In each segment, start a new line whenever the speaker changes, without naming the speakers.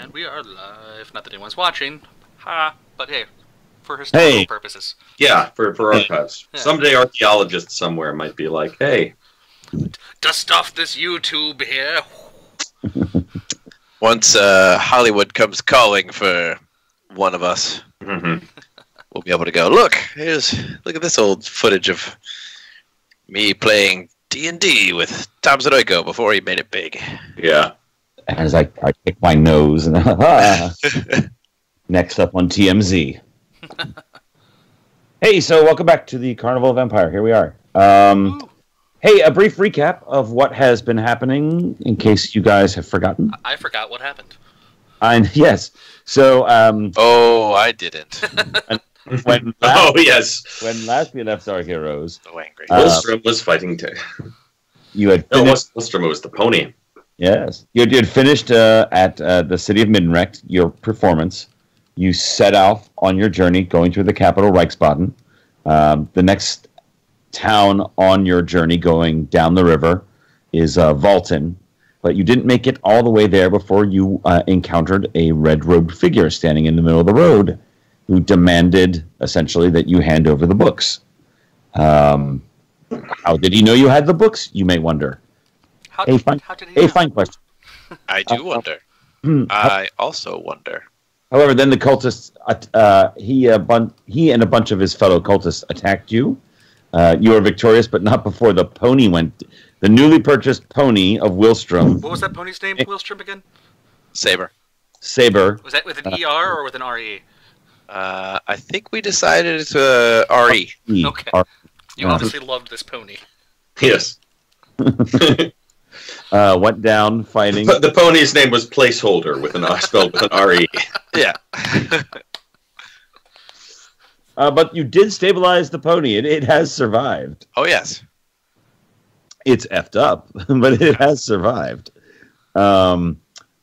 And we are live. Not that anyone's watching. Ha! But hey, for historical purposes.
Yeah, for archives. Yeah. Someday archaeologists somewhere might be like, hey.
Dust off this YouTube here.
Once Hollywood comes calling for one of us, we'll be able to go, look at this old footage of me playing D&D with Tom Zadoyko before he made it big.
Yeah.
As I pick my nose and next up on TMZ. Hey, so welcome back to the Carnival of Empire. Here we are. Hey, a brief recap of what has been happening in case you guys have forgotten.
I forgot what happened.
Yes. So
I didn't.
When last we left our heroes,
so angry.
Wilstrom was fighting
you had
Wilstrom was the pony.
Yes. You had finished at the city of Middenrecht, your performance. You set off on your journey going through the capital, Reichsbaden. The next town on your journey going down the river is Valenthen. But you didn't make it all the way there before you encountered a red-robed figure standing in the middle of the road who demanded, essentially, that you hand over the books. How did he know you had the books, you may wonder?
How did he
fine question.
I do wonder. I also wonder.
However, then the cultists, he and a bunch of his fellow cultists attacked you. You were victorious, but not before the pony went. The newly purchased pony of Wilstrom.
What was that pony's name, Wilstrom, again?
Saber.
Was that with an ER or with an RE?
I think we decided it's RE.
Okay. You obviously loved this pony.
Yes.
Went down fighting.
But the pony's name was Placeholder with an R spelled with an RE.
Yeah.
But you did stabilize the pony. It has survived.
Oh, yes.
It's effed up, but it has survived. And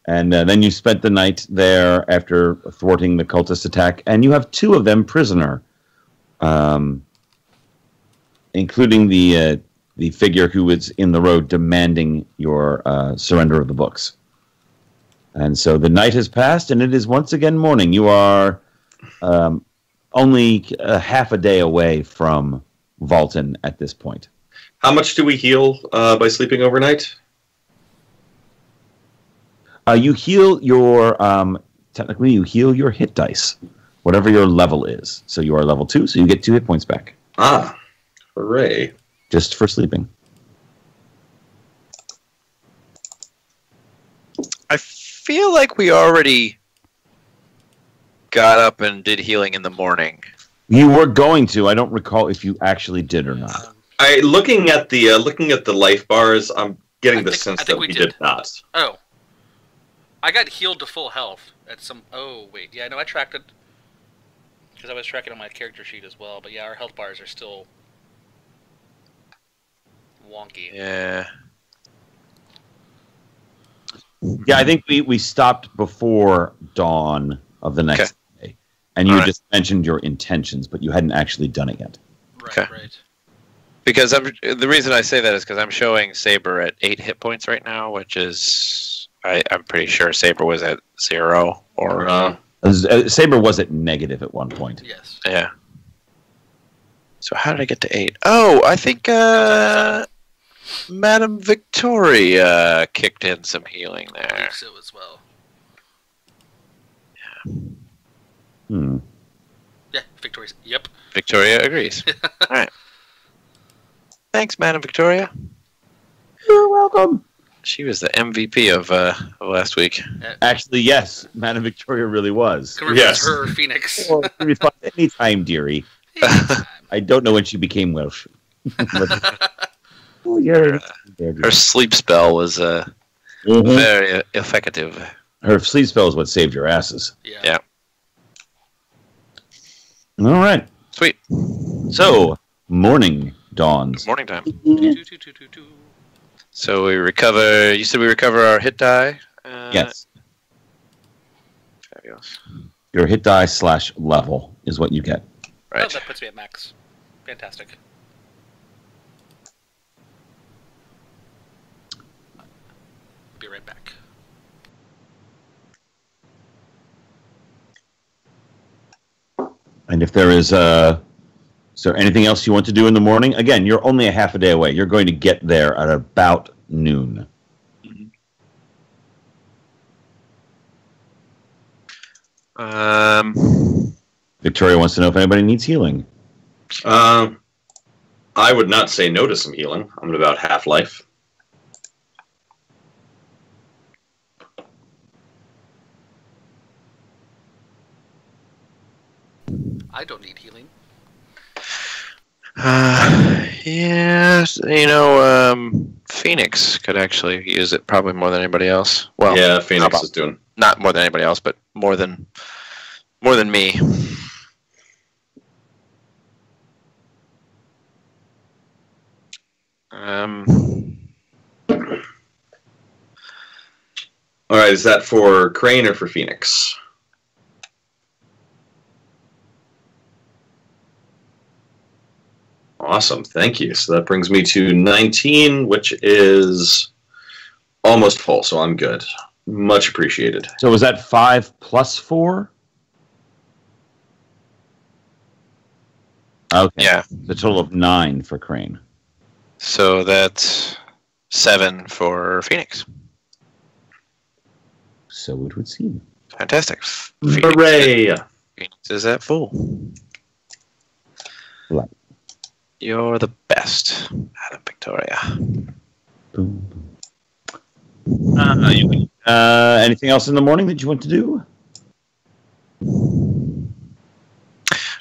then you spent the night there after thwarting the cultist attack, and you have two of them prisoner, including the figure who was in the road demanding your surrender of the books. And so the night has passed, and it is once again morning. You are only half a day away from Valenthen at this point.
How much do we heal by sleeping overnight?
You heal your, technically you heal your hit dice, whatever your level is. So you are level 2, so you get 2 hit points back.
Ah, hooray.
Just for sleeping.
I feel like we already got up and did healing in the morning.
You were going to. I don't recall if you actually did or not.
Looking at the life bars, I'm getting the sense that we did not.
Oh. I got healed to full health at some... Oh, wait. Yeah, no, I tracked it. Because I was tracking on my character sheet as well. But yeah, our health bars are still... wonky.
Yeah.
Yeah, I think we stopped before dawn of the next day. And you just mentioned your intentions, but you hadn't actually done it yet.
Right.
Because the reason I say that is because I'm showing Saber at 8 hit points right now, which is... I'm pretty sure Saber was at 0 or...
Saber was at negative at one point.
Yes.
Yeah. So how did I get to 8? Oh, I think Madame Victoria kicked in some healing there.
I think so as well.
Yeah.
Yeah, Victoria's... Yep.
Victoria agrees. All right. Thanks, Madame Victoria.
You're welcome.
She was the MVP of last week.
Actually, yes. Madame Victoria really was.
Yes. Her Phoenix.
Anytime, dearie. I don't know when she became Welsh.
Her sleep spell was very effective.
Her sleep spell is what saved your asses.
Yeah.
All right.
Sweet.
So, morning dawns.
Morning time. So we recover... You said we recover our hit die?
Yes.
Fabulous.
Your hit die / level is what you get.
Right.
Oh, that puts me at max. Fantastic. Be right back.
And if there is there anything else you want to do in the morning? Again, you're only a half a day away. You're going to get there at about noon. Victoria wants to know if anybody needs healing.
I would not say no to some healing. I'm at about half life.
I don't need healing.
Yeah, Phoenix could actually use it probably more than anybody else. Well,
yeah, Phoenix is doing
not more than anybody else, but more than me.
All right, is that for Crane or for Phoenix? Awesome, thank you. So that brings me to 19, which is almost full, so I'm good. Much appreciated.
So was that 5 plus 4? Okay.
Yeah.
The total of 9 for Crane.
So that's 7 for Phoenix.
So it would seem.
Fantastic.
Hooray!
Phoenix is at full.
Right.
You're the best, Adam Victoria.
Boom. Anything else in the morning that you want to do?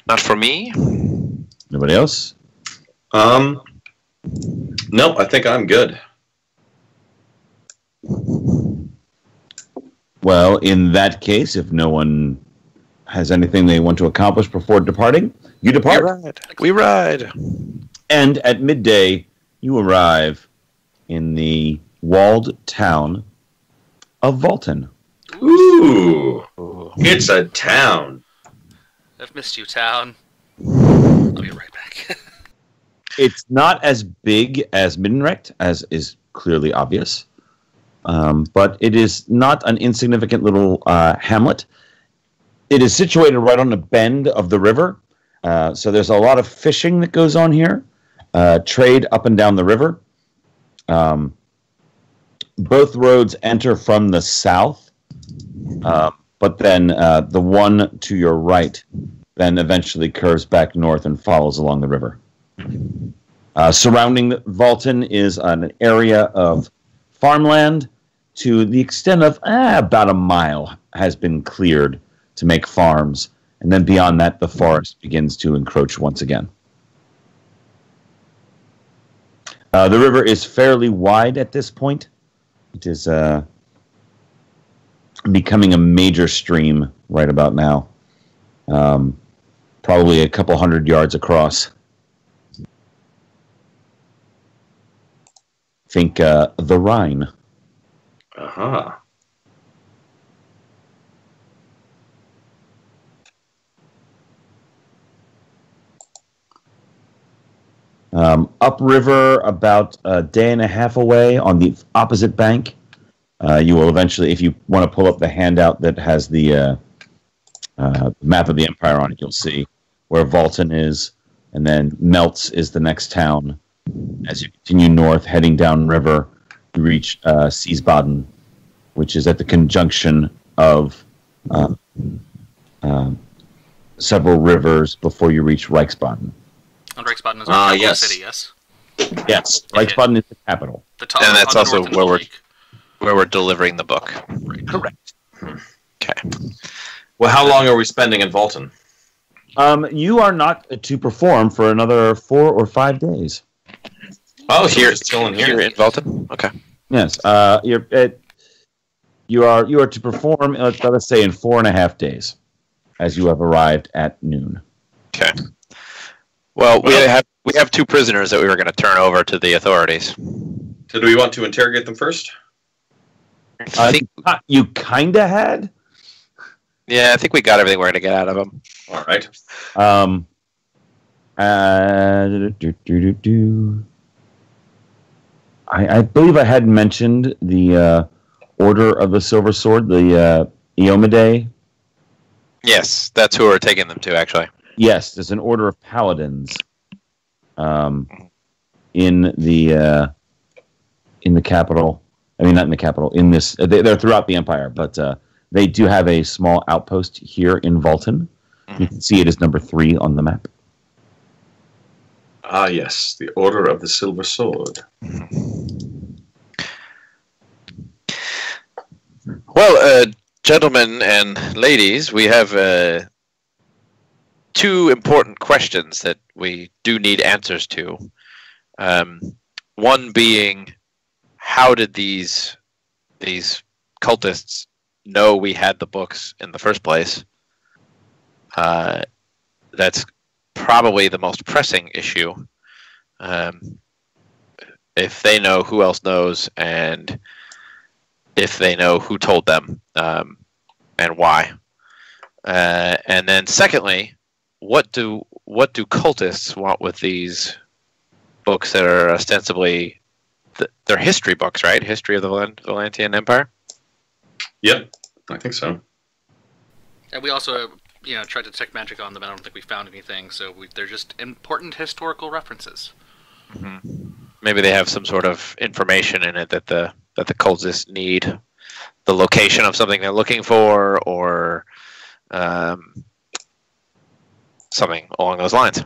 Not for me.
Nobody else?
No, I think I'm good.
Well, in that case, if no one has anything they want to accomplish before departing, you depart.
We ride.
And at midday, you arrive in the walled town of Valenthen.
Ooh, it's a town.
I've missed you, town. I'll be right back.
It's not as big as Middenrecht, as is clearly obvious. But it is not an insignificant little hamlet. It is situated right on the bend of the river. So there's a lot of fishing that goes on here. Trade up and down the river. Both roads enter from the south. But then the one to your right then eventually curves back north and follows along the river. Surrounding Valenthen is an area of farmland to the extent of about a mile has been cleared to make farms. And then beyond that, the forest begins to encroach once again. The river is fairly wide at this point. It is becoming a major stream right about now. Probably a couple 100 yards across. Think the Rhine.
Uh-huh.
Upriver, about a day and a half away on the opposite bank. You will eventually, if you want to pull up the handout that has the map of the Empire on it, you'll see where Valenthen is, and then Meltz is the next town. As you continue north, heading down river, you reach Wiesbaden, which is at the conjunction of several rivers before you reach Reichsbaden.
And Reichsbaden is the capital
yes.
city, yes?
Yes, Reichsbaden is the capital.
The top,
And that's also
Northern
where we're delivering the book.
Right.
Correct.
Okay.
Well, how long are we spending in Valenthen?
You are not to perform for another 4 or 5 days.
Oh, here, still in
Here
here.
in Valenthen? Okay.
Yes, you are to perform. Let us say in 4.5 days, as you have arrived at noon.
Okay. Well, we have 2 prisoners that we were going to turn over to the authorities.
So do we want to interrogate them first?
I think,
You kind of had.
yeah, I think we got everything we're going to get out of them.
All right.
I believe I had mentioned the Order of the Silver Sword, the Eomide.
Yes, that's who we're taking them to, actually.
Yes, there's an order of paladins in the capital. I mean, not in the capital. In this, they're throughout the empire, but they do have a small outpost here in Valenthen. You can see it is number 3 on the map.
Ah, yes, the Order of the Silver Sword.
Well, gentlemen and ladies, we have 2 important questions that we do need answers to. One being, how did these cultists know we had the books in the first place? That's probably the most pressing issue. If they know, who else knows, and if they know who told them, and why. And then secondly, what do cultists want with these books that are ostensibly they're history books, right? History of the Valenthen Empire?
Yep, I think so.
And we also, tried to detect magic on them. I don't think we found anything, so they're just important historical references.
Mm-hmm. Maybe they have some sort of information in it that the cultists need, the location of something they're looking for, or something along those lines.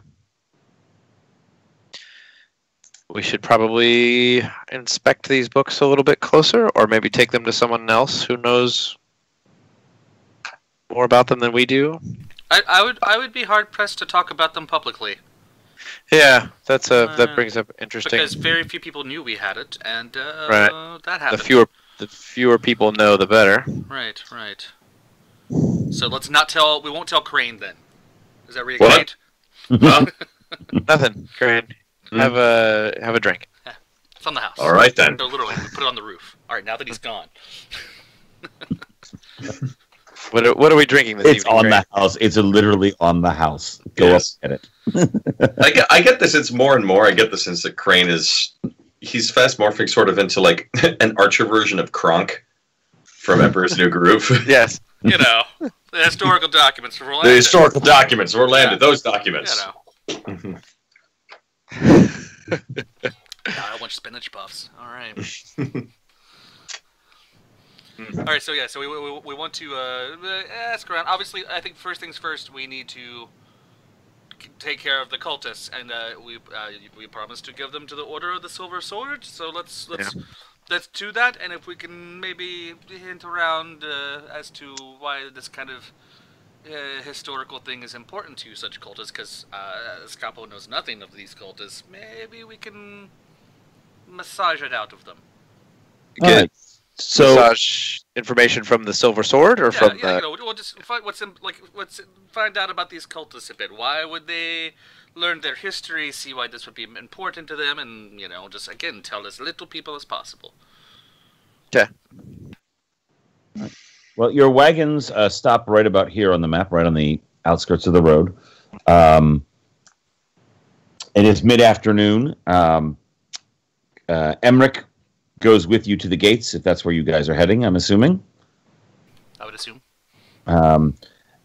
We should probably inspect these books a little bit closer, or maybe take them to someone else who knows more about them than we do.
I would be hard pressed to talk about them publicly.
Yeah, that brings up interesting.
Because very few people knew we had it, and
right.
That happened.
The fewer people know, the better.
Right. So let's not tell. We won't tell Crane then. Is that agreed?
What?
Nothing, Crane. Have a drink.
It's on the house.
All right then.
No, literally, we put it on the roof. All right, now that he's gone.
What are we drinking this evening?
It's on the house. It's literally on the house. Go up and get
it. I get this. It's more and more. I get the sense that Crane he's fast morphing sort of into like an Archer version of Kronk from Emperor's New Groove.
Yes.
The historical documents for Orlando.
The historical documents of Orlando. Yeah. Those documents.
I want spinach puffs. All right. All right. So we want to ask around. Obviously, I think first things first, we need to take care of the cultists, and we promised to give them to the Order of the Silver Sword. So let's do that, and if we can maybe hint around as to why this kind of historical thing is important to such cultists, because Scapo knows nothing of these cultists. Maybe we can massage it out of them.
Good. So, massage information from the Silver Sword, or from the...
we'll just find out about these cultists a bit. Why would they learn their history? See why this would be important to them, and just again tell as little people as possible.
Okay.
Well, your wagons stop right about here on the map, right on the outskirts of the road. It is mid-afternoon. Emmerich goes with you to the gates, if that's where you guys are heading, I'm assuming.
I would assume.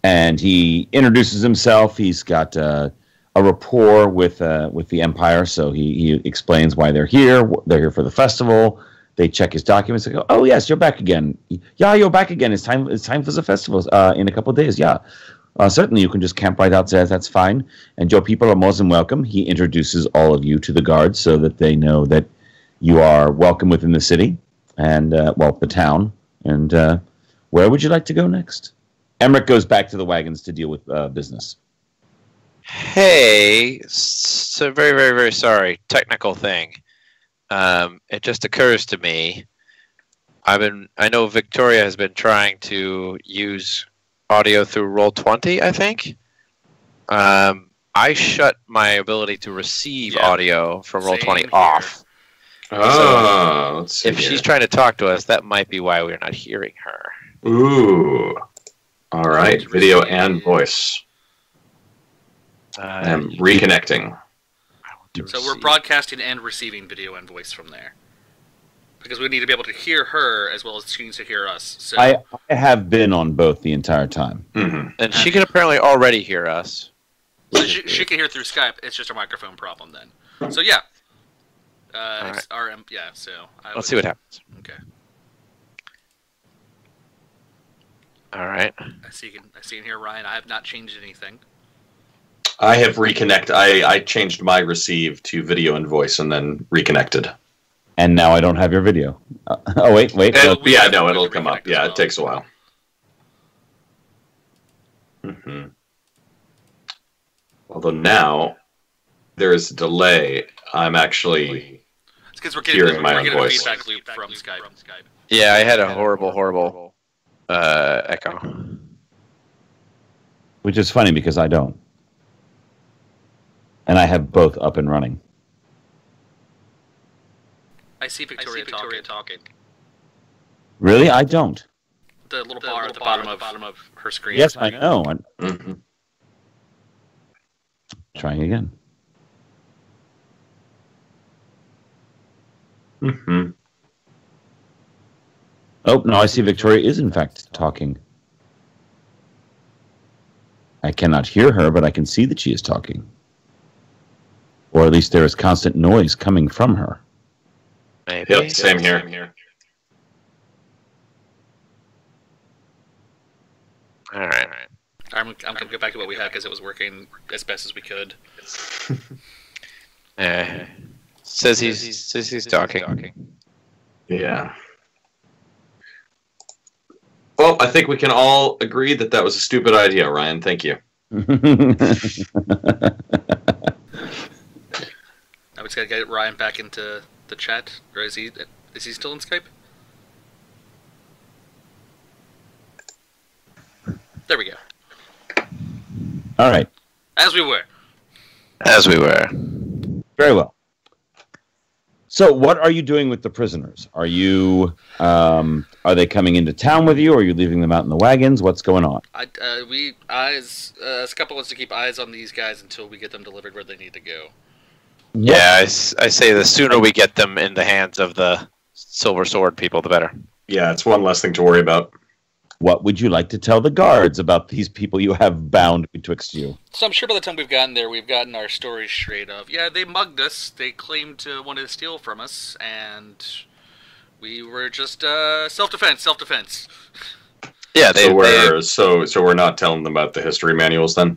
And he introduces himself. He's got a rapport with the Empire, so he explains why they're here. They're here for the festival. They check his documents. They go, "Oh yes, you're back again. Yeah, you're back again. It's time for the festival in a couple of days. Yeah, certainly you can just camp right outside. That's fine. And your people are more than welcome." He introduces all of you to the guards so that they know that you are welcome within the city and the town. And where would you like to go next? Emmerich goes back to the wagons to deal with business.
Hey, so very, very, very sorry. Technical thing. It just occurs to me. I know Victoria has been trying to use audio through Roll20, I think. I shut my ability to receive audio from Roll20 off.
Oh, let's see
if she's trying to talk to us, that might be why we're not hearing her.
Ooh. All right, video and voice. I'm reconnecting.
So we're broadcasting and receiving video and voice from there. Because we need to be able to hear her as well as she needs to hear us. So.
I have been on both the entire time.
Mm-hmm.
And she can apparently already hear us.
So she can hear through Skype. It's just a microphone problem then. So yeah. It's RM. Yeah. So
let's see what happens.
Okay.
All right.
I see in here, Ryan. I have not changed anything.
I have reconnected. I changed my receive to video and voice, and then reconnected.
And now I don't have your video. Oh wait.
Yeah, no, it'll come up. Yeah, it takes a while. Although now there is a delay. I'm actually
it's we're
hearing my own voice.
Feedback loop from Skype.
Yeah, I had a horrible echo.
Which is funny because I don't. And I have both up and running.
I see Victoria talking.
Really? I don't.
The little bar at the bottom of her screen.
Yes, I know. Trying again. Oh, no, I see Victoria is in fact talking. I cannot hear her, but I can see that she is talking. Or at least there is constant noise coming from her.
Maybe.
Yep, same here.
All right.
I'm going to go back to what we had because it was working as best as we could.
Says he's talking.
Yeah. Well, I think we can all agree that was a stupid idea, Ryan. Thank you.
I was going to get Ryan back into the chat. Or is he still in Skype? There we go.
All right.
As we were.
Very well. So, what are you doing with the prisoners? Are you, are they coming into town with you, or are you leaving them out in the wagons? What's going on?
Scupper wants to keep eyes on these guys until we get them delivered where they need to go.
Yeah, I say the sooner we get them in the hands of the Silver Sword people, the better.
Yeah, it's one less thing to worry about.
What would you like to tell the guards about these people you have bound betwixt you?
So I'm sure by the time we've gotten there, we've gotten our stories straight of, yeah, they mugged us, they claimed to want to steal from us, and we were just self-defense.
Yeah,
so we're not telling them about the history manuals then?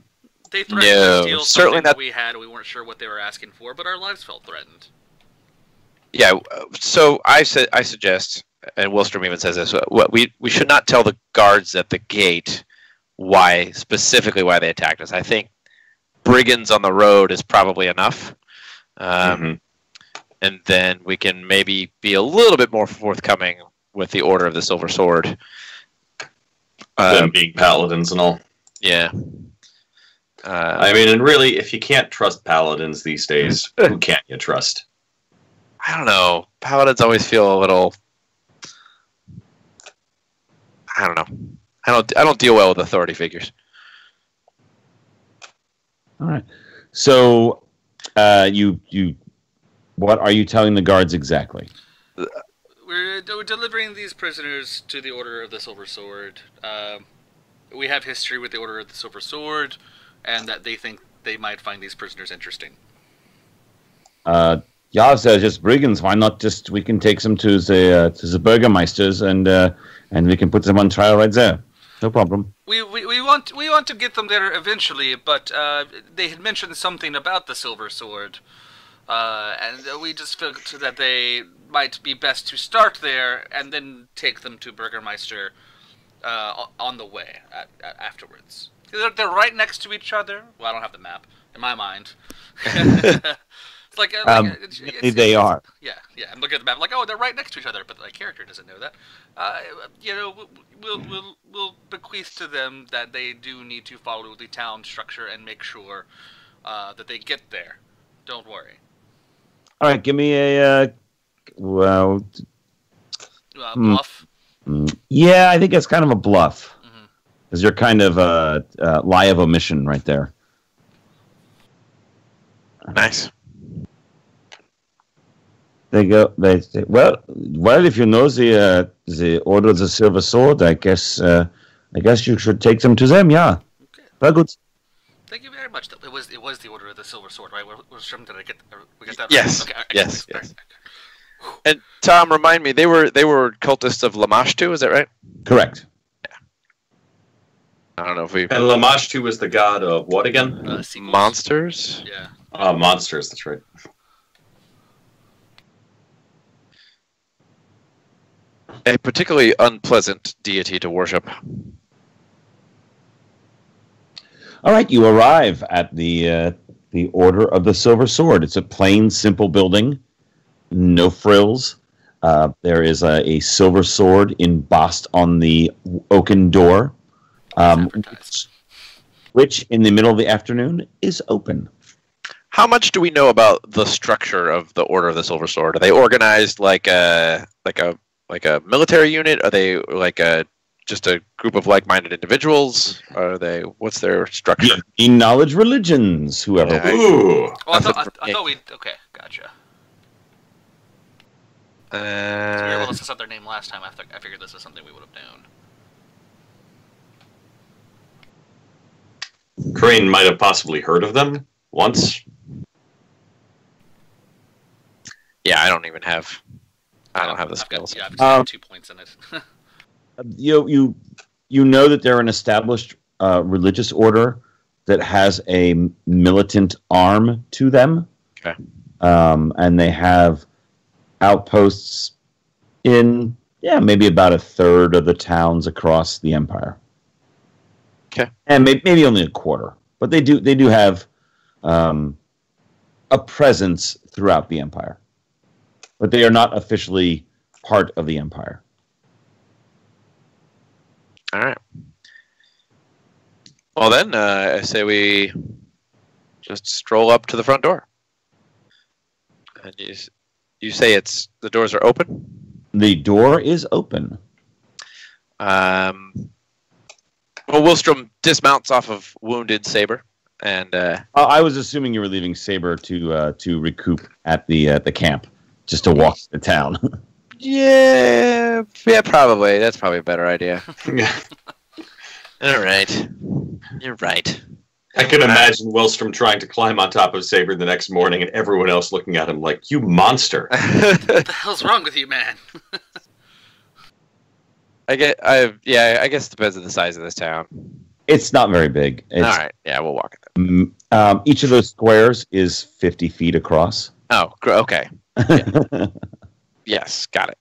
They threatened to steal something that we had, and we weren't sure what they were asking for, but our lives felt threatened.
Yeah, so I suggest, and Willstrom even says this, we should not tell the guards at the gate specifically why they attacked us. I think brigands on the road is probably enough. And then we can maybe be a little bit more forthcoming with the Order of the Silver Sword.
Them being paladins and all.
Yeah.
I mean, and really, if you can't trust paladins these days, who can't you trust?
I don't know. Paladins always feel a little... I don't know. I don't deal well with authority figures.
All right. So, what are you telling the guards exactly?
We're delivering these prisoners to the Order of the Silver Sword. We have history with the Order of the Silver Sword, and that they think they might find these prisoners interesting.
Yeah, they're just brigands. Why not we can take them to the Burgermeisters and we can put them on trial right there. No problem.
We want to get them there eventually, but they had mentioned something about the Silver Sword, and we just felt that they might be best to start there and then take them to Burgermeister on the way afterwards. They're right next to each other. Well, I don't have the map in my mind. It's like,
they are.
Yeah. I'm looking at the map, like, oh, they're right next to each other, but the character doesn't know that. We'll bequeath to them that they do need to follow the town structure and make sure that they get there. Don't worry.
All right, give me a
bluff.
Yeah, I think it's kind of a bluff, because you're kind of a lie of omission right there.
Nice.
They say, well, if you know the Order of the Silver Sword, I guess you should take them to them. Yeah,
Okay.
Very good.
Thank you very much. It was the Order of the Silver Sword, right? Did I get we got that?
Yes.
Right? Okay.
Yes.
Right.
Yes. And Tom, remind me, they were cultists of Lamashtu, is that right?
Correct.
I don't know if we...
And Lamashtu was the god of what again?
Monsters?
Yeah.
Monsters, that's right.
A particularly unpleasant deity to worship.
All right, you arrive at the Order of the Silver Sword. It's a plain, simple building, no frills. There is a silver sword embossed on the oaken door, which in the middle of the afternoon is open.
How much do we know about the structure of the Order of the Silver Sword? Are they organized like a military unit? Are they like just a group of like-minded individuals? Are they? What's their structure?
Knowledge religions, whoever.
Yeah,
Ooh.
Oh, I thought we. Okay, gotcha. So we were able to set up their name last time. I figured this is something we would have known.
Crane might have possibly heard of them once.
Yeah, I don't have the skills.
I've got 2 points in it.
You know that they're an established religious order that has a militant arm to them.
Okay.
And they have outposts in maybe about a third of the towns across the empire.
Okay.
And maybe only a quarter, but they do have a presence throughout the empire. But they are not officially part of the empire.
All right. Well, then, I say we just stroll up to the front door. And you say the doors are open?
The door is open.
Well, Willstrom dismounts off of wounded Saber, and
I was assuming you were leaving Saber to recoup at the camp, just to walk to town.
yeah, probably. That's probably a better idea. All right. You're right.
I can imagine Wellstrom trying to climb on top of Saber the next morning and everyone else looking at him like, you monster.
What the hell's wrong with you, man?
I guess it depends on the size of this town.
It's not very big.
All right. Yeah, we'll walk it then.
Each of those squares is 50 feet across.
Oh, okay. Yeah. Yes, got it.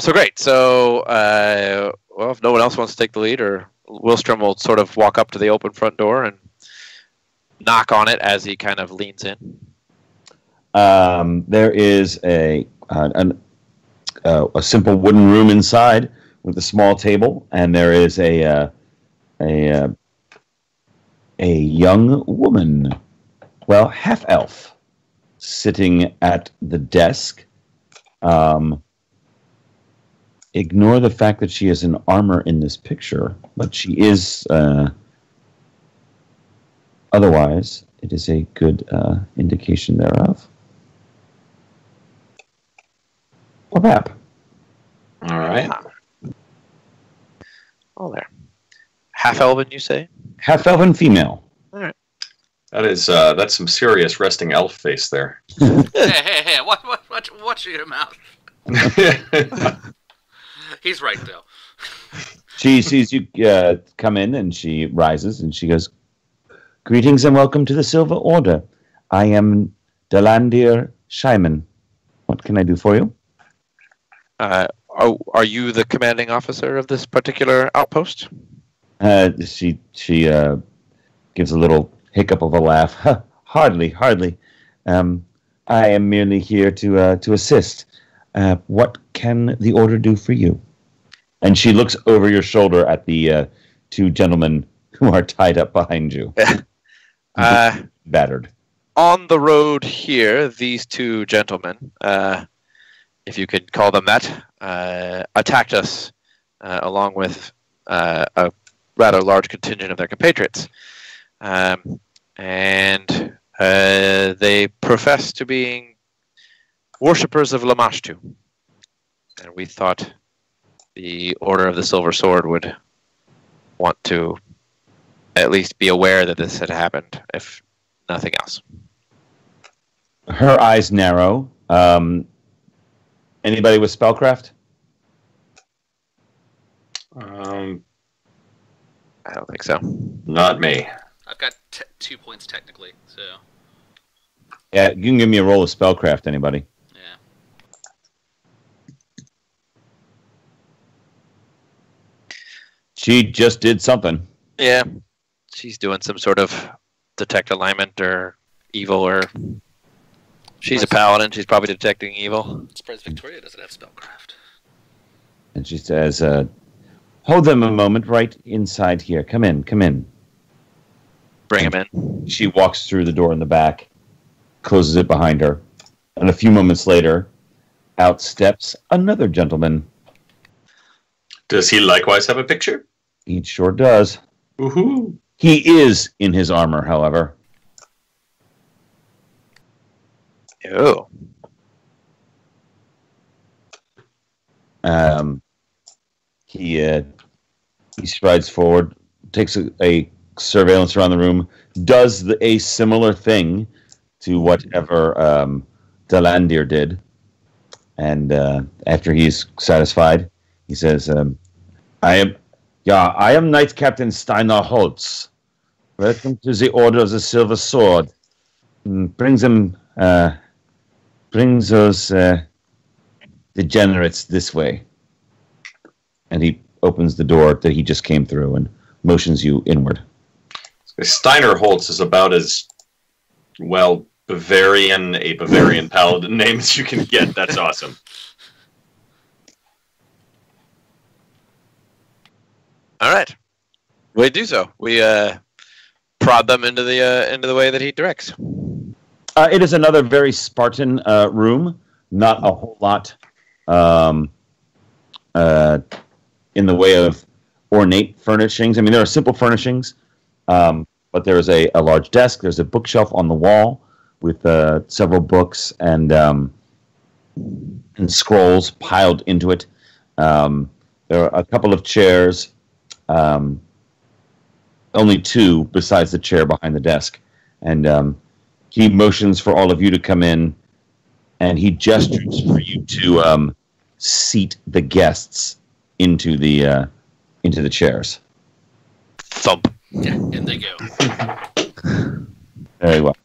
So great. So, well, if no one else wants to take the lead, or Willstrom will sort of walk up to the open front door and knock on it as he kind of leans in.
There is a simple wooden room inside with a small table, and there is a young woman, well, half elf, sitting at the desk. Ignore the fact that she has an armor in this picture, but she is. Otherwise, it is a good indication thereof. Or map.
All right.
Oh, there. Half elven, you say?
Half elven female.
All right.
That's some serious resting elf face there.
Hey! Watch your mouth. He's right, though.
She sees you come in, and she rises, and she goes, "Greetings and welcome to the Silver Order. I am Delandir Shyman. What can I do for you?"
Are you the commanding officer of this particular outpost?
She gives a little hiccup of a laugh. Hardly. I am merely here to assist. What can the order do for you? And she looks over your shoulder at the two gentlemen who are tied up behind you. Battered.
On the road here, these two gentlemen, if you could call them that, attacked us along with a rather large contingent of their compatriots. And they profess to being worshippers of Lamashtu. And we thought the Order of the Silver Sword would want to at least be aware that this had happened, if nothing else.
Her eyes narrow. Anybody with spellcraft?
I don't think so.
Not me.
I've got 2 points technically, so.
Yeah, you can give me a roll of spellcraft, anybody.
Yeah.
She just did something.
Yeah. She's doing some sort of detect alignment or evil, or she's a paladin. She's probably detecting evil.
Surprised Victoria doesn't have spellcraft.
And she says, hold them a moment right inside here. Come in, come in.
Bring him in.
She walks through the door in the back, closes it behind her, and a few moments later, out steps another gentleman.
Does he likewise have a picture?
He sure does.
Woohoo!
He is in his armor, however.
Oh.
He strides forward, takes a surveillance around the room, does a similar thing to whatever Delandir did, and after he's satisfied, he says, "I am Knight Captain Steinar Holtz. Welcome to the Order of the Silver Sword. Brings those degenerates this way." And he opens the door that he just came through and motions you inward.
Steiner Holtz is about as, well, a Bavarian paladin name as you can get. That's awesome.
All right. We do so. We prod them into the way that he directs.
It is another very Spartan room. Not a whole lot in the way of ornate furnishings. I mean, there are simple furnishings, but there is a large desk. There's a bookshelf on the wall with several books and scrolls piled into it. There are a couple of chairs, only two besides the chair behind the desk. And he motions for all of you to come in, and he gestures for you to seat the guests into the chairs.
Thump.
Yeah, in they go.
Very well.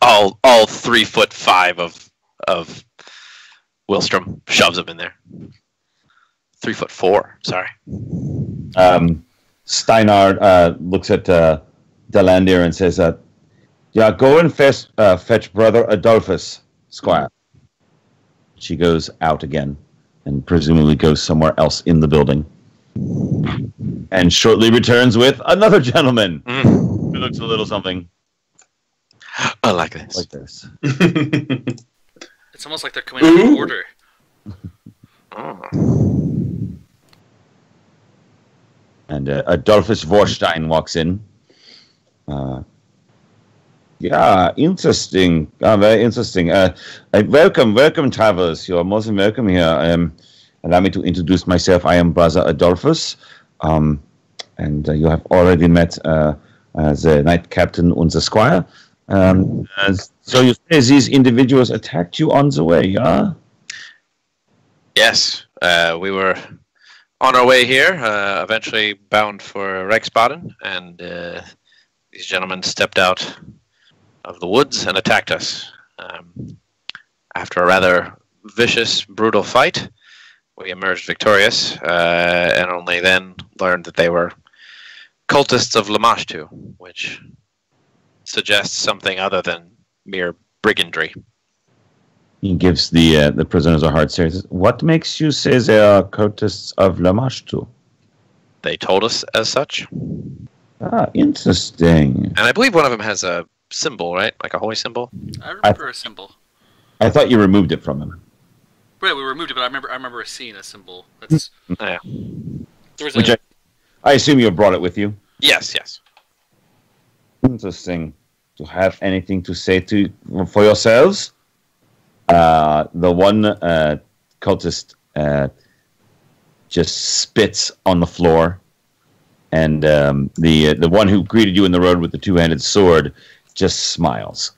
All 3'5" of Wilstrom shoves him in there. 3'4". Sorry.
Steinar looks at Delandir and says, "Yeah, go and fetch Brother Adolphus, Squire." She goes out again and presumably goes somewhere else in the building. And shortly returns with another gentleman who looks a little something
I like this.
like this.
It's almost like they're coming out of order.
And Adolphus Vorstein walks in. Yeah, interesting. Very interesting. Welcome, travelers. You are most welcome here. Allow me to introduce myself. I am Brother Adolphus, and you have already met the Knight Captain and the Squire. So you say these individuals attacked you on the way, yeah?
Yes, we were on our way here, eventually bound for Reichsbaden, and these gentlemen stepped out of the woods and attacked us. After a rather vicious, brutal fight, we emerged victorious, and only then learned that they were cultists of Lamashtu, which suggests something other than mere brigandry.
He gives the prisoners a hard stare. He says, "What makes you say they are cultists of Lamashtu?"
They told us as such.
Ah, interesting.
And I believe one of them has a symbol, right? Like a holy symbol?
I remember a symbol.
I thought you removed it from him.
Right, we removed it, but I remember seeing a symbol. That's
Yeah.
there was
Which I assume you brought it with you.
Yes.
Interesting. Do you have anything to say for yourselves? The one cultist just spits on the floor And the one who greeted you in the road with the two-handed sword just smiles.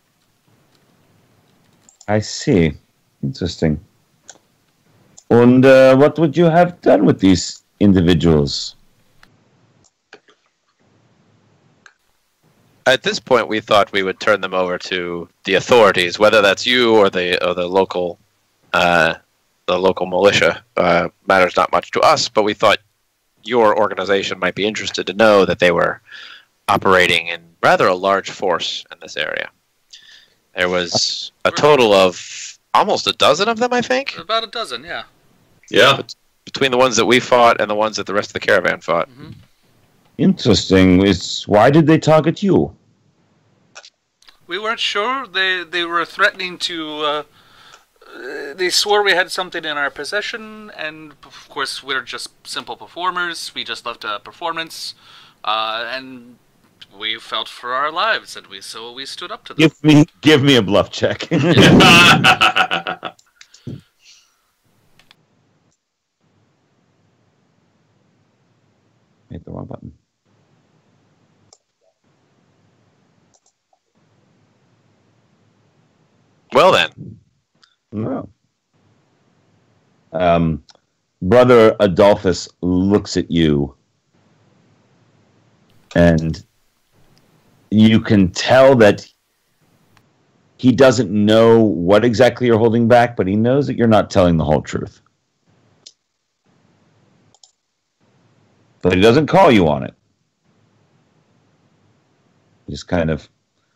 I see. Interesting. And what would you have done with these individuals?
At this point, we thought we would turn them over to the authorities, whether that's you or the local militia. Matters not much to us, but we thought your organization might be interested to know that they were operating in rather a large force in this area. There was a total of almost a dozen of them, I think.
About a dozen, yeah.
Yeah.
Between the ones that we fought and the ones that the rest of the caravan fought.
Mm-hmm.
Interesting. Why did they target you?
We weren't sure. They were threatening to... they swore we had something in our possession, and of course we're just simple performers. We just left a performance, and we felt for our lives, and we stood up to them.
Give me a bluff check. Hit the wrong button.
Well then.
No. Brother Adolphus looks at you, and you can tell that he doesn't know what exactly you're holding back, but he knows that you're not telling the whole truth. But he doesn't call you on it. Just kind of,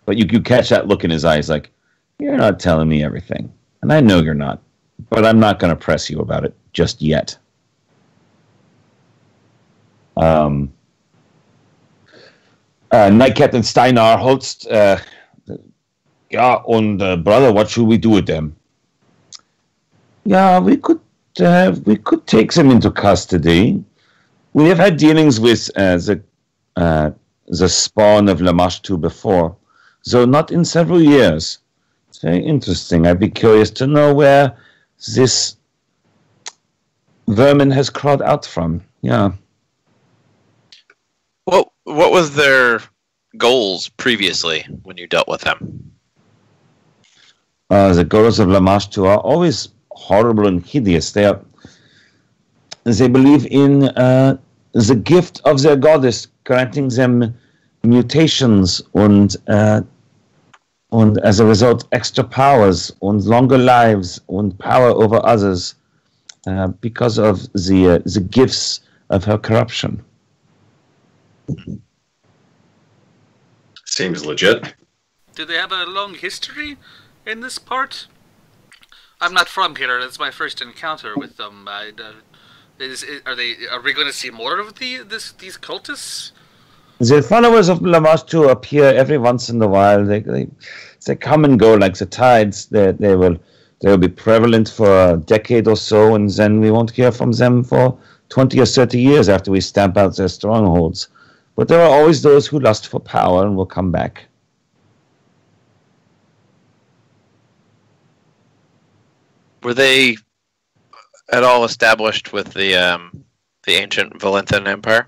but you catch that look in his eyes like, you're not telling me everything. And I know you're not, but I'm not going to press you about it just yet. Knight Captain Steinar Holst, yeah, and brother, what should we do with them? Yeah, we could take them into custody. We have had dealings with the spawn of Lamashtu before, though not in several years. It's very interesting. I'd be curious to know where this vermin has crawled out from. Yeah.
What was their goals previously when you dealt with them?
The goals of Lamashtu are always horrible and hideous. They believe in the gift of their goddess, granting them mutations and as a result, extra powers and longer lives and power over others because of the gifts of her corruption.
Seems legit.
Do they have a long history in this part? I'm not from here. It's my first encounter with them. Are we going to see more of these cultists?
The followers of Lamashtu appear every once in a while. They come and go like the tides. They will be prevalent for a decade or so, and then we won't hear from them for 20 or 30 years after we stamp out their strongholds. But there are always those who lust for power and will come back.
Were they at all established with the ancient Valenthen Empire?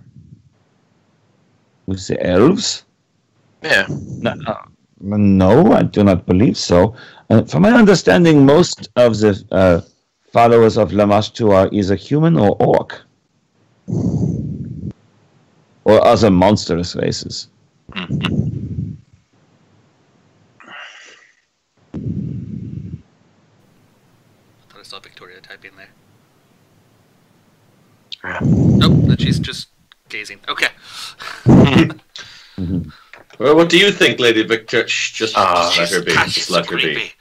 With the elves?
Yeah.
No, I do not believe so. From my understanding, most of the followers of Lamashtu are either human or orc. Or other monstrous races.
Mm-hmm.
I thought I saw Victoria typing there.
Yeah.
Nope, she's just gazing. Okay.
Well, what do you think, Lady Victor? Shh, just let her be. Just let her be.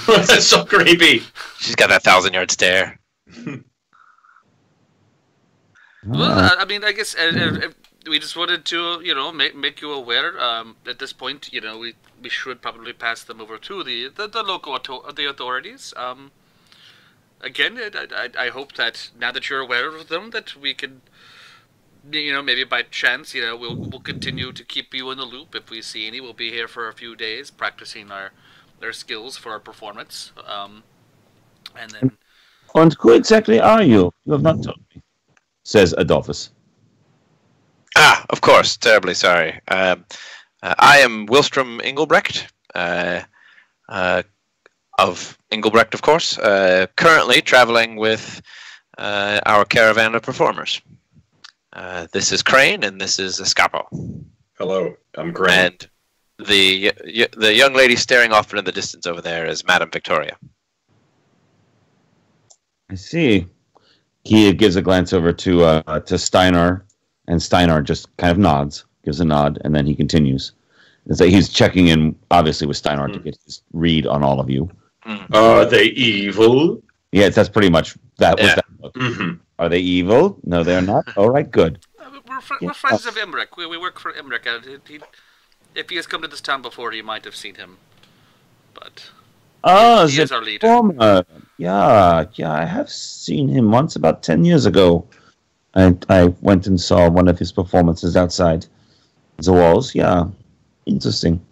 That's so creepy.
She's got that 1,000-yard stare.
Well, I mean, I guess we just wanted to, make you aware. At this point, we should probably pass them over to the local authorities. Again, I hope that now that you're aware of them, that we can, maybe by chance, we'll continue to keep you in the loop. If we see any, we'll be here for a few days practicing their skills for our performance. And then.
And who exactly are you? You have not told me, says Adolphus.
Of course. Terribly sorry. I am Wilstrom Engelbrecht, of Engelbrecht, of course. Currently traveling with our caravan of performers. This is Crane, and this is Escapo.
Hello, I'm Crane.
And the young lady staring off into the distance over there is Madame Victoria.
I see. He gives a glance over to Steinar, and Steinar just kind of nods, gives a nod, and then he continues. It's like he's checking in, obviously, with Steinar to get his read on all of you.
Are they evil?
Yeah, that's pretty much that.
Yeah.
That look. Are they evil? No, they're not. All right, good.
We're friends of Emmerich. We work for Emmerich. If he has come to this town before, you might have seen him. But he is our leader.
Former. Yeah, I have seen him once about 10 years ago. I went and saw one of his performances outside the walls. Yeah, interesting.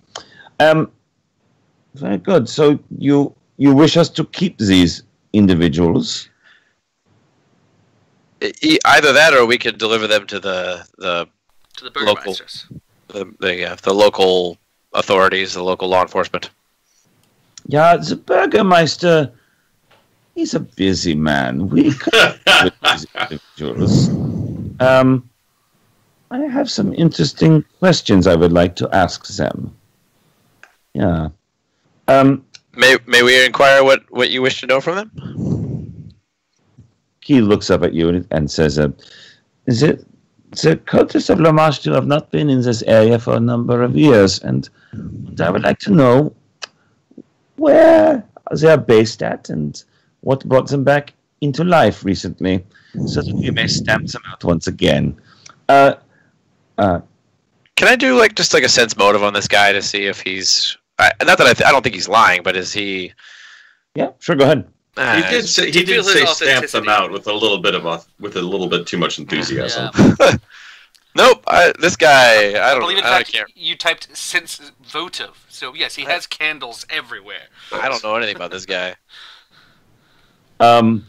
Very good. So you wish us to keep these individuals?
Either that, or we could deliver them to the
burgomisters.
The local authorities, the local law enforcement.
Yeah, the burgomeister, he's a busy man. We can't with these individuals. I have some interesting questions I would like to ask them. Yeah.
May we inquire what you wish to know from them?
He looks up at you and says, the cultists of Lamashtu have not been in this area for a number of years, and I would like to know where they are based at and what brought them back into life recently, so that we may stamp them out once again.
Can I do just a sense motive on this guy to see if he's... not that I don't think he's lying, but is he...
Yeah, sure, go ahead.
He did say stamp them out with a little bit too much enthusiasm.
Yeah.
Nope, this guy, I don't
believe in
know.
fact you typed sense votive, so yes, he has candles everywhere.
I don't know anything about this guy.
I'm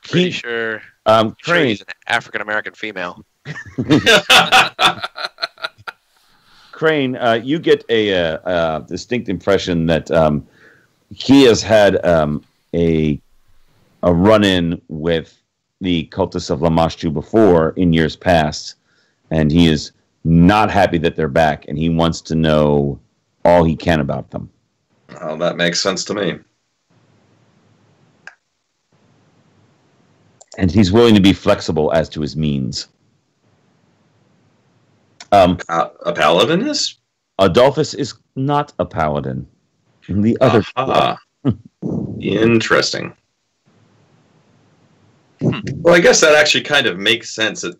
Pretty sure he's an African American female.
Crane, you get a distinct impression that he has had a run-in with the cultists of Lamashtu before in years past, and he is not happy that they're back, and he wants to know all he can about them.
Well, that makes sense to me.
And he's willing to be flexible as to his means.
A paladin is?
Adolphus is not a paladin. The other.
Interesting. Well, I guess that actually kind of makes sense. It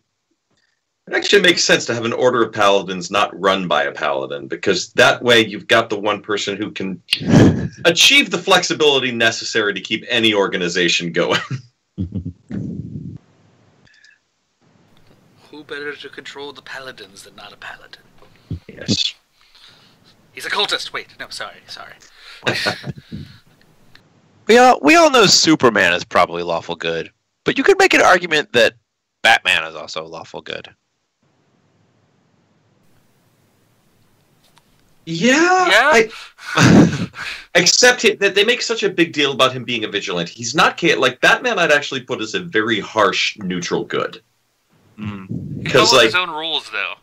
actually makes sense to have an order of paladins not run by a paladin, because that way you've got the one person who can achieve the flexibility necessary to keep any organization going.
Who better to control the paladins than not a paladin?
Yes.
He's a cultist. Wait, no, sorry.
We all know Superman is probably lawful good, but you could make an argument that Batman is also lawful good.
Yeah. Except that they make such a big deal about him being a vigilante. He's not like Batman. I'd actually put as a very harsh neutral good.
He follows his own rules, though.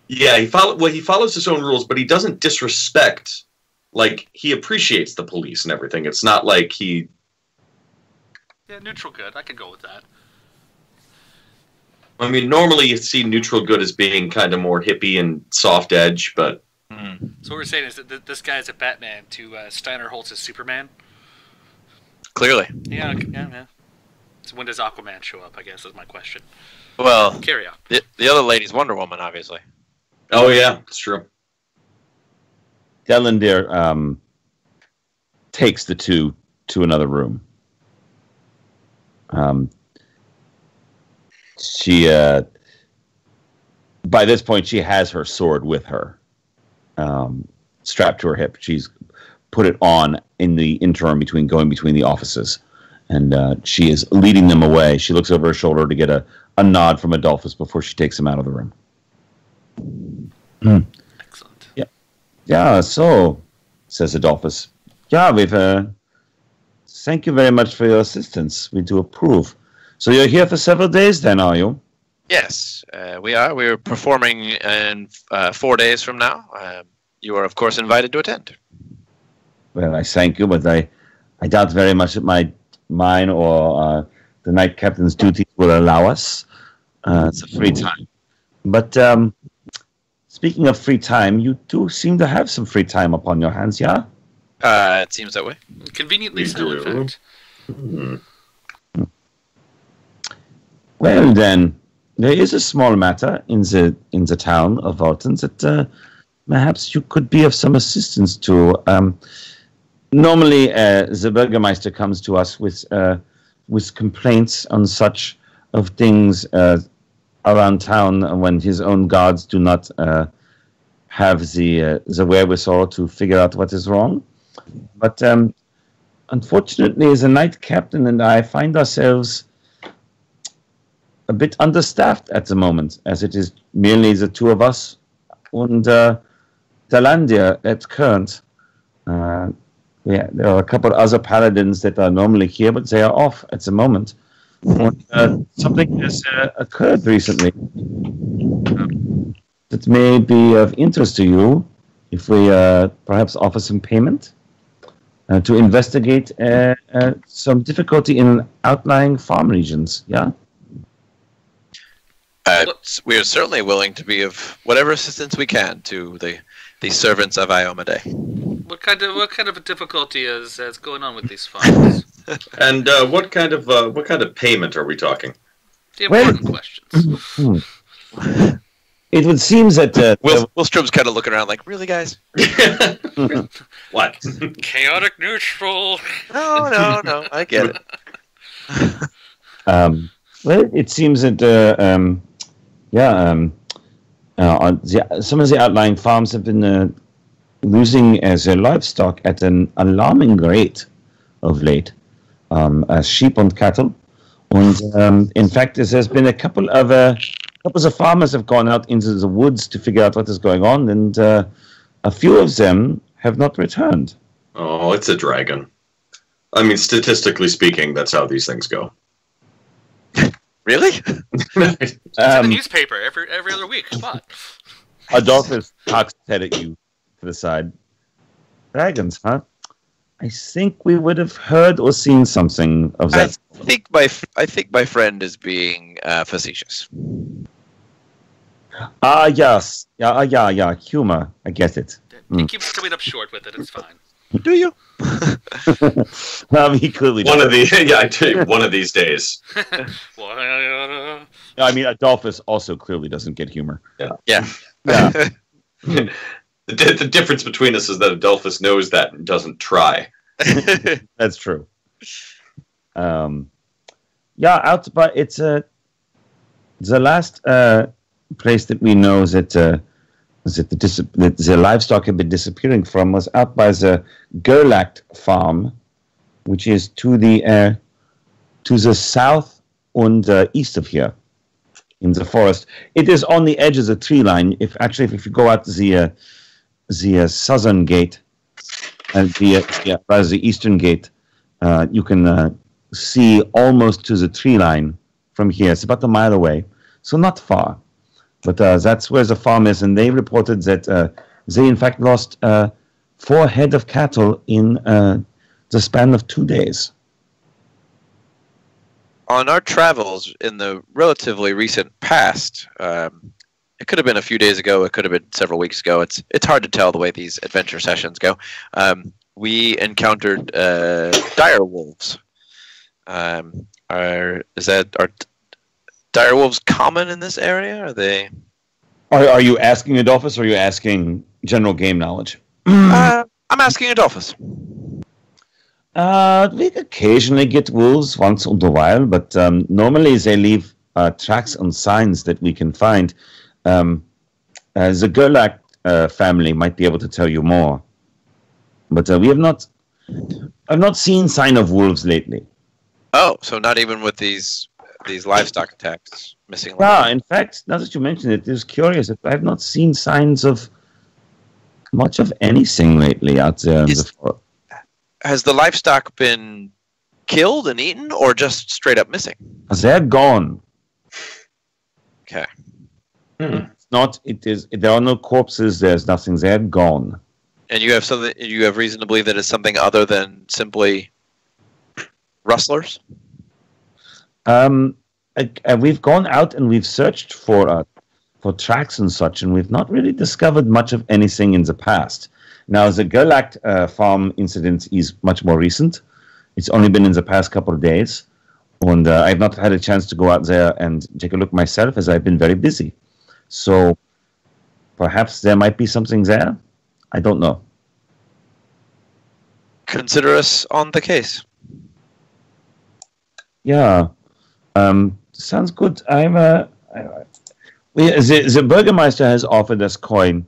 Yeah, he follows his own rules, but he doesn't disrespect. He appreciates the police and everything. It's not like he...
Yeah, neutral good. I could go with that.
I mean, normally you see neutral good as being kind of more hippie and soft edge, but...
So what we're saying is that this guy's a Batman to Steiner Holtz is Superman?
Clearly.
Yeah. So when does Aquaman show up, I guess, is my question.
Well,
carry on.
The other lady's Wonder Woman, obviously.
Oh, yeah, it's true.
Delendir takes the two to another room. She, by this point, she has her sword with her, strapped to her hip. She's put it on in the interim between the offices, and she is leading them away. She looks over her shoulder to get a nod from Adolphus before she takes him out of the room.
Excellent.
Yeah, so, says Adolphus. Yeah, thank you very much for your assistance. We do approve. So you're here for several days then, are you?
Yes, we are. We're performing in 4 days from now. You are, of course, invited to attend.
Well, I thank you, but I doubt very much that mine or the night captain's duties will allow us. It's a free time. But speaking of free time, you do seem to have some free time upon your hands, yeah?
It seems that way.
Conveniently so, in fact.
Well, then, there is a small matter in the town of Valenthen that perhaps you could be of some assistance to. Normally, the Burgermeister comes to us with complaints on such of things around town when his own guards do not have the wherewithal to figure out what is wrong. But unfortunately, the night captain and I find ourselves a bit understaffed at the moment, as it is merely the two of us and Dalandia at current. There are a couple of other paladins that are normally here, but they are off at the moment. Something has occurred recently that may be of interest to you if we perhaps offer some payment to investigate some difficulty in outlying farm regions. Yeah?
We are certainly willing to be of whatever assistance we can to the servants of Iomade.
What kind of a difficulty is going on with these farms?
And what kind of payment are we talking?
The important questions.
It would seem that
Willstrom's kind of looking around like, really, guys?
What?
Chaotic neutral.
No, I get it.
Well, it seems that some of the outlying farms have been losing their livestock at an alarming rate of late, sheep and cattle. And in fact, there's been a couple of farmers have gone out into the woods to figure out what is going on, and a few of them have not returned.
Oh, it's a dragon. I mean, statistically speaking, that's how these things go.
Really?
It's in the newspaper every other week. Come on.
Adolphus cocks his head at you to the side. Dragons, huh? I think we would have heard or seen something of that.
I think my friend is being facetious.
Yes. Yeah. Humor. I get it.
He keeps coming up short with it. It's fine.
Do you?
He clearly
one of these days.
I mean, Adolphus also clearly doesn't get humor.
Yeah.
The difference between us is that Adolphus knows that and doesn't try.
That's true. But it's the last place that we know that the livestock had been disappearing from was out by the Gerlach farm, which is to the south and east of here, in the forest. It is on the edge of the tree line. If you go out the southern gate and the eastern gate, you can see almost to the tree line from here. It's about a mile away, so not far. But that's where the farm is, and they reported that they in fact lost 4 head of cattle in the span of 2 days.
On our travels in the relatively recent past, it could have been a few days ago, it could have been several weeks ago. It's hard to tell the way these adventure sessions go. We encountered dire wolves. Are dire wolves common in this area? Are they?
Are you asking Adolphus, or are you asking general game knowledge?
I'm asking Adolphus.
We occasionally get wolves once in a while, but normally they leave tracks and signs that we can find. The Gerlach family might be able to tell you more, but I've not seen sign of wolves lately.
Oh, so not even with these these livestock attacks, missing
Yeah, in fact, now that you mention it, it's curious. I have not seen signs of much of anything lately out there in the forest.
Has the livestock been killed and eaten, or just straight up missing?
They're gone.
Okay.
It's not. It is. There are no corpses. There's nothing. They're gone.
And you have something. You have reason to believe that it's something other than simply rustlers.
We've gone out and we've searched for tracks and such, and we've not really discovered much of anything in the past. Now, the Gerlach farm incident is much more recent. It's only been in the past couple of days, and I've not had a chance to go out there and take a look myself, as I've been very busy. So, perhaps there might be something there. I don't know.
Consider us on the case.
Yeah, sounds good. The Burgermeister has offered us coin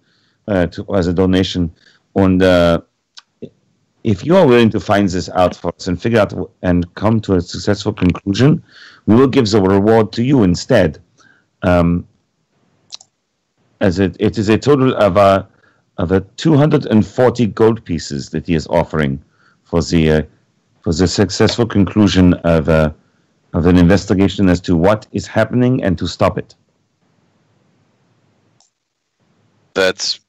as a donation, and if you are willing to find this out for us and figure out and come to a successful conclusion, we will give the reward to you instead. As it is a total of 240 gold pieces that he is offering for the successful conclusion of an investigation as to what is happening and to stop it.
That's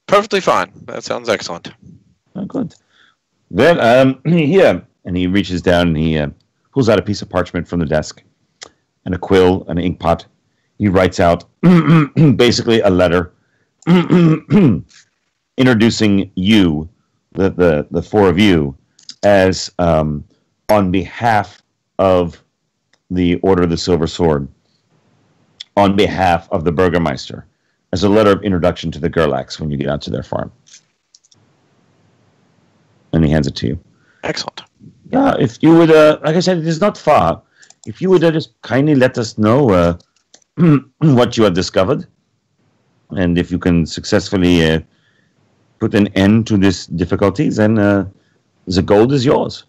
perfectly fine. That sounds excellent.
Oh, good. Well, here, and he reaches down and he pulls out a piece of parchment from the desk and a quill, an ink pot. He writes out basically a letter introducing you, the four of you, as on behalf of the Order of the Silver Sword, on behalf of the Burgermeister, as a letter of introduction to the Gerlachs when you get out to their farm. And he hands it to you.
Excellent.
Yeah, if you would, like I said, it is not far. If you would just kindly let us know what you have discovered, and if you can successfully put an end to this difficulty, then the gold is yours.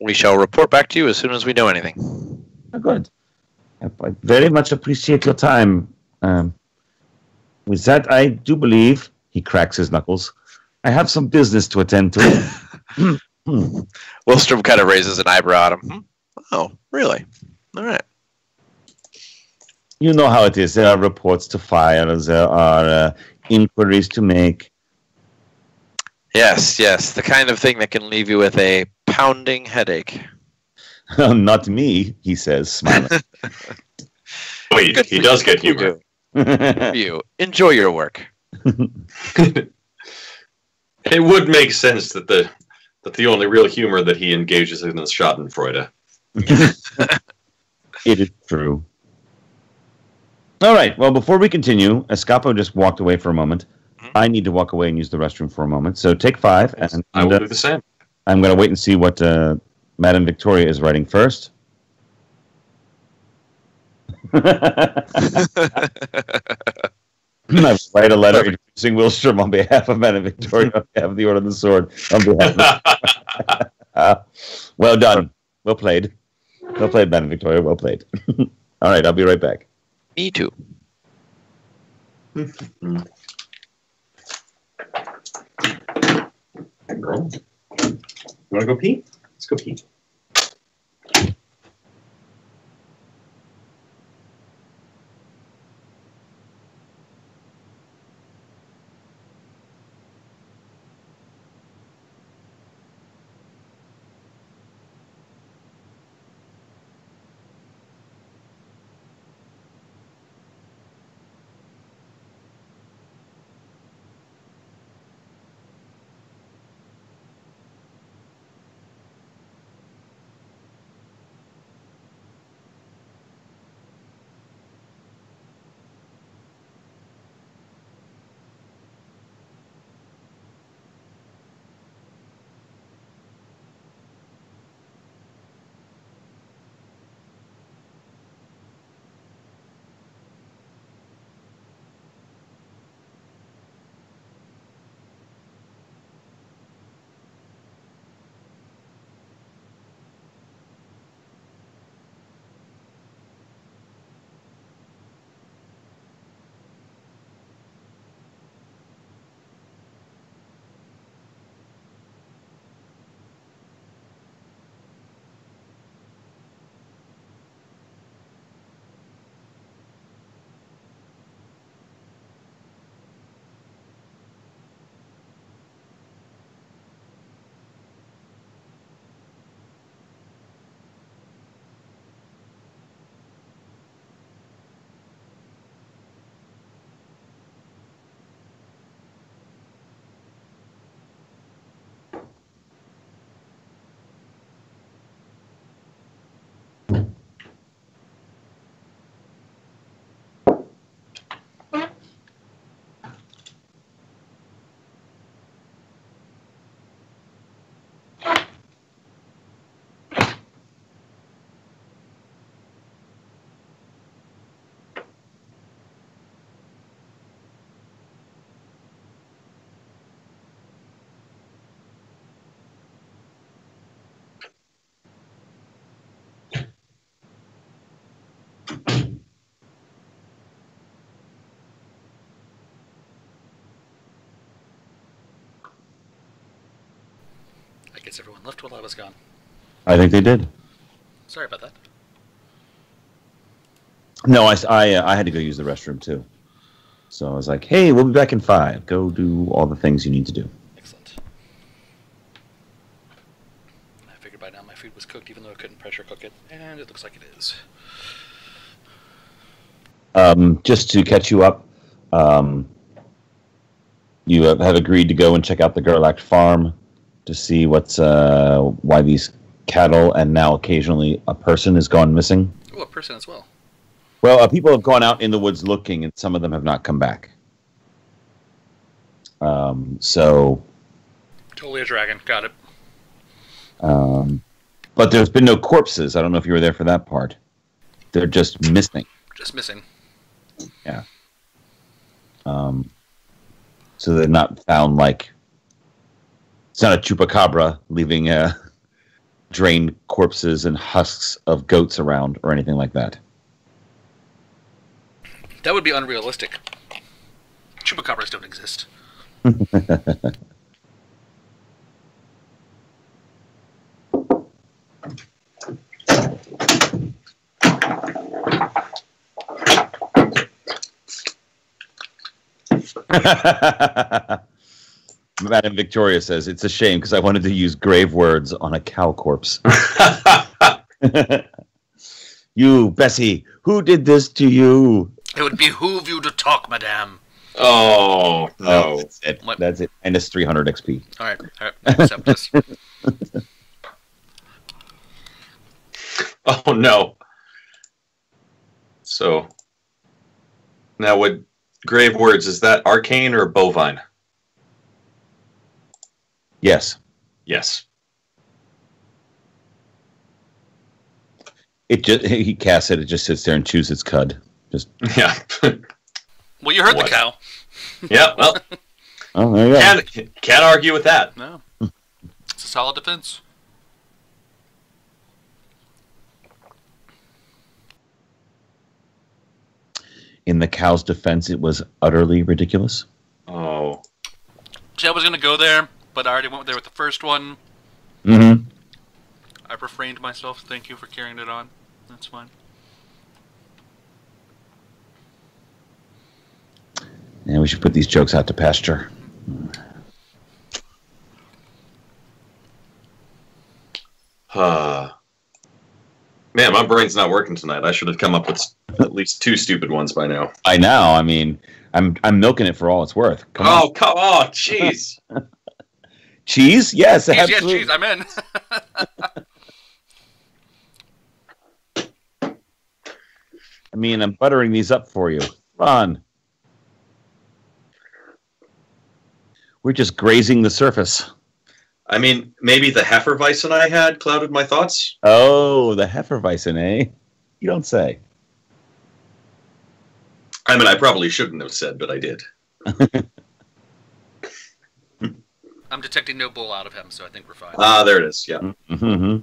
We shall report back to you as soon as we know anything.
Oh, good. I very much appreciate your time. With that, I do believe, he cracks his knuckles, I have some business to attend to.
Wilstrom kind of raises an eyebrow at him. Oh, really? All right.
You know how it is. There are reports to file. There are inquiries to make.
Yes, the kind of thing that can leave you with a pounding headache.
Not me, he says, smiling.
Wait, he does get humor.
You enjoy your work.
It would make sense that the only real humor that he engages in is Schadenfreude.
It is true. All right. Well, before we continue, Escapo just walked away for a moment. I need to walk away and use the restroom for a moment. So take 5. And
I will do the same.
I'm going to wait and see what Madame Victoria is writing first. I write a letter introducing Wilstrom on behalf of Madame Victoria, on behalf of the Order of the Sword, on behalf of... well done. Well played. Well played, Madame Victoria. Well played. All right, I'll be right back.
Me too.
Girl, you want to go pee? Let's go pee.
guess everyone left while I was gone.
I think they did.
Sorry about that.
No, I had to go use the restroom too. So I was like, hey, we'll be back in 5. Go do all the things you need to do.
Excellent. I figured by now my food was cooked, even though I couldn't pressure cook it, and it looks like it is.
Just to catch you up, you have agreed to go and check out the Gerlach farm to see why these cattle and now occasionally a person has gone missing.
Oh, a person as well.
Well, people have gone out in the woods looking, and some of them have not come back. So.
Totally a dragon. Got it.
But there's been no corpses. I don't know if you were there for that part. They're just missing.
Just missing.
Yeah. So they're not found like. It's not a chupacabra leaving drained corpses and husks of goats around or anything like that.
That would be unrealistic. Chupacabras don't exist.
Madame Victoria says, it's a shame because I wanted to use grave words on a cow corpse. You, Bessie, who did this to you?
It would behoove you to talk, madame.
Oh, no.
That's it. That's it. Minus 300 XP.
All right. Accept this.
Oh, no. So, now what grave words, is that arcane or bovine?
Yes.
Yes.
He casts it, it just sits there and chews its cud. Just
Yeah.
Well, you heard
What?
the cow.
Yeah, well,
oh, there you go.
can't argue with that.
No. It's a solid defense.
In the cow's defense, it was utterly ridiculous.
Oh.
See, I was going to go there, but I already went there with the first one.
Mm-hmm.
I refrained myself. Thank you for carrying it on. That's fine.
Yeah, we should put these jokes out to pasture.
Man, my brain's not working tonight. I should have come up with at least 2 stupid ones by now.
I know. I mean, I'm milking it for all it's worth. Come on.
Come on, jeez.
Cheese? Yes,
Cheese,
absolutely.
yes, cheese, I'm in.
I mean, I'm buttering these up for you. Fun. We're just grazing the surface.
I mean, maybe the Hefeweizen I had clouded my thoughts.
Oh, the Hefeweizen, eh? You don't say.
I mean, I probably shouldn't have said, but I did.
I'm detecting no bull out of him, so I think we're fine.
Ah, there it is. Yeah.
Mm-hmm.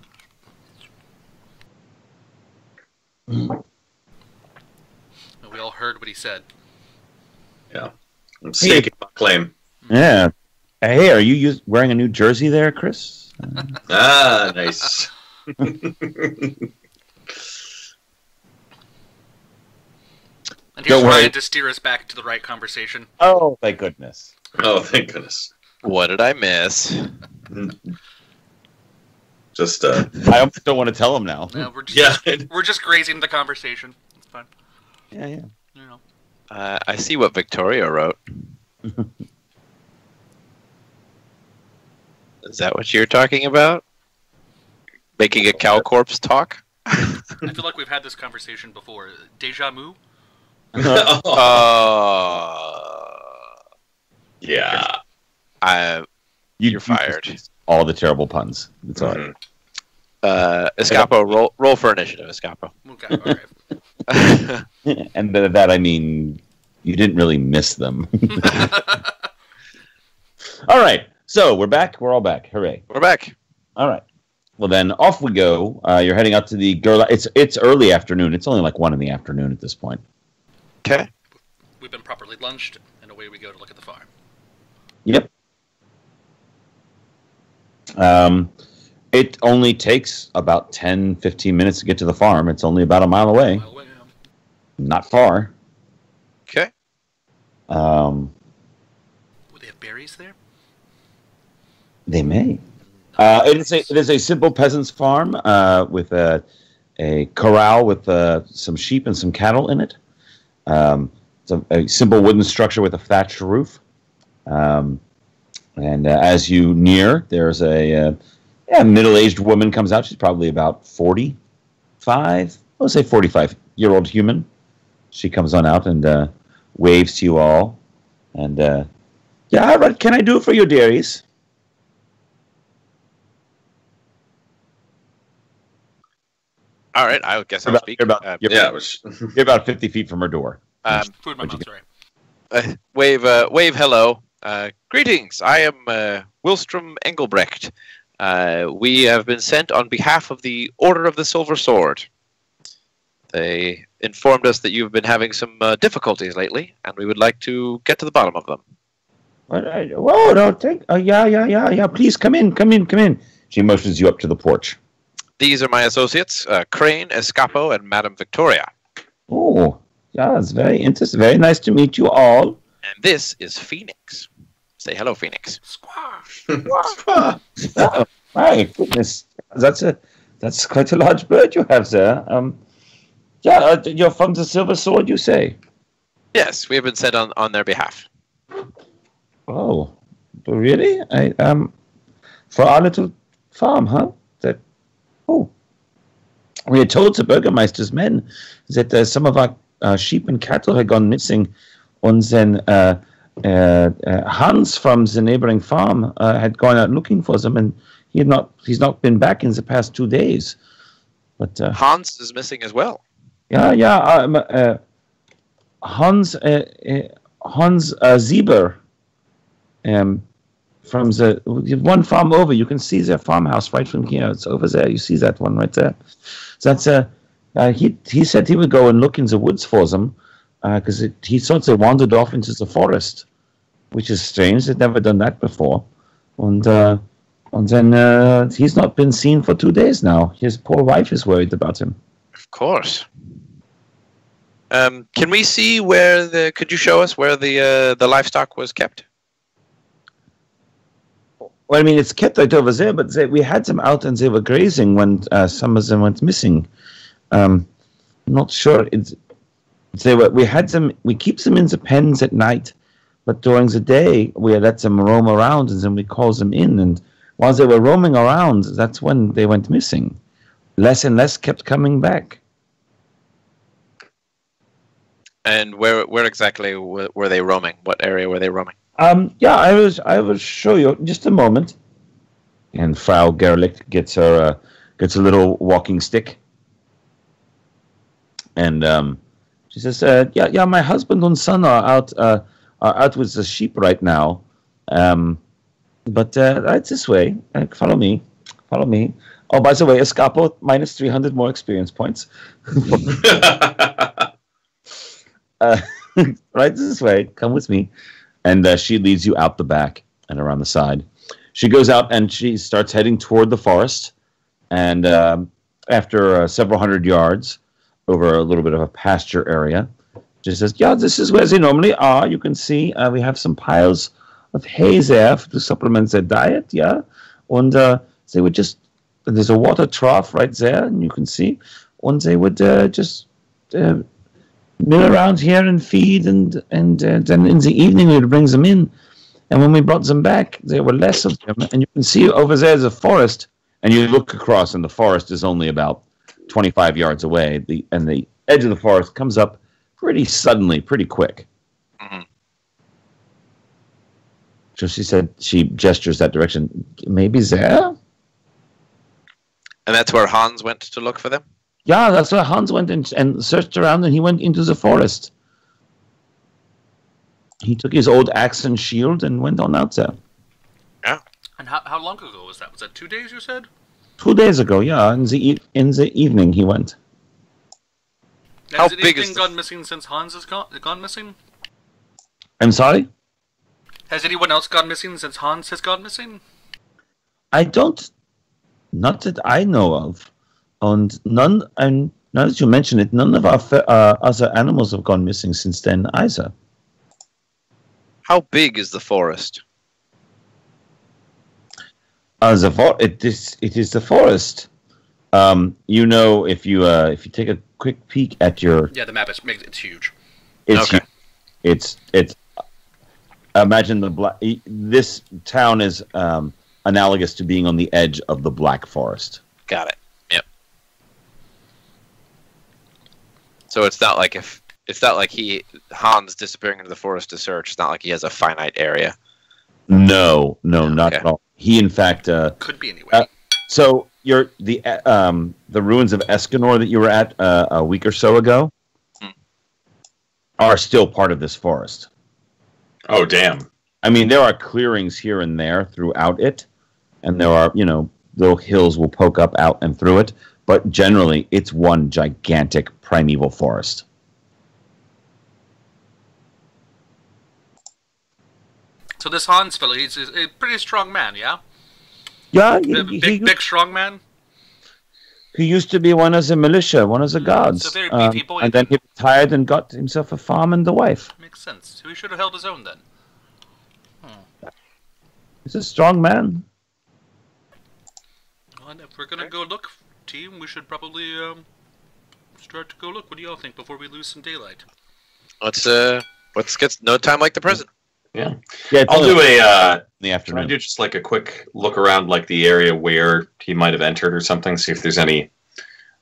We all heard what he said.
Yeah. I'm staking my claim.
Yeah. Hey, are you wearing a new jersey there, Chris?
Ah, nice.
And here's
Don't worry.
Ryan to steer us back to the right conversation.
Oh, thank goodness.
Oh, thank goodness.
What did I miss?
Just,
I almost don't want to tell him now.
No, we're just,
yeah.
we're just grazing the conversation. It's fine.
Yeah.
You know.
I see what Victoria wrote. Is that what you're talking about? Making a cow corpse talk?
I feel like we've had this conversation before. Deja vu?
Yeah.
You're fired.
All the terrible puns. It's all right.
Escapo, roll for initiative, Escapo.
Okay, all right.
And by that I mean you didn't really miss them. All right. So we're back. We're all back. Hooray.
We're back.
All right. Well, then off we go. You're heading out to the Gerlach. It's early afternoon. It's only like 1 in the afternoon at this point.
Okay.
We've been properly lunched, and away we go to look at the farm.
Yep. It only takes about 10, 15 minutes to get to the farm. It's only about a mile away. Not far.
Okay.
Would they have berries there?
They may. It is a simple peasant's farm with a corral with some sheep and some cattle in it. It's a simple wooden structure with a thatched roof. And as you near, there's a middle-aged woman comes out. She's probably about 45. I'll say 45-year-old human. She comes on out and waves to you all. And, what can I do for you, dearies?
All right, I guess I'll speak.
You're about 50 feet from her door.
Food my mouth, sorry.
Wave hello. Greetings, I am Wilstrom Engelbrecht. We have been sent on behalf of the Order of the Silver Sword. They informed us that you've been having some difficulties lately, and we would like to get to the bottom of them.
Please come in. She motions you up to the porch.
These are my associates, Crane, Escapo, and Madame Victoria.
Oh, yeah, it's very interesting. Very nice to meet you all.
And this is Phoenix. Say hello, Phoenix.
Squaw. Oh, my goodness, that's quite a large bird you have there. You're from the Silver Sword, you say?
Yes, we have been sent on their behalf.
Oh, really? For our little farm, huh? We had told the Burgermeister's men that some of our sheep and cattle had gone missing, and then Hans from the neighboring farm had gone out looking for them, and he's not been back in the past 2 days. But
Hans is missing as well.
Hans Zieber, from the one farm over. You can see their farmhouse right from here. It's over there. You see that one right there. That's he said he would go and look in the woods for them because he thought they wandered off into the forest, which is strange. They'd never done that before. And then he's not been seen for 2 days now. His poor wife is worried about him.
Of course. Can we see could you show us where the livestock was kept?
Well, I mean, it's kept right over there, but we had them out and they were grazing when some of them went missing. Not sure. We keep them in the pens at night, but during the day we let them roam around and then we call them in. And while they were roaming around, that's when they went missing. Less and less kept coming back.
And where exactly were they roaming? What area were they roaming?
I will show you just a moment. And Frau Gerlich gets a little walking stick, and she says, my husband and son are out with the sheep right now, but right this way. Follow me. Oh, by the way, Escapo minus 300 more experience points. Right this way. Come with me. And she leads you out the back and around the side. She goes out and she starts heading toward the forest. And after several hundred yards over a little bit of a pasture area, she says, this is where they normally are. You can see we have some piles of hay there to supplement their diet, And they would there's a water trough right there, and you can see. And they would just mill around here and feed, and then in the evening we would bring them in. And when we brought them back, there were less of them. And you can see over there is a forest, and you look across, and the forest is only about 25 yards away. The edge of the forest comes up pretty suddenly, pretty quick.
Mm-hmm.
So she gestures that direction. Maybe there?
And that's where Hans went to look for them?
Yeah, that's where Hans went and searched around, and he went into the forest. He took his old axe and shield and went on out there.
Yeah.
And how long ago was that? Was that 2 days, you said?
2 days ago, yeah. In the evening he went.
Now, has anything gone missing since Hans has gone missing?
I'm sorry?
Has anyone else gone missing since Hans has gone missing?
I don't, not that I know of, and now that you mention it, none of our other animals have gone missing since then either.
How big is the forest?
It is the forest. If you take a quick peek at your
the map it's huge.
Okay.
It's imagine this town is analogous to being on the edge of the Black Forest.
Got it. Yep. So it's not like Hans disappearing into the forest to search. It's not like he has a finite area.
No, not at all. He, in fact,
could be anyway.
So the ruins of Escanor that you were at a week or so ago are still part of this forest.
Oh, damn.
I mean, there are clearings here and there throughout it, and there are, little hills will poke up out and through it, but generally it's one gigantic primeval forest.
So this Hans fellow, he's a pretty strong man, yeah?
Yeah,
big strong man?
He used to be one of the militia, one of the guards.
So very beefy boy.
And then he retired and got himself a farm and a wife.
Makes sense. So he should have held his own then.
He's a strong man.
Well, if we're gonna go look, team, we should probably start to go look. What do y'all think before we lose some daylight?
Let's get no time like the present.
Yeah.
I'll
do
in the
Can I
afternoon.
do just like a quick look around, like the area where he might have entered or something? See if there's any,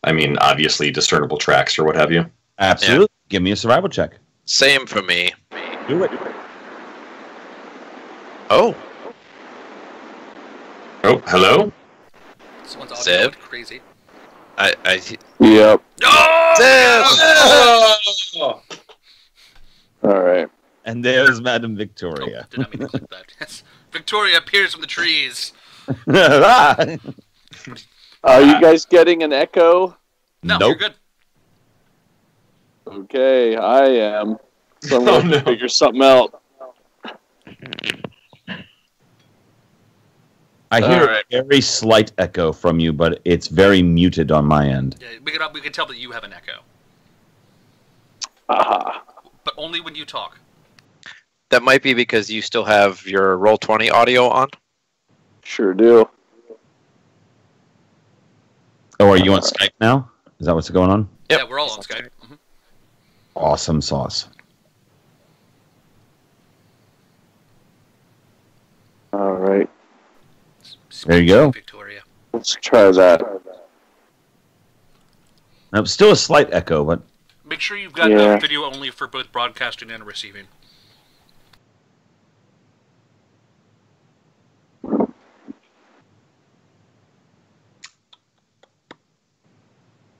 obviously discernible tracks or what have you.
Absolutely. Yeah. Give me a survival check.
Same for me.
Do it.
Oh.
Oh, hello?
Someone's audio
Zev?
went crazy.
Yep.
Oh!
All right.
And there's Madame Victoria.
Did not mean to click that. Yes. Victoria appears from the trees.
Are you guys getting an echo?
No,
Nope.
you're good.
Okay, I am. So I'm going to figure something out.
I hear a very slight echo from you, but it's very muted on my end.
Yeah, we can tell that you have an echo,
Aha.
but only when you talk.
That might be because you still have your Roll20 audio on.
Sure do.
Oh, are you on Skype now? Is that what's going on?
Yep.
Yeah, we're all on Skype. Mm-hmm.
Awesome sauce.
All right.
There you go.
Victoria.
Let's try that.
Now, still a slight echo, but
Make sure you've got video only for both broadcasting and receiving.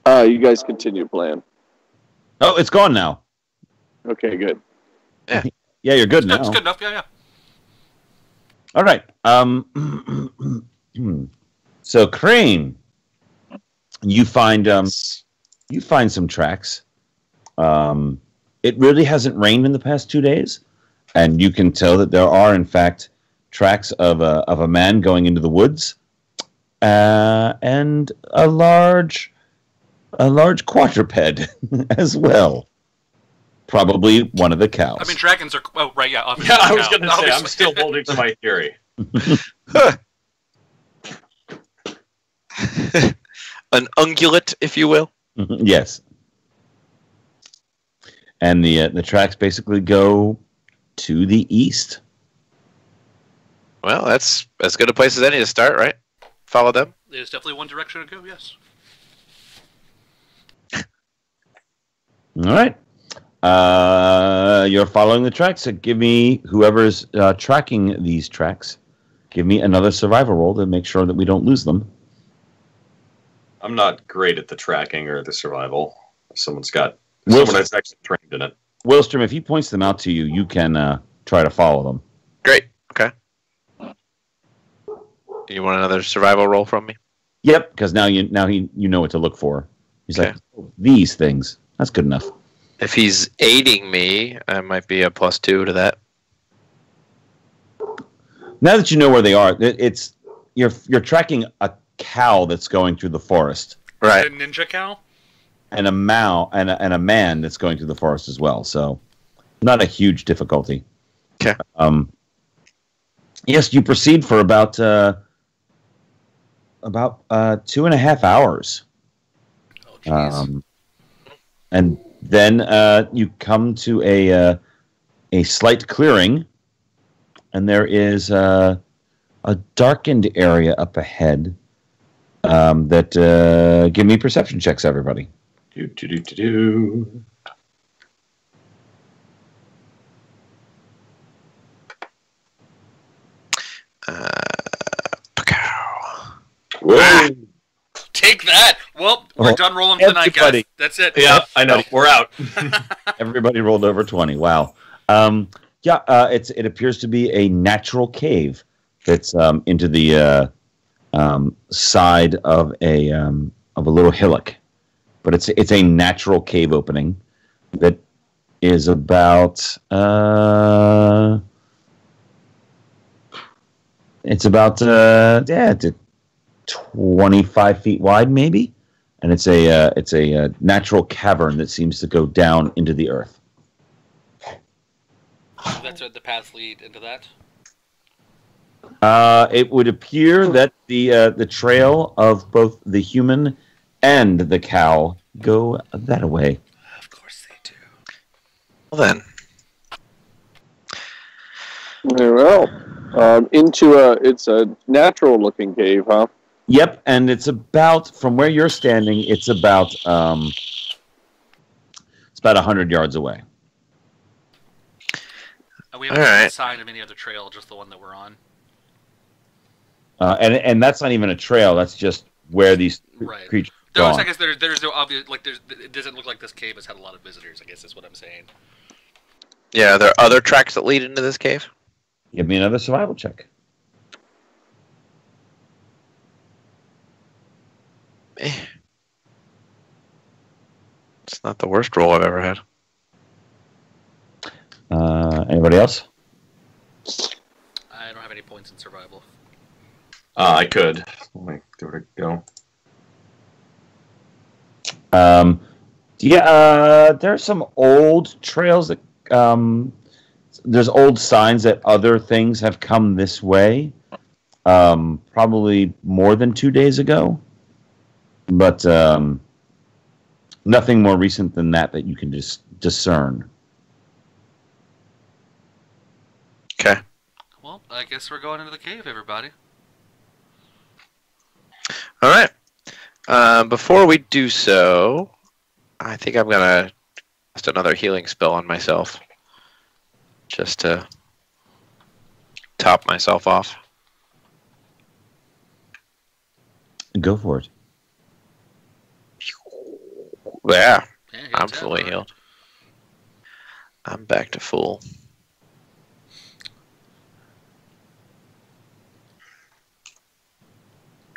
You guys continue playing.
oh, it's gone now.
Okay, good.
Yeah, you're good now.
That's good enough. Yeah.
All right. So Crane, you find some tracks. It really hasn't rained in the past 2 days, and you can tell that there are, in fact, tracks of a man going into the woods, and a large quadruped as well. Probably one of the cows.
I mean, dragons are. Oh, right. Yeah. Obviously,
Yeah, I was going to say,
obviously.
I'm still holding to my theory.
An ungulate, if you will.
Yes. And the tracks basically go to the east.
Well, that's as good a place as any to start, right? Follow them.
There's definitely one direction to go. Yes.
All right. You're following the tracks, so give me, whoever's tracking these tracks, give me another survival roll to make sure that we don't lose them.
I'm not great at the tracking or the survival. Someone that's actually trained in it.
Wilstrom, if he points them out to you, you can try to follow them.
Great. Okay. You want another survival roll from me?
Yep, because now you know what to look for. He's
Okay.
like, oh, these things. That's good enough.
If he's aiding me, I might be a +2 to that.
Now that you know where they are, it's you're tracking a cow that's going through the forest,
Right.
A ninja cow?
and a man that's going through the forest as well. So, not a huge difficulty.
Okay.
Yes, you proceed for about 2.5 hours.
Oh, jeez.
And then you come to a slight clearing, and there is a darkened area up ahead that give me perception checks, everybody.
Do. Whoa.
Take that! Well, we're done rolling for the night, guys.
Everybody.
That's it.
Yeah, I know. We're out.
Everybody rolled over 20. Wow. It appears to be a natural cave that's into the side of a little hillock, but it's a natural cave opening that is about 25 feet wide, maybe, and it's a natural cavern that seems to go down into the earth.
That's where the paths lead into that.
It would appear that the trail of both the human and the cow go that way.
Of course they do.
Well then.
Very well. It's a natural looking cave, huh?
Yep, and it's about, from where you're standing, it's about 100 yards away.
We haven't seen a sign of any other trail, just the one that we're on.
And that's not even a trail. That's just where these creatures go.
I guess there's no obvious, it doesn't look like this cave has had a lot of visitors, I guess is what I'm saying.
Yeah, are there other tracks that lead into this cave?
Give me another survival check.
It's not the worst roll I've ever had.
Anybody else?
I don't have any points in survival.
I could. Wait, where to go?
There's some old trails that there's old signs that other things have come this way. Probably more than 2 days ago, but nothing more recent than that you can just discern.
Okay.
Well, I guess we're going into the cave, everybody.
All right. Before we do so, I think I'm gonna cast another healing spell on myself, just to top myself off.
Go for it.
Yeah,
Yeah,
I'm fully healed. I'm back to full.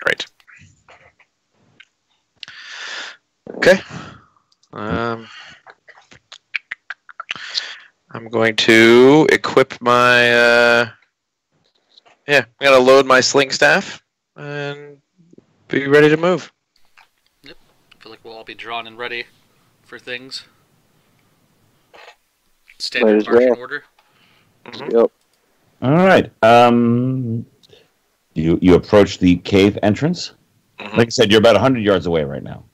Great. Okay. I'm going to equip my. I'm gonna load my sling staff and be ready to move.
Yep. I feel like we'll all be drawn and ready for things. Standard marching order.
Mm-hmm.
Yep.
All right. You approach the cave entrance.
Mm-hmm.
Like I said, you're about 100 yards away right now.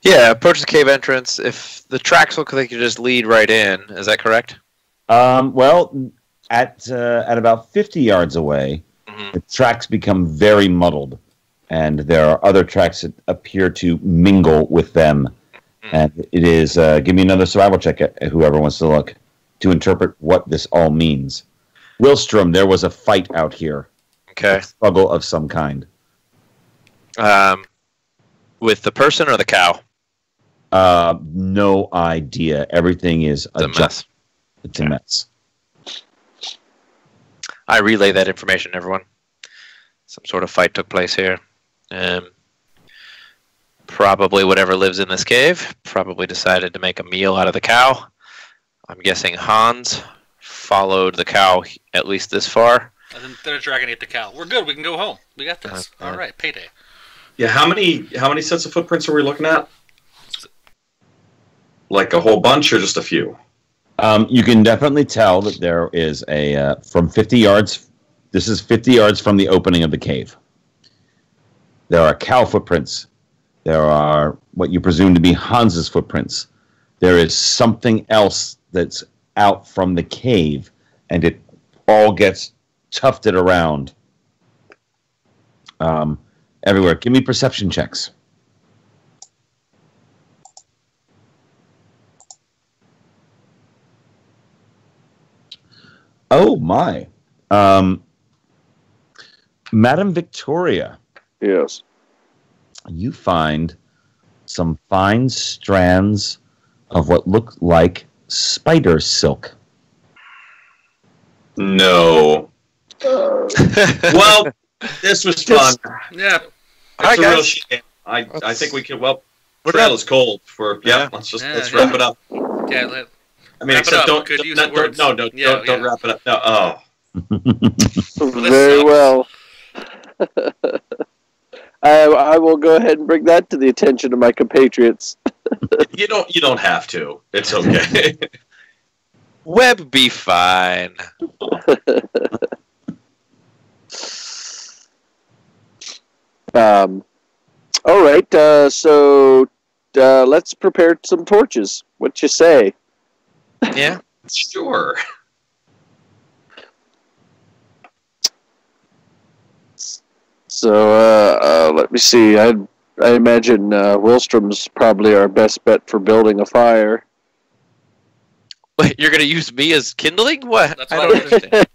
Yeah, approach the cave entrance. If the tracks look like you just lead right in, is that correct?
Well, at about 50 yards away,
Mm-hmm.
the tracks become very muddled, and there are other tracks that appear to mingle with them.
Mm-hmm.
And it is, give me another survival check, whoever wants to look, to interpret what this all means. Wilstrom, there was a fight out here.
Okay.
A struggle of some kind.
With the person or the cow?
No idea. Everything is
It's a mess.
It's a mess.
I relay that information to everyone. Some sort of fight took place here. Probably whatever lives in this cave probably decided to make a meal out of the cow. I'm guessing Hans followed the cow at least this far
And then they're dragging it to Cal. We're good. We can go home. We got this. All right, payday.
Yeah, how many sets of footprints are we looking at? Like a whole bunch or just a few?
You can definitely tell that there is from 50 yards. This is 50 yards from the opening of the cave. There are cow footprints. There are what you presume to be Hans's footprints. There is something else that's out from the cave, and it all gets tufted around everywhere. Give me perception checks. Oh, my. Madam Victoria.
Yes.
You find some fine strands of what look like spider silk.
No. Well, this was fun.
Yeah.
It's a real shame. I think we can. Well, trail is cold. Let's wrap it up.
Yeah.
I mean, except don't wrap it up. No. Oh.
Very well. I will go ahead and bring that to the attention of my compatriots.
You don't have to. It's okay.
Web be fine.
All right. So let's prepare some torches. What you say?
Yeah.
Sure.
So let me see. I imagine Wilstrom's probably our best bet for building a fire.
Wait, you're gonna use me as kindling? What?
That's
I
what
don't understand.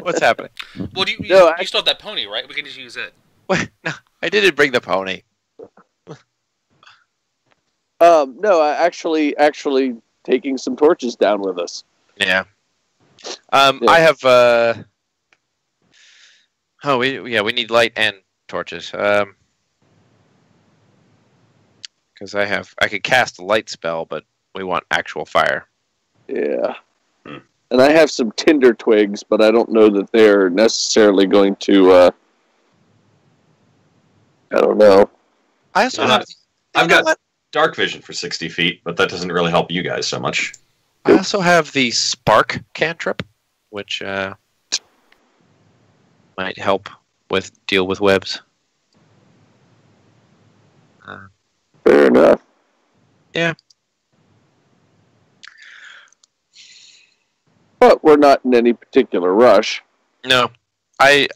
What's happening?
Well, you still have that pony, right? We can just use it.
What? No, I didn't bring the pony.
No, actually taking some torches down with us.
Yeah. I have. We need light and torches. Because I could cast a light spell, but we want actual fire.
Yeah. And I have some tinder twigs, but I don't know that they're necessarily going to. I don't know.
I also have.
I've got dark vision for 60 feet, but that doesn't really help you guys so much.
I also have the spark cantrip, which might help deal with webs.
Fair enough.
Yeah.
But we're not in any particular rush.
No. I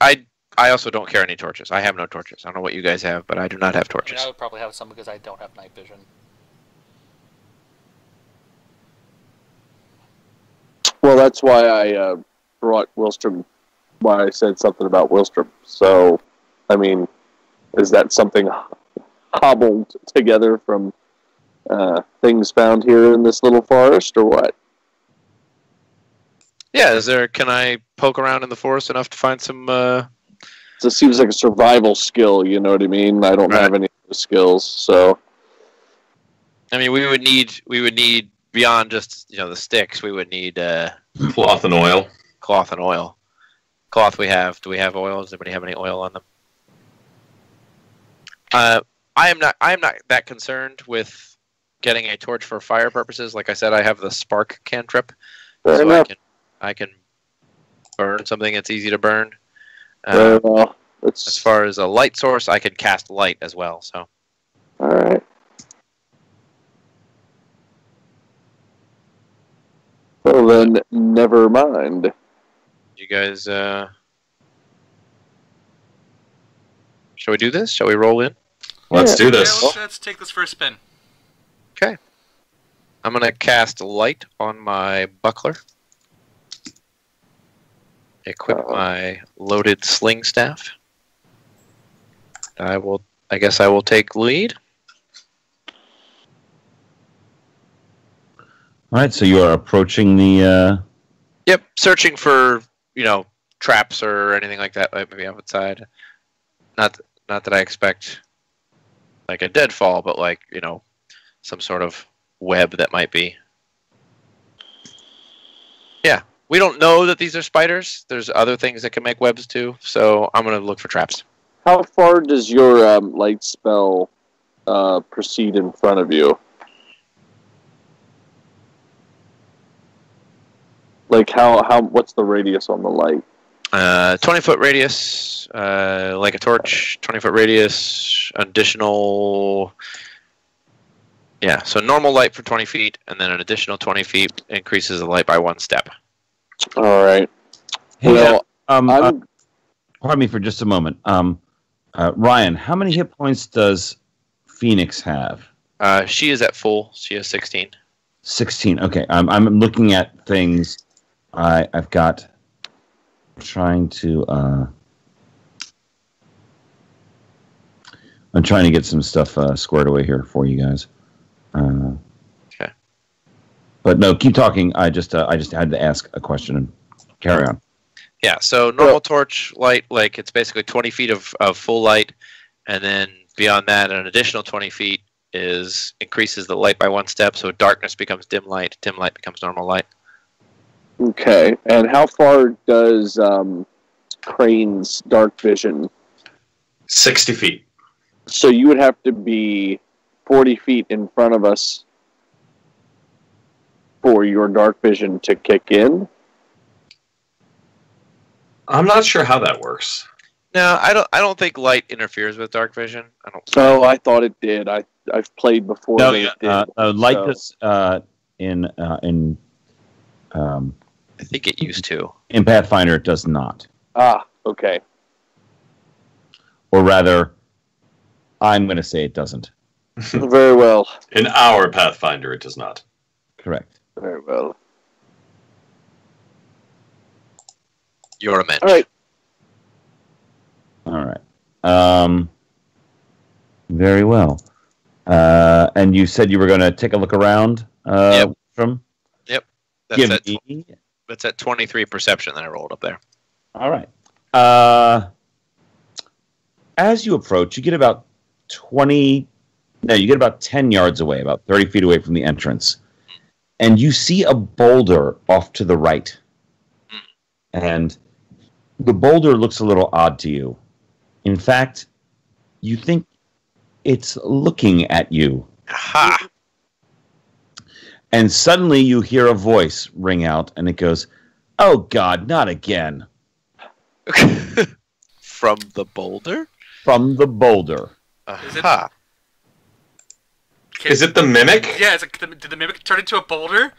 also don't carry any torches. I have no torches. I don't know what you guys have, but I do not have torches.
I would probably have some because I don't have night vision.
Well, that's why I brought Wilstrom. Why I said something about Wilstrom. So, I mean, is that something hobbled together from things found here in this little forest, or what?
Yeah, can I poke around in the forest enough to find some...
It seems like a survival skill, you know what I mean? I don't have any of the skills, so...
I mean, we would need beyond just, the sticks, we would need...
Cloth and oil.
Cloth and oil. Cloth we have. Do we have oil? Does anybody have any oil on them? I am not that concerned with getting a torch for fire purposes. Like I said, I have the spark cantrip.
Fair
so
enough.
I can burn something that's easy to burn.
Well,
as far as a light source, I can cast light as well. So,
all right. Well, then, never mind.
You guys, shall we do this? Shall we roll in?
Let's do this.
Yeah, let's take this for a spin.
Okay. I'm gonna cast light on my buckler. Equip my loaded sling staff. I guess I will take lead.
All right, so you are approaching the...
Yep, searching for, traps or anything like that, like maybe outside. Not that I expect, like, a deadfall, but, like, some sort of web that might be... Yeah, We don't know that these are spiders. There's other things that can make webs too. So I'm gonna look for traps.
How far does your light spell proceed in front of you? Like how? What's the radius on the light?
20-foot radius, like a torch. 20-foot radius, additional. Yeah, so normal light for 20 feet, and then an additional 20 feet increases the light by 1 step.
All right.
Hey,
Well,
pardon me for just a moment. Ryan, how many hit points does Phoenix have?
She is at full. She has 16.
16. Okay, I'm looking at things. I've got. I'm trying to get some stuff squared away here for you guys.
Okay.
But no, keep talking. I just had to ask a question and carry on.
Yeah, so normal torch light, like it's basically 20 feet of full light, and then beyond that, an additional 20 feet increases the light by 1 step, so darkness becomes dim light becomes normal light.
okay. And how far does Crane's dark vision?
60 feet.
So you would have to be 40 feet in front of us for your dark vision to kick in?
I'm not sure how that works.
No, I don't think light interferes with dark vision. I don't.
Oh, I thought it did. I've played before.
No,
it did.
light
So-
this in
I think it used to.
in Pathfinder it does not,
Ah, okay.
or rather, I'm going to say it doesn't.
Very well.
In our Pathfinder, it does not.
Correct.
Very well.
You're a mensch.
All right.
All right. Very well. And you said you were going to take a look around.
Yep.
From.
That's
Give
at,
me.
that's at 23 perception that I rolled up there.
All right. As you approach, you get about 20. No, you get about 10 yards away, about 30 feet away from the entrance, and you see a boulder off to the right. And the boulder looks a little odd to you. In fact, you think it's looking at you.
Aha!
And suddenly you hear a voice ring out, and it goes, "Oh God, not again!"
From the boulder?
From the boulder.
Aha!
Is it the mimic?
Yeah, did the mimic turn into a boulder?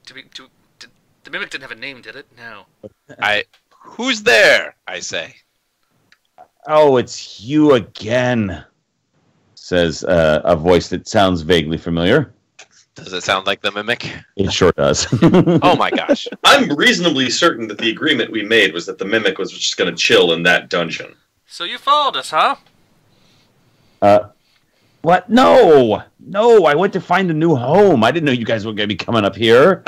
The mimic didn't have a name, did it? No.
Who's there? I say.
"Oh, it's you again," says a voice that sounds vaguely familiar.
Does it sound like the mimic?
It sure does.
Oh my gosh!
I'm reasonably certain that the agreement we made was that the mimic was just going to chill in that dungeon.
So you followed us, huh?
What? No! No, I went to find a new home. I didn't know you guys were going to be coming up here.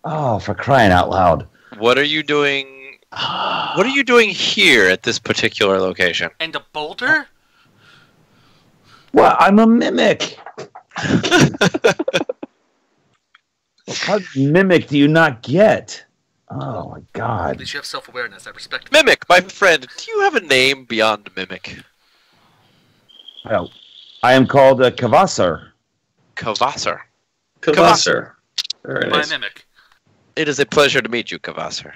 Oh, for crying out loud.
What are you doing? What are you doing here at this particular location?
And a boulder?
Well, I'm a mimic. What mimic do you not get? Oh, my
At
God.
least you have self-awareness. I respect it.
Mimic, my friend. Do you have a name beyond mimic?
Well, I am called Kavassar.
Kavassar.
Kavassar. Very
My
nice.
mimic.
It is a pleasure to meet you, Kavassar.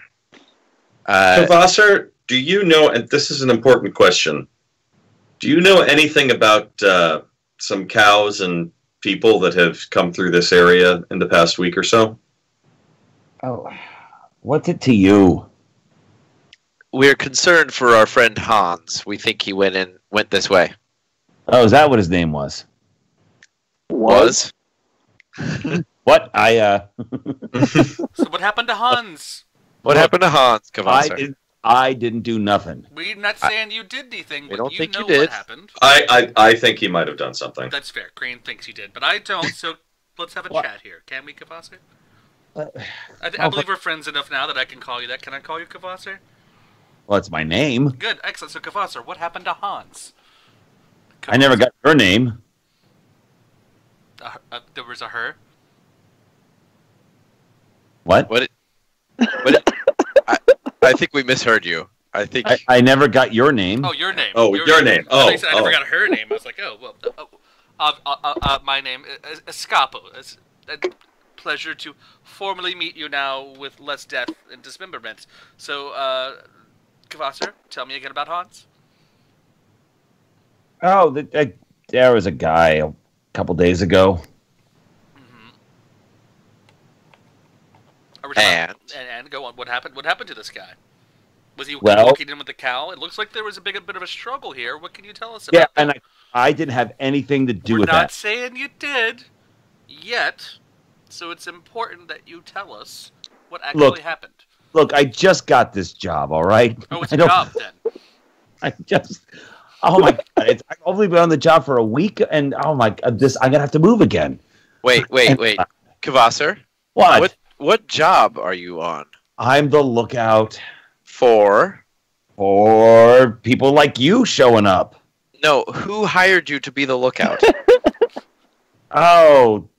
Kavassar, do you know, and this is an important question, do you know anything about some cows and people that have come through this area in the past week or so?
Oh, what's it to you?
We're concerned for our friend Hans. We think he went this way.
Oh, is that what his name was?
Was?
What?
So what happened to Hans?
What happened to Hans, Kavassar?
I didn't do nothing.
We're not saying you did anything, but
don't
you
think
know
you did.
what happened.
I think he might have done something.
That's fair. Crane thinks you did, but I don't, so let's have a
What?
chat here. Can we, Kavassar?
Uh,
I believe we're friends enough now that I can call you that. Can I call you Kavassar?
Well, it's my name.
Good, excellent. So, Kavassar, what happened to Hans?
I never got her name.
There was a her?
What?
I think we misheard you. I think
I never got your name.
Oh, your name.
Oh, your name. Oh,
I never got her name. I was like, oh, well, my name is Escapo. It's a pleasure to formally meet you now with less death and dismemberment. So, Kvasser, tell me again about Hans.
Oh, there was a guy a couple days ago.
And go on. What happened? What happened to this guy? Was he
Well,
walking in with the cow? It looks like there was a bit of a struggle here. What can you tell us about that?
and I didn't have anything to do
We're
with
not
that.
saying you did yet, so it's important that you tell us what actually happened.
Look, I just got this job, all right?
Oh, it's a job then.
Oh my God. I've only been on the job for a week, and oh my God, I'm going to have to move again.
Wait. Kvasser? What job are you on?
I'm the lookout
For
people like you showing up.
No, who hired you to be the lookout?
Oh,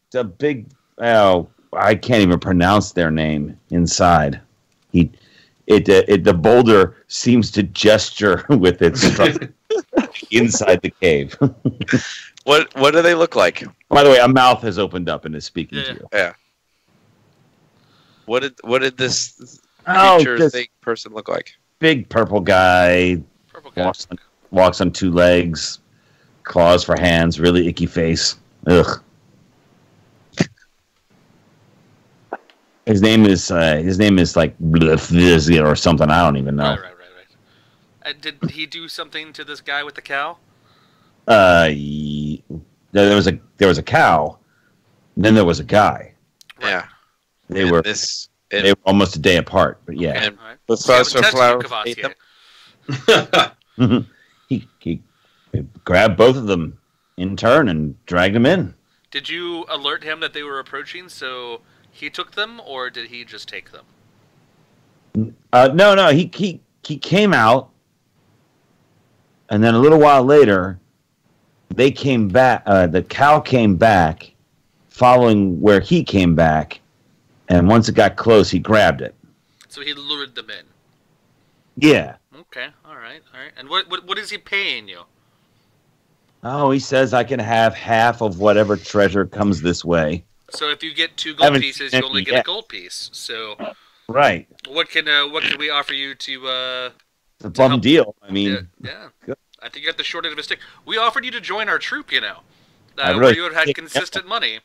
I can't even pronounce their name inside. The boulder seems to gesture with its structure inside the cave.
What do they look like?
By the way, a mouth has opened up and is speaking to you.
Yeah. What did this creature thing person look like?
Big purple guy. Walks on two legs, claws for hands, really icky face. Ugh. His name is like Blifizia or something. I don't even know.
Right. And did he do something to this guy with the cow?
There was a cow, and then there was a guy.
Yeah.
They were almost a day apart, but yeah.
And
Right.
the Professor Flower ate them.
He grabbed both of them in turn and dragged them in.
Did you alert him that they were approaching, so he took them, or did he just take them?
No. He came out, and then a little while later, they came back. The cow came back, following where he came back, and once it got close, he grabbed it.
So he lured them in.
Yeah.
Okay. All right. And what is he paying you?
Oh, he says I can have half of whatever treasure comes this way.
So if you get 2 gold pieces, you only get a gold piece. So
right.
What can we offer you to?
It's a bum deal. I mean,
yeah.
Good.
I think you got the short end of a stick. We offered you to join our troop,
really
where you would have had consistent money.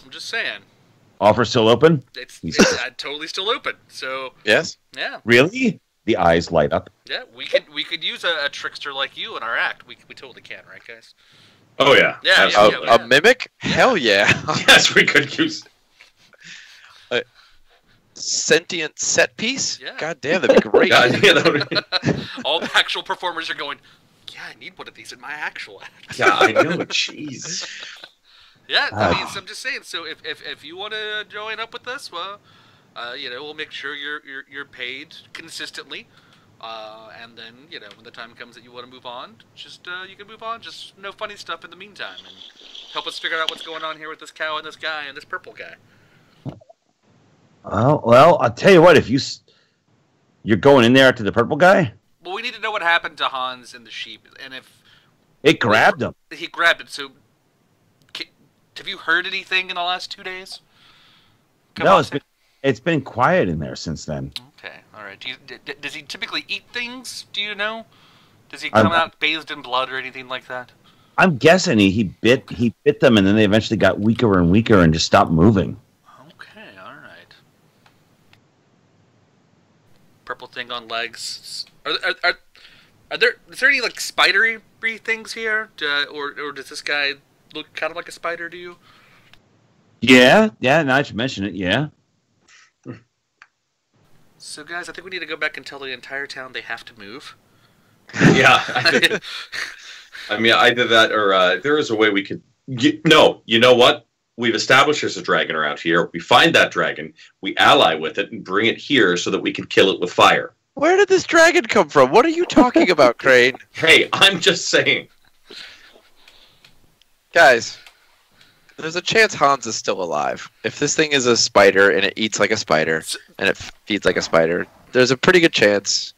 I'm just saying.
Offer still open?
It's totally still open. So
Yes.
yeah.
Really? The eyes light up.
Yeah, we could use a trickster like you in our act. We totally can, right, guys?
Oh yeah.
Yeah.
A mimic? Hell yeah.
Yes, we could use.
A sentient set piece?
Yeah.
God damn, that'd be great.
All the actual performers are going, yeah, I need one of these in my actual act.
Yeah, I know. Jeez.
Yeah, I mean, so I'm just saying. So if you want to join up with us, well, we'll make sure you're paid consistently, and then when the time comes that you want to move on, just you can move on. Just no funny stuff in the meantime, and help us figure out what's going on here with this cow and this guy and this purple guy.
Well, I'll tell you what. If you're going in there to the purple guy,
well, we need to know what happened to Hans and the sheep, and if
it grabbed him.
He grabbed it. So, have you heard anything in the last 2 days?
No, it's been quiet in there since then.
Okay, all right. Does he typically eat things? Do you know? Does he come out bathed in blood or anything like that?
I'm guessing he bit them, and then they eventually got weaker and weaker and just stopped moving.
Okay, all right. Purple thing on legs. Is there any like spidery things here, or does this guy look kind of like a spider to you?
Yeah. Now that you mention it, yeah.
So, guys, I think we need to go back and tell the entire town they have to move.
Yeah. I mean, either that or there is a way we could... No, you know what? We've established there's a dragon around here. We find that dragon, we ally with it, and bring it here so that we can kill it with fire.
Where did this dragon come from? What are you talking about, Crane?
Hey, I'm just saying.
Guys, There's a chance Hans is still alive. If this thing is a spider and it eats like a spider and it feeds like a spider, there's a pretty good chance.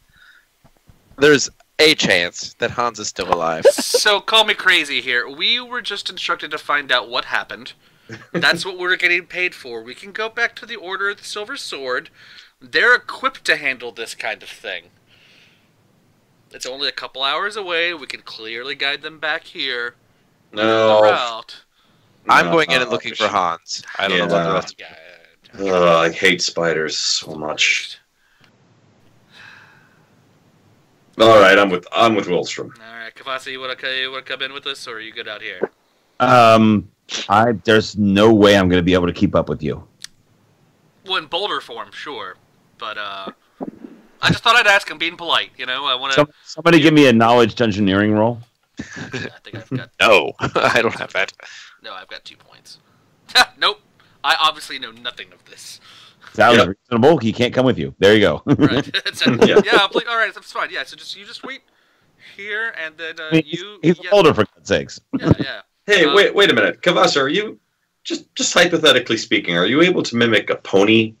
There's a chance that Hans is still alive.
So call me crazy here. We were just instructed to find out what happened. That's what we're getting paid for. We can go back to the Order of the Silver Sword. They're equipped to handle this kind of thing. It's only a couple hours away. We can clearly guide them back here.
No.
Route.
I'm going in and looking for Hans. I don't know about the rest of you.
I hate spiders so much. All right, I'm with Wilstrom.
All right, Kavasi, you want to come in with us, or are you good out here?
There's no way I'm going to be able to keep up with you.
Well, in boulder form, sure, but I just thought I'd ask. I'm being polite, you know. I want to.
Somebody give me a knowledge engineering roll.
I think I've got.
No, I don't have that.
No, I've got 2 points. Nope. I obviously know nothing of this.
Sounds reasonable. He can't come with you. There you go.
Right. Yeah. All right. That's fine. Yeah. So you just wait here, and then
He's older, for God's sakes.
Yeah.
Hey, wait a minute, Kavasa, are you just hypothetically speaking? Are you able to mimic a pony?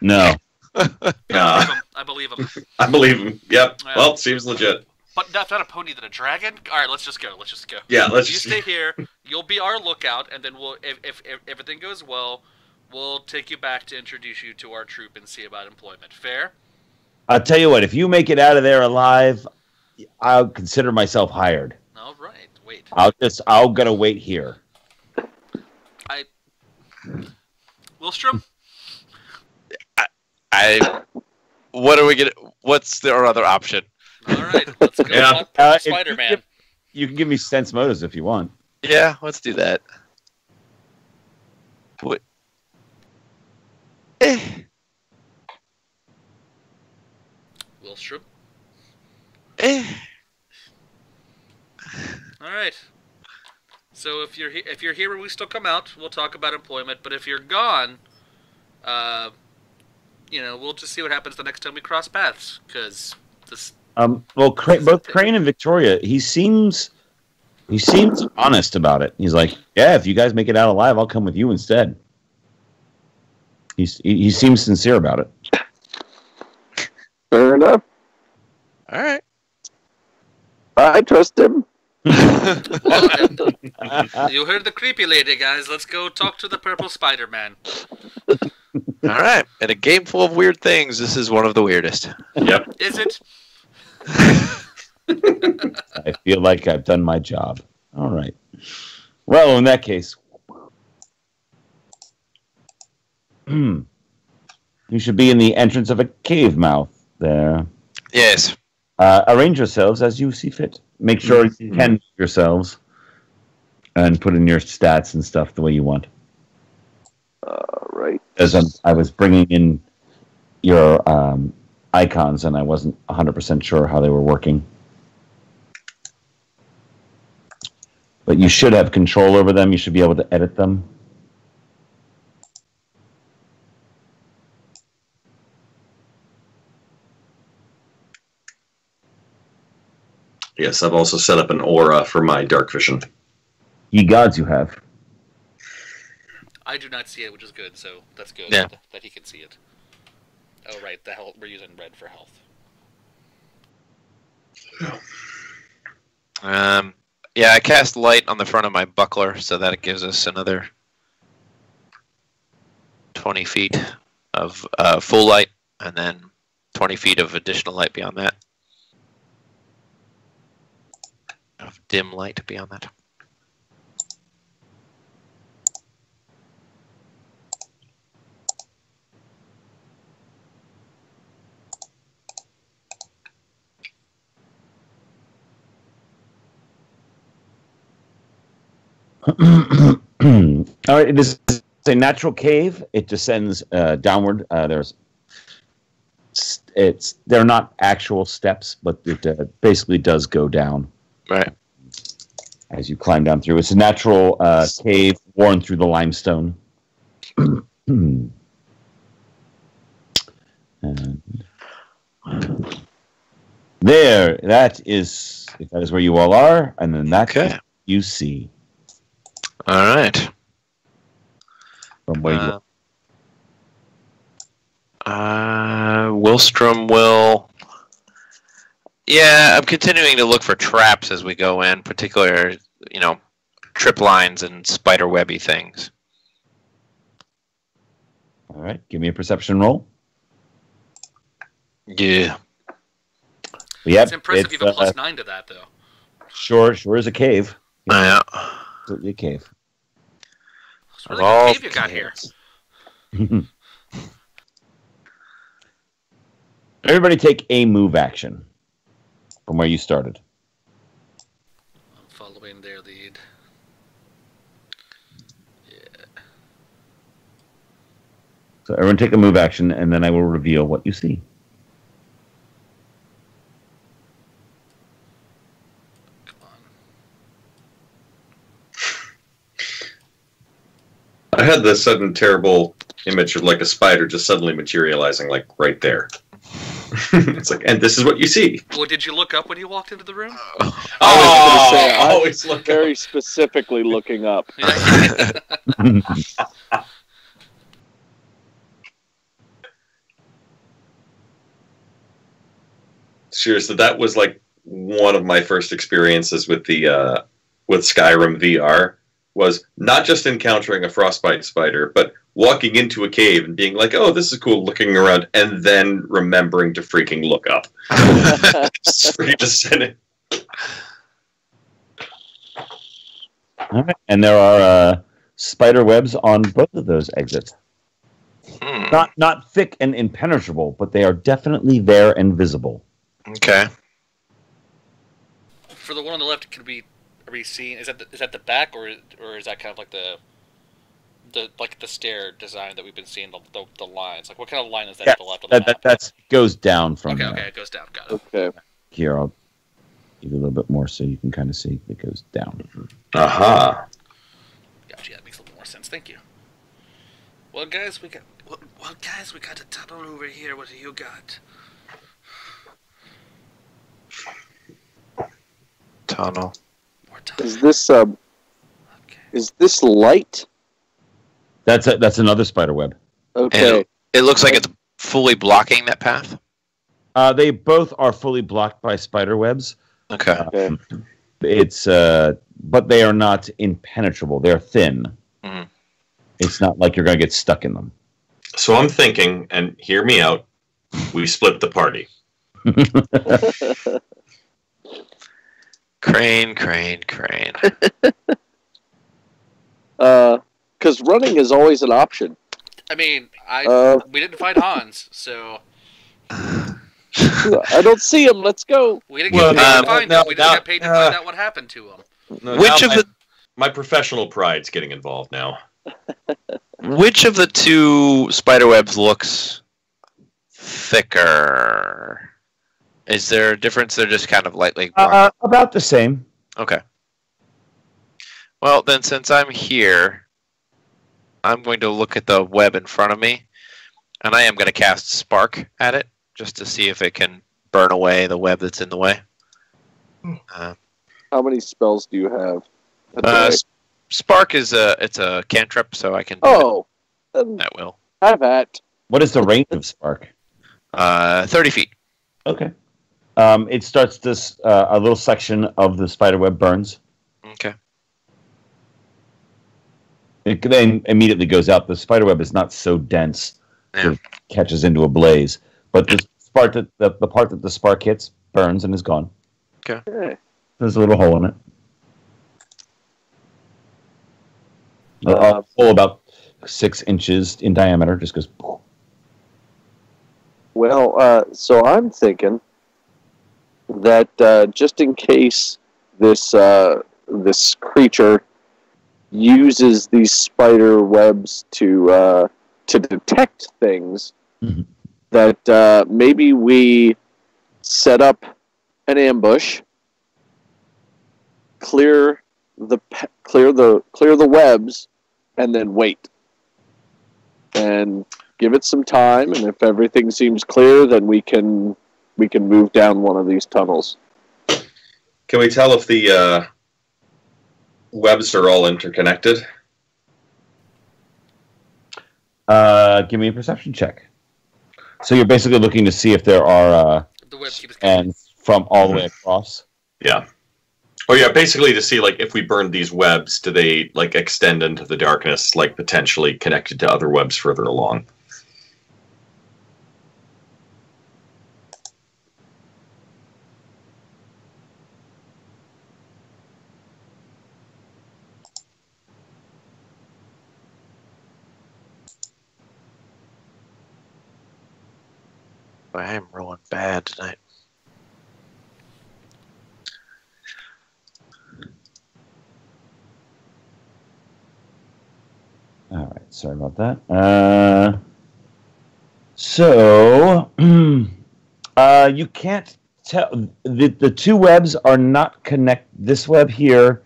No.
I believe him.
I believe him. Yep. Well, seems legit.
But not a pony, then a dragon. All right, let's just go.
Yeah,
You stay here. You'll be our lookout, and then if everything goes well, we'll take you back to introduce you to our troop and see about employment. Fair?
I'll tell you what. If you make it out of there alive, I'll consider myself hired.
All right. Wait.
I'll gotta wait here.
Wilstrom?
What are we gonna? What's our other option?
All right, let's go.
Yeah.
Spider-Man.
You can give me sense motives if you want.
Yeah, let's do that. What?
Wilstrom?
Eh.
All right. So if you're here when we still come out, we'll talk about employment. But if you're gone, we'll just see what happens the next time we cross paths. Because this.
Both Crane and Victoria, he seems honest about it. He's like, yeah, if you guys make it out alive, I'll come with you instead. He seems sincere about it.
Fair enough.
All right.
I trust him.
You heard the creepy lady, guys. Let's go talk to the purple Spider-Man.
All right. In a game full of weird things, this is one of the weirdest.
Yep.
Is it?
I feel like I've done my job. All right. Well, in that case, you should be in the entrance of a cave mouth there.
Yes.
Arrange yourselves as you see fit. Make sure you can move yourselves and put in your stats and stuff the way you want.
Right.
As I was bringing in your icons, and I wasn't 100% sure how they were working. But you should have control over them. You should be able to edit them.
Yes, I've also set up an aura for my dark vision.
Ye gods, you have.
I do not see it, which is good. So that's good.
Yeah.
That he can see it. Oh right, the health. We're using red for health.
Yeah, I cast light on the front of my buckler, so that it gives us another 20 feet of full light, and then 20 feet of additional light beyond that. Of dim light beyond that.
All right, this is a natural cave. It descends downward. They're not actual steps, but it basically does go down.
Right.
As you climb down through. It's a natural cave worn through the limestone. And that is where you all are, and then that's what you see.
All right.
From where you
Wilstrom will... Yeah, I'm continuing to look for traps as we go in, particularly, trip lines and spider webby things.
All right, give me a perception roll.
Yeah.
Yep,
It's impressive you have a +9 to that, though.
Sure is a cave.
Yeah.
Absolutely a cave.
It's a really good cave you got here.
Everybody take a move action from where you started.
I'm following their lead. Yeah.
So everyone take a move action, and then I will reveal what you see.
Come on.
I had this sudden terrible image of like a spider just suddenly materializing like right there. It's like, and this is what you see.
Well, did you look up when you walked into the room?
I
always look
very specifically looking up.
Seriously, that was like one of my first experiences with the with Skyrim VR. Was not just encountering a frostbite spider, but walking into a cave and being like, "Oh, this is cool," looking around, and then remembering to freaking look up.
All right. And there are spider webs on both of those exits. Not thick and impenetrable, but they are definitely there and visible.
Okay.
For the one on the left, are we seeing? Is that the back, or is that kind of like the stair design that we've been seeing, the lines? Like, what kind of line is that at the left of the map?
That goes down from
Okay,
there.
it goes down. Got it.
Okay.
Here, I'll give you a little bit more so you can kind of see it goes down.
Aha.
Gotcha. That makes a little more sense. Thank you. Well, guys, we got a tunnel over here. What do you got?
Tunnel.
More tunnel.
Is this
Okay.
is this light?
That's another spider web.
Okay.
And it looks like it's fully blocking that path.
They both are fully blocked by spider webs.
Okay.
Okay.
It's but they are not impenetrable. They're thin.
Mhm.
It's not like you're going to get stuck in them.
So I'm thinking, and hear me out, we split the party.
Crane.
Because running is always an option.
I mean, we didn't find Hans, so
I don't see him. Let's go.
we didn't get paid to find him. We just got paid to find out what happened to him.
Which of
my professional pride's getting involved now.
Which of the two spiderwebs looks thicker? Is there a difference? They're just kind of lightly blocked?
About the same.
Okay. Well, then, since I'm here, I'm going to look at the web in front of me, and I am going to cast Spark at it, just to see if it can burn away the web that's in the way.
How many spells do you have?
Spark is it's a cantrip, so I can do
Oh,
it at will.
have at.
What is the range of spark?
30 feet.
Okay. It starts this a little section of the spider web burns.
Okay.
It then immediately goes out. The spider web is not so dense that it catches into a blaze, but the part that the part that the spark hits burns and is gone.
Okay.
There's a little hole in it. A hole about 6 inches in diameter. Just goes.
Well, so I'm thinking that just in case this this creature uses these spider webs to detect things,
Mhm.
that maybe we set up an ambush, clear the webs, and then wait, and give it some time. And if everything seems clear, then we can move down one of these tunnels.
Can we tell if the webs are all interconnected?
Give me a perception check. So you're basically looking to see if there are
The web keeps going.
and from all the way across.
Yeah. Oh yeah, basically to see like if we burn these webs, do they like extend into the darkness, like potentially connected to other webs further along?
I am rolling bad tonight.
All right, sorry about that. So you can't tell the two webs are not connect. This web here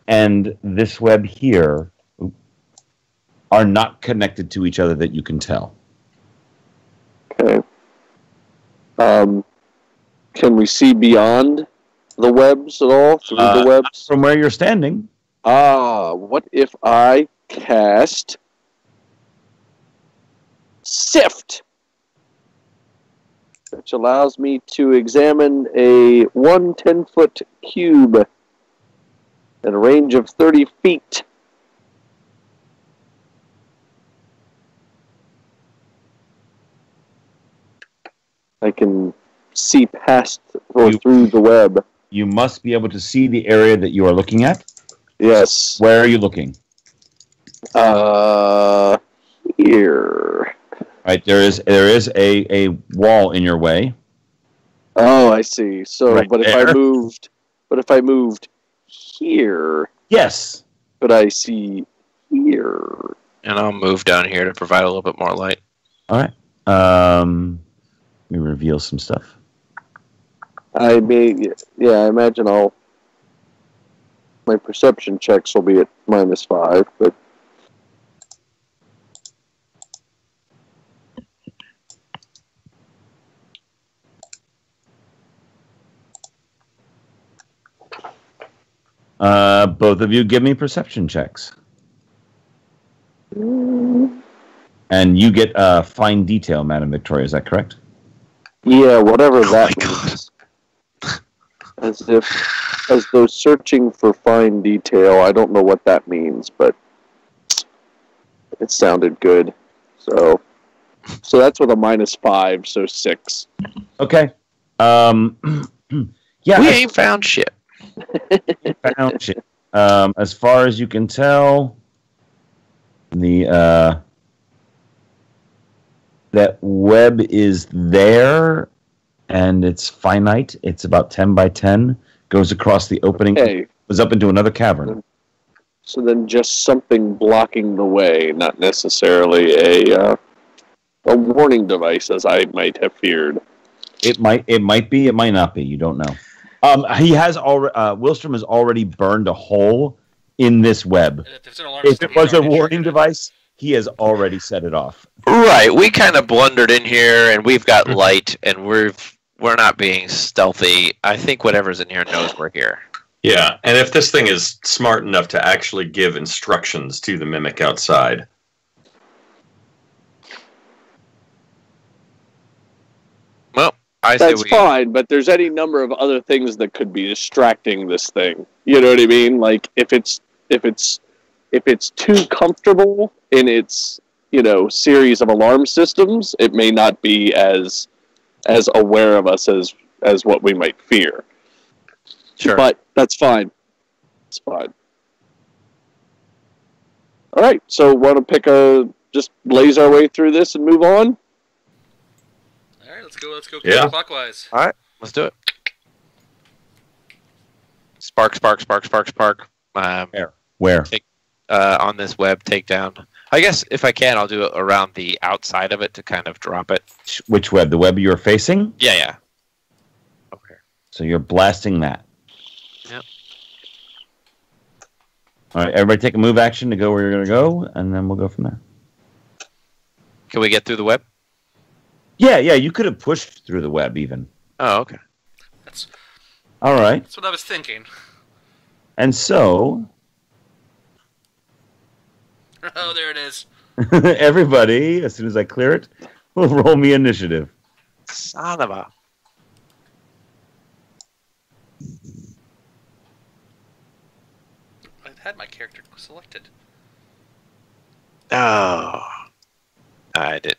and this web here are not connected to each other that you can tell.
Okay. Can we see beyond the webs at all? Through the webs?
From where you're standing.
What if I cast Sift, which allows me to examine a 10-foot cube at a range of 30 feet. I can see past or through the web.
You must be able to see the area that you are looking at.
Yes.
Where are you looking?
Here.
Right, there is a wall in your way.
Oh, I see. So,
Right
but if I moved here,
Yes.
could I see here?
And I'll move down here to provide a little bit more light.
All right. Let me reveal some stuff.
I imagine my perception checks will be at -5, but
Both of you give me perception checks. And you get fine detail, Madam Victoria. Is that correct?
yeah, whatever
Oh
that
my God.
means. As though searching for fine detail. I don't know what that means, but it sounded good. So that's with a -5, so 6.
Okay. Yeah.
We ain't found shit.
Found shit. As far as you can tell, that web is there, and it's finite. It's about 10 by 10. Goes across the opening.
Okay.
Goes up into another cavern.
So then just something blocking the way, not necessarily a warning device, as I might have feared.
It might be. It might not be. You don't know. He has already. Wilstrom has already burned a hole in this web.
If it's an alarm
If
system,
it was
he's
a
already
warning
triggered it.
device, he has already set it off.
Right, we kind of blundered in here, and we've got light, and we're not being stealthy. I think whatever's in here knows we're here.
Yeah, and if this thing is smart enough to actually give instructions to the mimic outside.
Well, I say
That's
we.
fine, but there's any number of other things that could be distracting this thing. You know what I mean? Like if it's too comfortable in its series of alarm systems, it may not be as aware of us as what we might fear.
Sure.
But that's fine. It's fine. All right, so want to just blaze our way through this and move on?
All right, let's go.
Yeah.
Clockwise.
All right, let's do it. Spark.
Where?
On this web, take down. I guess if I can, I'll do it around the outside of it to kind of drop it.
Which web? The web you're facing?
Yeah. Okay.
So you're blasting that.
Yep.
All right, everybody take a move action to go where you're going to go, and then we'll go from there.
Can we get through the web?
Yeah, you could have pushed through the web even.
Oh, okay.
All right.
That's what I was thinking.
And so,
Oh, there it is.
everybody, as soon as I clear it, will roll me initiative.
Son of a.
I had my character selected.
Oh. I didn't.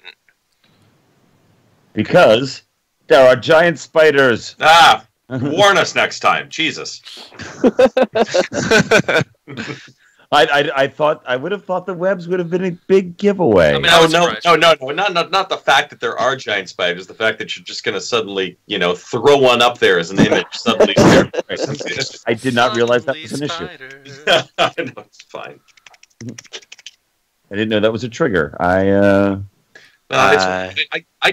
Because there are giant spiders.
Ah, warn us next time. Jesus.
I would have thought the webs would have been a big giveaway.
I mean, I was
No,
surprised.
not the fact that there are giant spiders. The fact that you're just going to suddenly, throw one up there as an image. Suddenly,
I did not realize that was an issue.
Spider.
I know, it's fine.
I didn't know that was a trigger.
I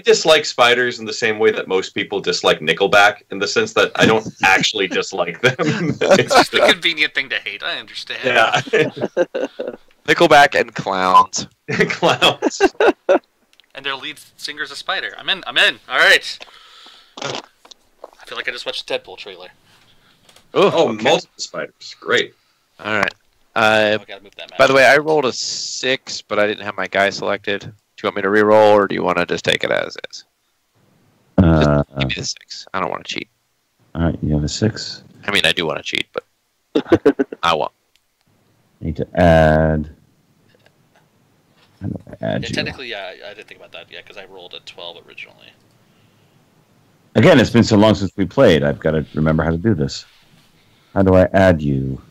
dislike spiders in the same way that most people dislike Nickelback, in the sense that I don't actually dislike them.
It's just a convenient thing to hate. I understand.
Yeah.
Nickelback and clowns.
Clowns.
And their lead singer's a spider. I'm in. All right. I feel like I just watched the Deadpool trailer.
Oh,
okay.
multiple spiders. Great.
All right.
I gotta move that map.
By the way, I rolled a 6, but I didn't have my guy selected. Do you want me to re-roll, or do you want to just take it as is? Just give me the 6. I don't want to cheat.
All right, you have a 6.
I mean, I do want to cheat, but I won't.
Need to add. How do I add
Yeah,
you?
technically, yeah, I didn't think about that. Yeah, because I rolled a 12 originally.
Again, it's been so long since we played. I've got to remember how to do this. How do I add you?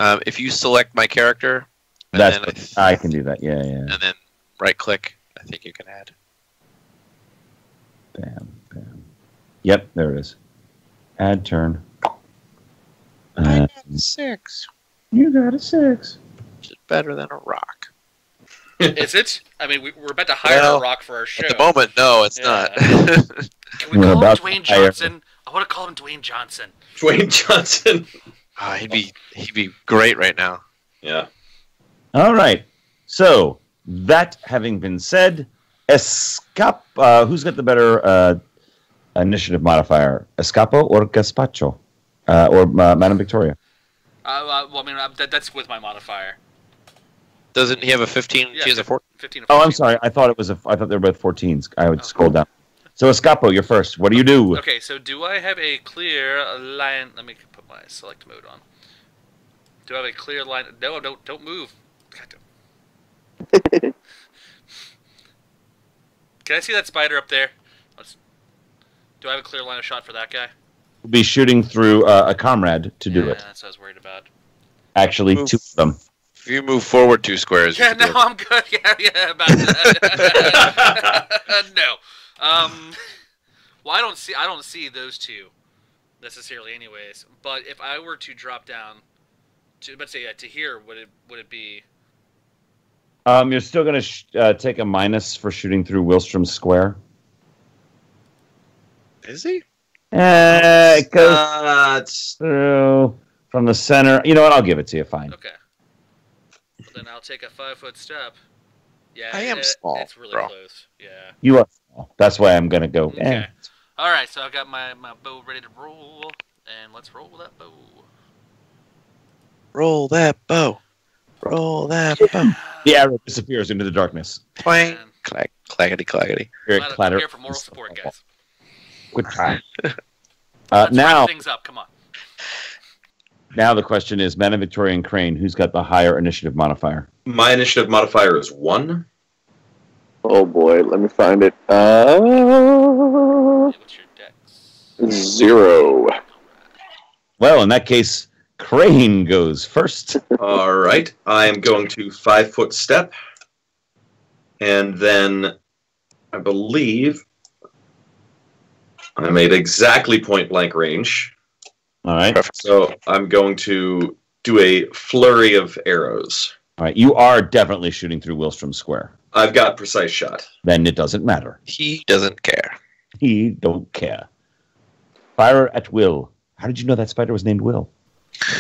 If you select my character, and
That's
then
I can do that. Yeah.
and then right-click, I think you can add.
Bam. Yep, there it is. Add turn.
I got 6.
You got a 6.
Which is better than a rock.
Is it? I mean, we're about to hire
Well,
a rock for our show.
At the moment, no, it's
Yeah.
not.
Can we
We're
call him
about to
Dwayne
hire-
Johnson? I want to call him Dwayne Johnson.
Dwayne Johnson.
He'd be great right now.
Yeah.
All right. So that having been said, Escap. Who's got the better initiative modifier, Escapo or Gaspacho, or Madame Victoria?
Well, I mean, that's with my modifier.
Doesn't he have a 15?
Yeah,
She has a 14.
15 or
Oh,
14.
I'm sorry. I thought they were both 14s. I would scroll down. So Escapo, you're first. What do you do?
Okay, so do I have a clear line? Let me put my select mode on. Do I have a clear line? No, don't move. God, Can I see that spider up there? Do I have a clear line of shot for that guy?
We'll be shooting through a comrade to do it.
That's what I was worried about.
Actually,
Move.
2 of them.
If you move forward 2 squares, you
Yeah,
can do
no,
it.
I'm good. Yeah, about that. No. Well, I don't see those two necessarily, anyways. But if I were to drop down to, let's say, to here, would it be?
You're still going to take a minus for shooting through Wilstrom's square.
Is he?
It goes
It's
through from the center. You know what? I'll give it to you. Fine.
Okay. Well, then I'll take a 5-foot step. Yeah,
I am small,
It's really
bro.
close. Yeah.
You are. That's why I'm going to go.
Okay. All right, so I got my bow ready to roll, and let's roll that bow.
Roll that bow. Roll that bow.
The arrow disappears into the darkness.
Twang.
And
Clack, clackety, clackety.
Here,
I'm
clatter.
here for moral support, guys.
Good time.
Let's
Now,
wrap things up. Come on.
now the question is, Madame Victoria and Crane, who's got the higher initiative modifier?
my initiative modifier is 1.
Oh boy, let me find it.
What's your dex?
0.
Well, in that case, Crane goes first.
All right. I am going to 5-foot step. And then I believe I'm at exactly point blank range.
All right.
Perfect.
So I'm going to do a flurry of arrows.
All right. You are definitely shooting through Wilstrom Square.
I've got precise shot.
Then it doesn't matter.
He doesn't care.
He don't care. Fire at will. How did you know that spider was named Will?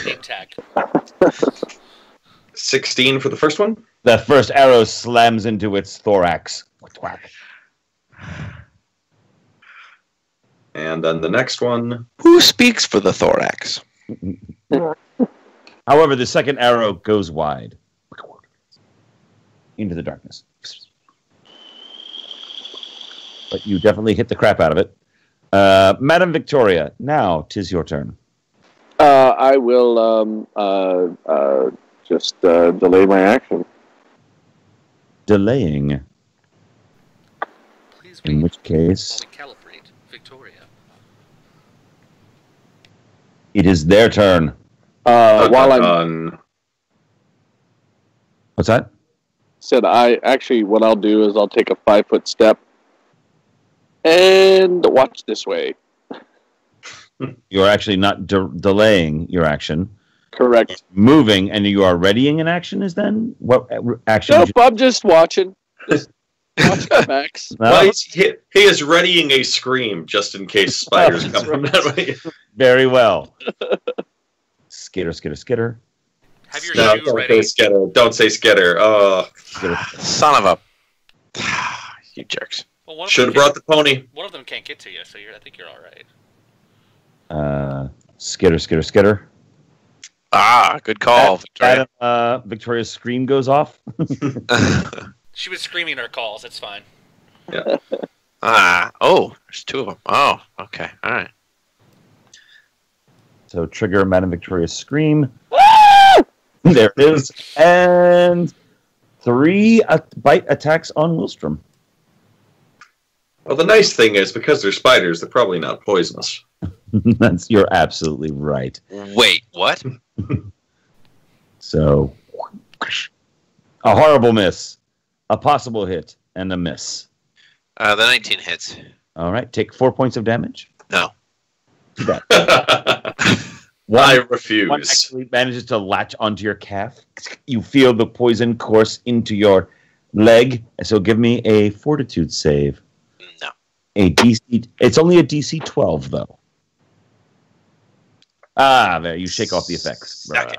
Name tag.
16 for the first one.
The first arrow slams into its thorax. Whack.
And then the next one.
Who speaks for the thorax?
However, the second arrow goes wide into the darkness. But you definitely hit the crap out of it. Madam Victoria, now 'tis your turn.
I will just delay my action.
Delaying.
Please
In
wait
which case,
while we calibrate Victoria.
it is their turn.
While I'm
What's that?
said, what I'll do is I'll take a 5-foot step and watch this way.
You're actually not delaying your action.
Correct.
Moving, and you are readying an action. Is then what action?
Nope, I'm just watching. Just watching the backs.
Well, he is readying a scream just in case spiders come from that way.
Very well. Skitter, skitter, skitter.
Have your
No,
shoe
don't
ready.
say skitter. Don't say skitter. Oh,
Skitter.
Son of a... you jerks.
Well, one of
should
them
have brought the pony.
One of them can't get to you, so I think you're all right.
Skitter, skitter, skitter.
Ah, good call, Victoria.
Adam, Victoria's scream goes off.
She was screaming our calls. It's fine.
Oh, there's two of them. Oh, okay, all right.
So trigger Madam Victoria's scream. There it is. And 3 bite attacks on Wilstrom.
Well, the nice thing is, because they're spiders, they're probably not poisonous.
You're absolutely right.
Wait, what?
So, a horrible miss, a possible hit, and a miss.
The 19 hits.
All right, take 4 points of damage.
No.
Too bad.
I
One
refuse.
actually manages to latch onto your calf. You feel the poison course into your leg. So give me a fortitude save.
No.
A DC. It's only a DC 12, though. There. You shake off the effects.
Suck it.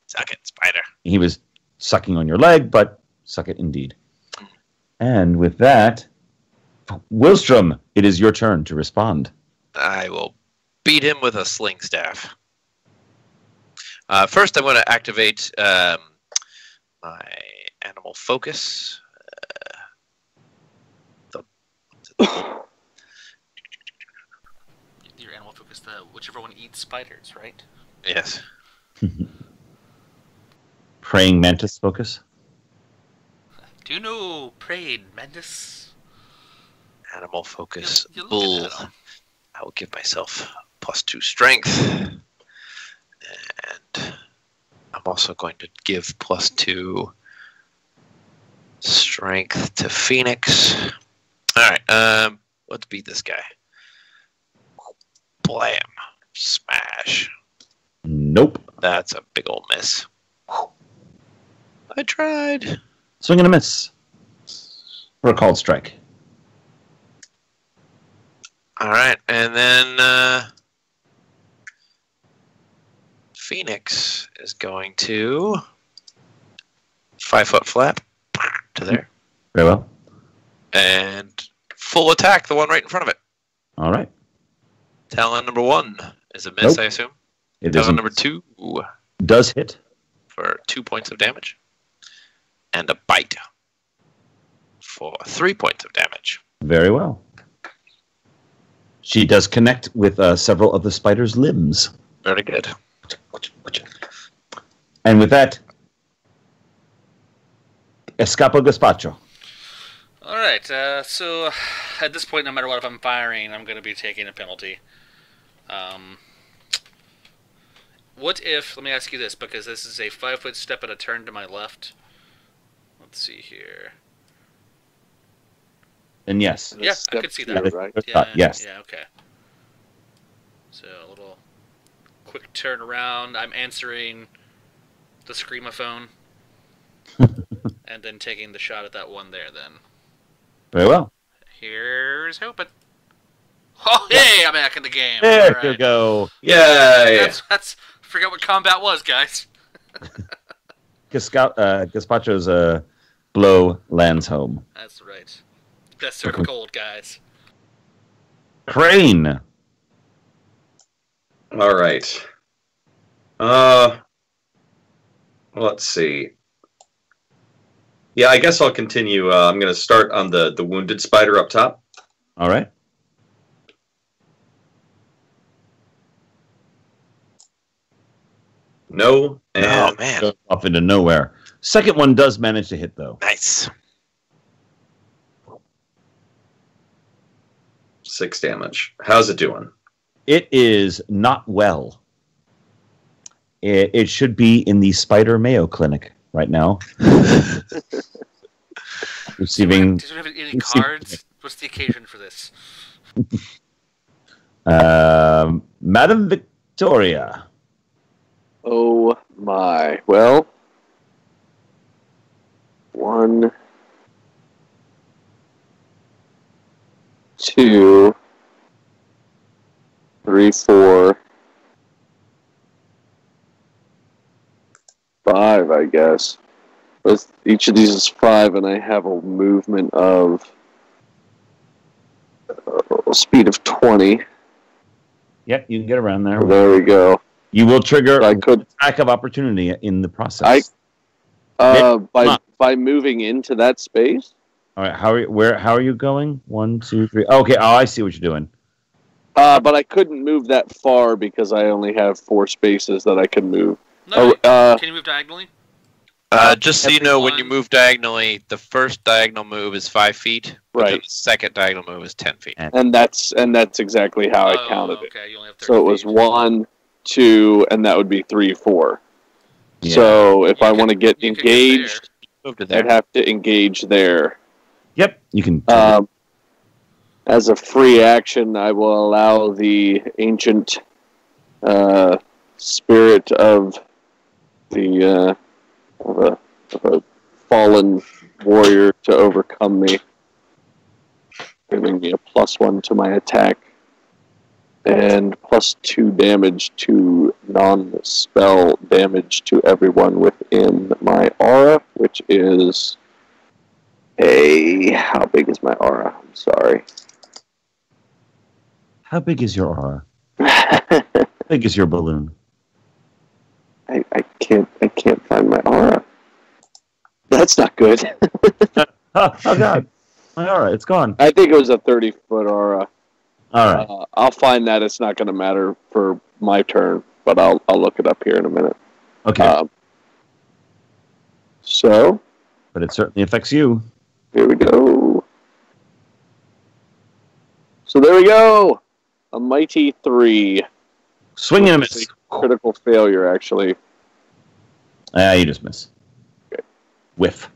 Suck it, spider.
He was sucking on your leg, but suck it indeed. And with that, Wilstrom, it is your turn to respond.
I will beat him with a sling staff. First, I'm going to activate my animal focus.
Your animal focus, whichever one eats spiders, right?
Yes.
Praying mantis focus.
Do you know prayed mantis?
Animal focus.
You look
Bull.
at them.
I will give myself +2 strength. And I'm also going to give +2 strength to Phoenix. Alright, let's beat this guy. Blam. Smash.
Nope.
That's a big old miss. I tried.
Swing and a miss. For a called strike.
Alright, and then Phoenix is going to 5-foot flap to there.
Very well.
And full attack, the one right in front of it.
All right.
Talon number 1 is a miss,
Nope.
I assume.
It
Talon
isn't.
number 2
Does hit.
for 2 points of damage. And a bite for 3 points of damage.
Very well. She does connect with several of the spider's limbs.
Very good.
And with that, Escapo Gaspacho.
All right. So at this point, no matter what, if I'm firing, I'm going to be taking a penalty. What if? Let me ask you this, because this is a 5-foot step and a turn to my left. Let's see here.
And yes.
Yeah, I
Step
could see
two,
that.
right?
Yes.
Yeah. Okay. So a little quick turn around. I'm answering the screamophone, and then taking the shot at that one there. Then
Very well.
here's hoping. Oh, hey! I'm back in the game.
There
All
you
right.
go.
Yay!
That's. Forget what combat was, guys.
Gaspacho's blow lands home.
That's right. Best served gold, guys.
Crane.
All right. Well, let's see. Yeah, I guess I'll continue. I'm going to start on the wounded spider up top.
All right.
No, and
Oh, man.
Goes off into nowhere. Second one does manage to hit, though.
Nice.
6 damage. How's it doing?
It is not well. It should be in the Spider Mayo Clinic right now. Receiving.
Do you have any cards? What's the occasion for this?
Madam Victoria.
Oh my. Well, 1, 2, 3, 4, 5, I guess. But each of these is 5, and I have a movement of a speed of 20.
Yep, you can get around there.
There we go.
You will trigger
I
an
could
attack of opportunity in the process.
by moving into that space.
All right, how are you going? 1, 2, 3. Okay, I see what you're doing.
But I couldn't move that far because I only have 4 spaces that I can move.
No, can you move diagonally?
Just so you know, when you move diagonally, the first diagonal move is 5 feet. But then
Right.
the second diagonal move is 10 feet.
And that's exactly how I counted it.
Okay, you only have 30
So it was
feet.
1, 2, and that would be 3, 4.
Yeah.
So if
You
I
could-
want to get
you could
engaged,
Move to there.
I'd have to engage there.
Yep, you can.
As a free action, I will allow the ancient spirit of the of a fallen warrior to overcome me, giving me a +1 to my attack and +2 damage to non-spell damage to everyone within my aura, which is how big is my aura? I'm sorry.
How big is your aura? How big is your balloon?
I can't find my aura. That's not good.
Oh God, my aura, it's gone.
I think it was a 30-foot aura.
All right.
I'll find that. It's not going to matter for my turn, but I'll look it up here in a minute.
Okay,
So
but it certainly affects you.
here we go. So there we go. A mighty 3.
Swing and a miss.
Critical failure, actually.
You just miss.
Okay.
Whiff.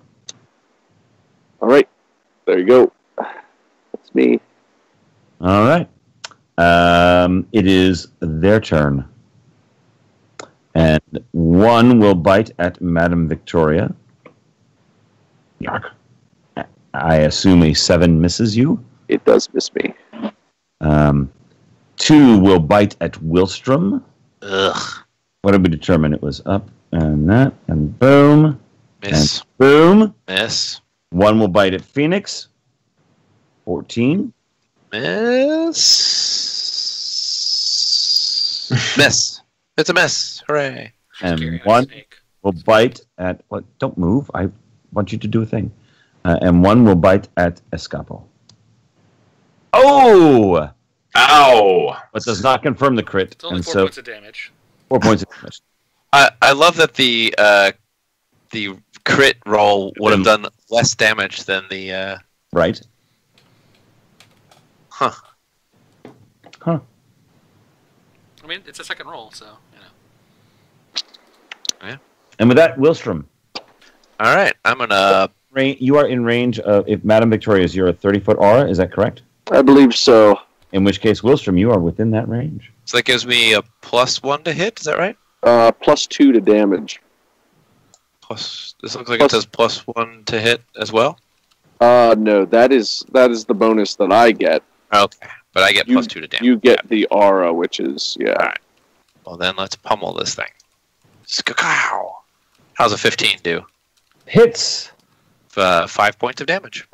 All right. There you go. That's me.
All right. It is their turn. And one will bite at Madame Victoria. Yark. I assume a 7 misses you.
It does miss me.
2 will bite at Wilstrom.
Ugh.
What did we determine? It was up and that, and boom,
Miss.
and boom.
Miss.
1 will bite at Phoenix. 14.
Miss. Miss. It's a miss. Hooray.
And
Scary-eyed
1
snake.
will bite at... What? Don't move. I want you to do a thing. And 1 will bite at Escapo. Oh!
Ow!
But does not confirm the crit.
It's only
and
4
so
points of damage.
4 points of damage.
I love that the crit roll would have done less damage than the
Right.
huh.
Huh.
I mean, it's a second roll, so, you know.
And with that, Wilstrom,
All right, I'm gonna.
you are in range of... If Madame Victoria is, you're a 30-foot aura, is that correct?
I believe so.
In which case, Wilstrom, you are within that range.
So that gives me a +1 to hit. Is that right?
+2 to damage.
Plus. This looks like it says +1 to hit as well.
No, that is the bonus that I get.
Okay, but I get
You-
+2 to damage.
You get the aura, which is
Alright. Well, then let's pummel this thing. Skakaw. How's a 15 do?
Hits.
5 points of damage.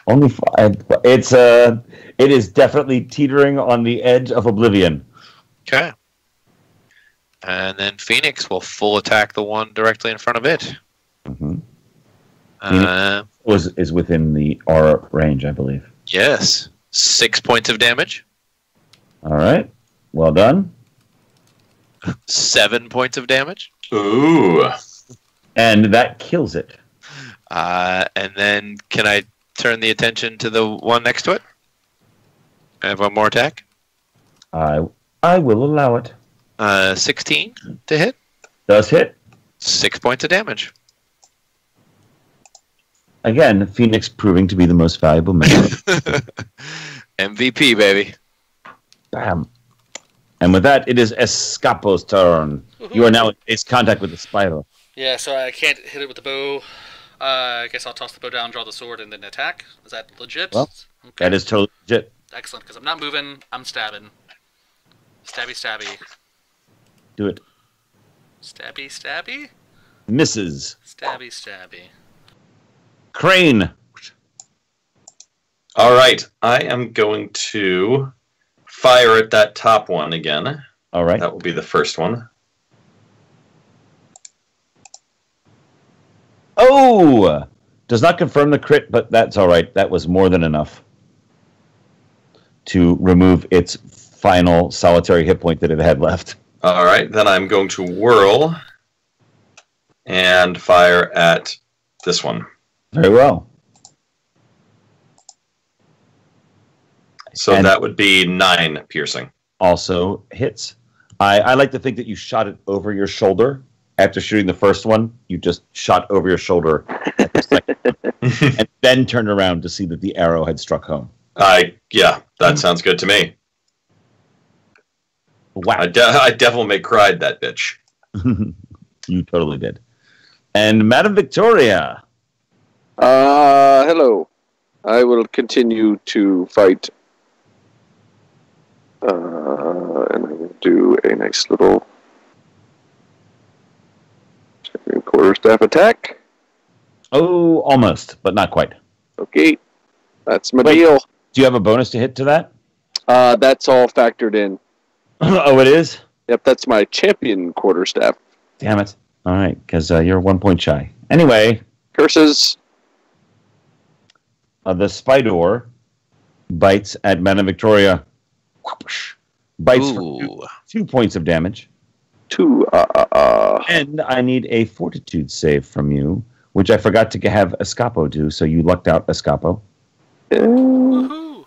Only 5. It is definitely teetering on the edge of oblivion.
Okay. And then Phoenix will full attack the one directly in front of it.
Mm-hmm. Is within the aura range, I believe.
Yes. 6 points of damage.
All right. Well done.
7 points of damage.
Ooh.
And that kills it.
And then can I turn the attention to the one next to it? I have one more attack.
I will allow it.
16 to hit.
Does hit.
6 points of damage.
Again, Phoenix proving to be the most valuable member.
MVP, baby.
Bam. And with that, it is Escapo's turn. You are now in base contact with the spider.
Yeah, so I can't hit it with the bow. I guess I'll toss the bow down, draw the sword, and then attack. Is that legit?
Well,
okay.
That is totally legit.
Excellent, because I'm not moving. I'm stabbing. Stabby, stabby.
Do it.
Stabby, stabby?
Misses.
Stabby, stabby.
Crane.
All right. I am going to fire at that top one again.
All right.
That will be the first one.
Oh! Does not confirm the crit, but that's all right. That was more than enough to remove its final solitary hit point that it had left.
All right. Then I'm going to whirl and fire at this one.
Very well.
So
And
that would be 9 piercing.
also hits. I like to think that you shot it over your shoulder. After shooting the first one, you just shot over your shoulder at the second one, and then turned around to see that the arrow had struck home.
Yeah, that sounds good to me.
Wow.
I definitely cried that bitch.
You totally did. And Madame Victoria.
Hello. I will continue to fight. And I'm going to do a nice little second quarterstaff attack.
Oh, almost, but not quite.
Okay. That's my
Wait.
deal.
Do you have a bonus to hit to that?
That's all factored in.
Oh, it is?
Yep, that's my champion quarterstaff.
Damn it. All right, because you're 1 point shy. Anyway,
Curses.
the Spidor bites at Madame Victoria. Whoosh. Bites for
Ooh.
2 points of damage.
2.
And I need a fortitude save from you, which I forgot to have Escapo do, so you lucked out, Escapo.
Woohoo!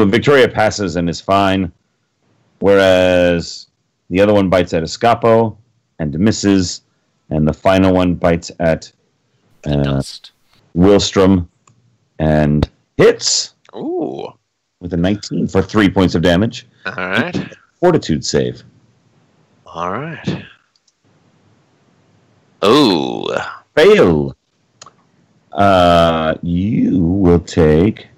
Victoria passes and is fine, whereas the other one bites at Escapo and misses, and the final one bites at
Dust.
Wilstrom and hits
Ooh.
with a 19 for 3 points of damage.
All right.
Fortitude save.
All right. Ooh.
Fail. You will take...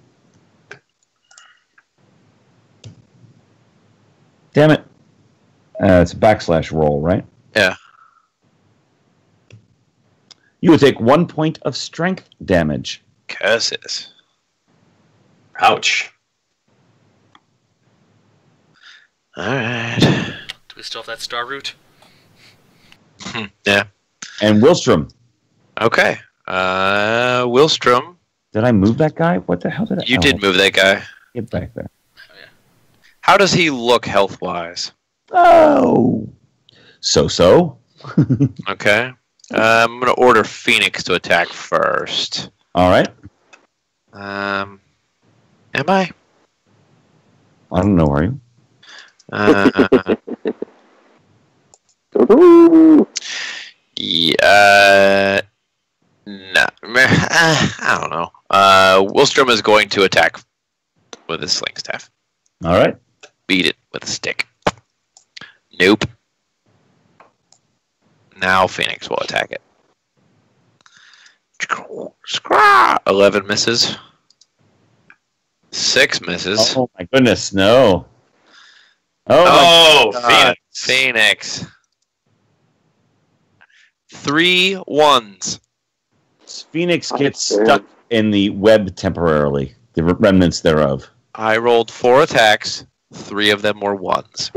Damn it. It's a backslash roll, right?
Yeah.
You will take 1 point of strength damage.
Curses.
Ouch.
All right.
Do we still have that star root?
Yeah.
And Wilstrom.
Okay. Wilstrom.
Did I move that guy? What the hell did I...
You did move that guy.
Get back there.
How does he look health-wise?
Oh. So-so.
Okay. I'm going to order Phoenix to attack first.
All right.
Am I?
I don't know, are you?
Yeah. No. I don't know. Wilstrom is going to attack with his sling staff.
All right.
Beat it with a stick. Nope. Now Phoenix will attack it. 11 misses. 6 misses.
Oh, my goodness, no.
Oh,
God.
Phoenix.
Phoenix. 3 ones.
Phoenix gets stuck in the web temporarily, the remnants thereof.
I rolled 4 attacks. 3 of them were 1s.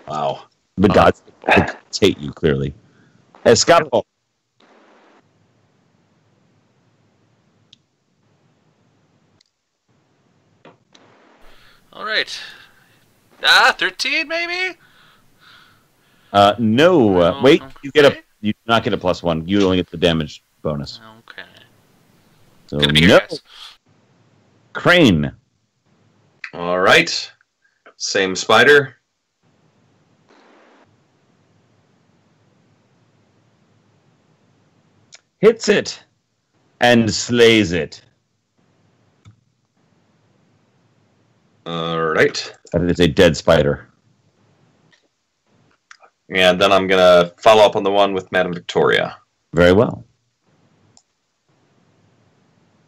Wow. The gods hate you, clearly. Escapo.
All right. 13 maybe?
No. Wait, you
okay.
do not get a +1. You only get the damage bonus.
Okay.
So
Gonna be here, guys.
Crane.
All right. Same spider.
Hits it and slays it.
All right.
That is a dead spider.
And then I'm going to follow up on the one with Madame Victoria.
Very well.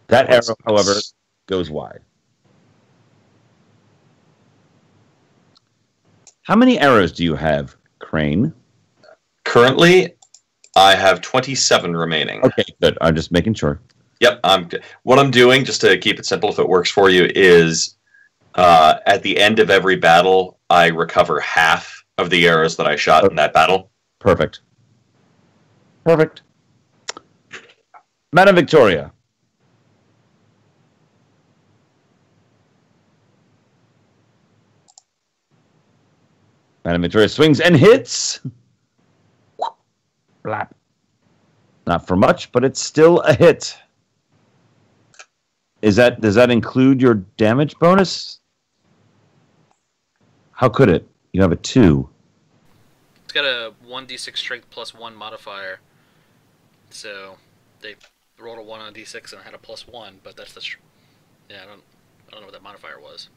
That arrow, however, goes wide. How many arrows do you have, Crane?
Currently, I have 27 remaining.
Okay, good. I'm just making sure.
Yep. What I'm doing, just to keep it simple if it works for you, is at the end of every battle, I recover half of the arrows that I shot in that battle.
Perfect. Perfect. Madame Victoria. Madame Victoria swings and hits. Blap. Not for much, but it's still a hit. Does that include your damage bonus? How could it? You have a 2.
It's got a 1d6 strength plus 1 modifier. So they rolled a 1 on a d6 and I had a +1, but that's the yeah, I don't know what that modifier was.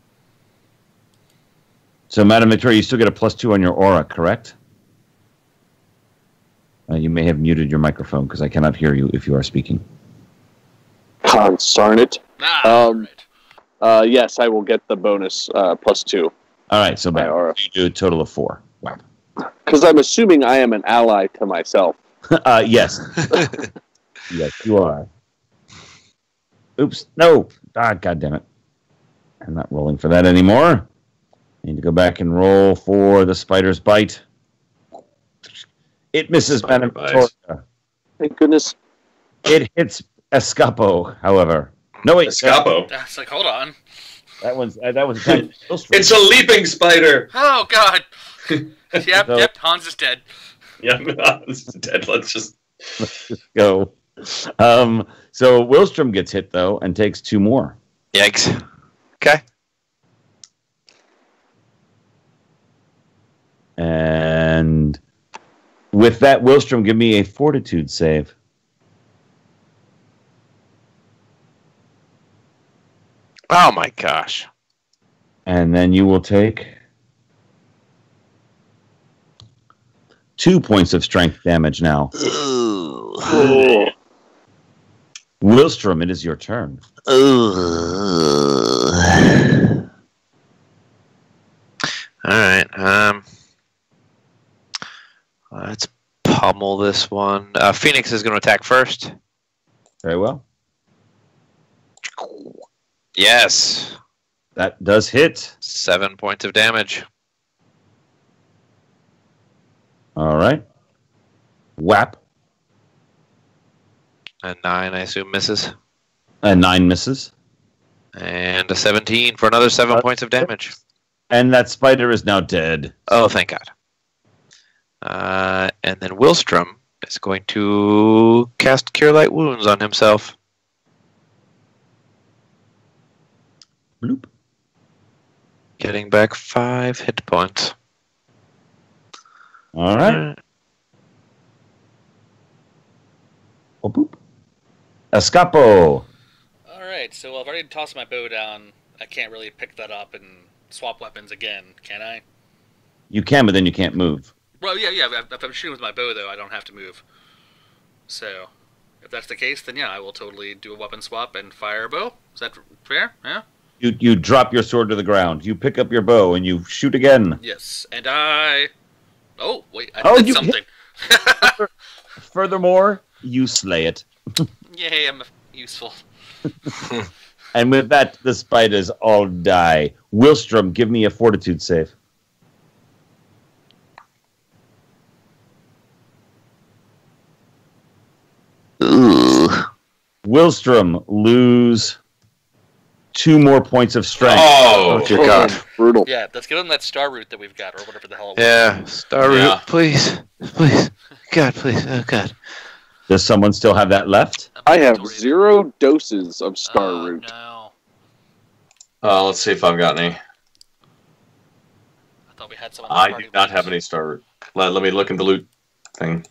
So, Madame Victoria, you still get a +2 on your aura, correct? You may have muted your microphone because I cannot hear you if you are speaking.
Consarn it.
Right.
Yes, I will get the bonus +2.
All right, so
My aura.
you do a total of 4. Wow.
Because I'm assuming I am an ally to myself.
Yes. Yes, you are. Oops. No. God damn it. I'm not rolling for that anymore. I need to go back and roll for the spider's bite. It misses Madame Victoria.
Thank goodness.
It hits Escapo, however. No, wait.
Escapo.
It's like, hold on.
That was a tiny
It's a leaping spider.
Oh, God. Yep,
So-
yep, Hans is dead.
Yeah, this is dead. Let's just
go. So Willstrom gets hit, though, and takes 2 more.
Yikes. Okay.
And with that, Willstrom, give me a fortitude save.
Oh my gosh.
And then you will take 2 points of strength damage now.
Ooh.
Oh.
Willstrom, it is your turn.
Ooh. All right. Let's pummel this one. Phoenix is going to attack first.
Very well.
Yes.
That does hit.
7 points of damage.
All right. Whap.
A 9, I assume, misses.
And 9 misses.
And a 17 for another 7 points of damage.
And that spider is now dead.
Oh, thank God. And then Willstrom is going to cast Cure Light Wounds on himself.
Bloop.
Getting back 5 hit points.
All right. Oh, boop. Escapo.
Alright, so I've already tossed my bow down. I can't really pick that up and swap weapons again, can I?
You can, but then you can't move.
Well, yeah. If I'm shooting with my bow, though, I don't have to move. So, if that's the case, then yeah, I will totally do a weapon swap and fire a bow. Is that fair? Yeah?
You drop your sword to the ground. You pick up your bow and you shoot again.
Yes, and I... Oh, wait, I did something.
Furthermore, you slay it.
Yay, I'm useful.
And with that, the spiders all die. Wilstrom, give me a fortitude save.
Ooh.
Wilstrom, lose 2 more points of strength.
Oh,
dear God.
Brutal.
Yeah, let's give him that star root that we've got, or whatever the hell it was.
Yeah, Star
Yeah.
Root, please. Please. God, please. Oh, God.
Does someone still have that left?
I have 0 doses of Star Root.
No.
let's see if I've got any.
I thought we had some.
I do not have any star root. Let me look in the loot thing.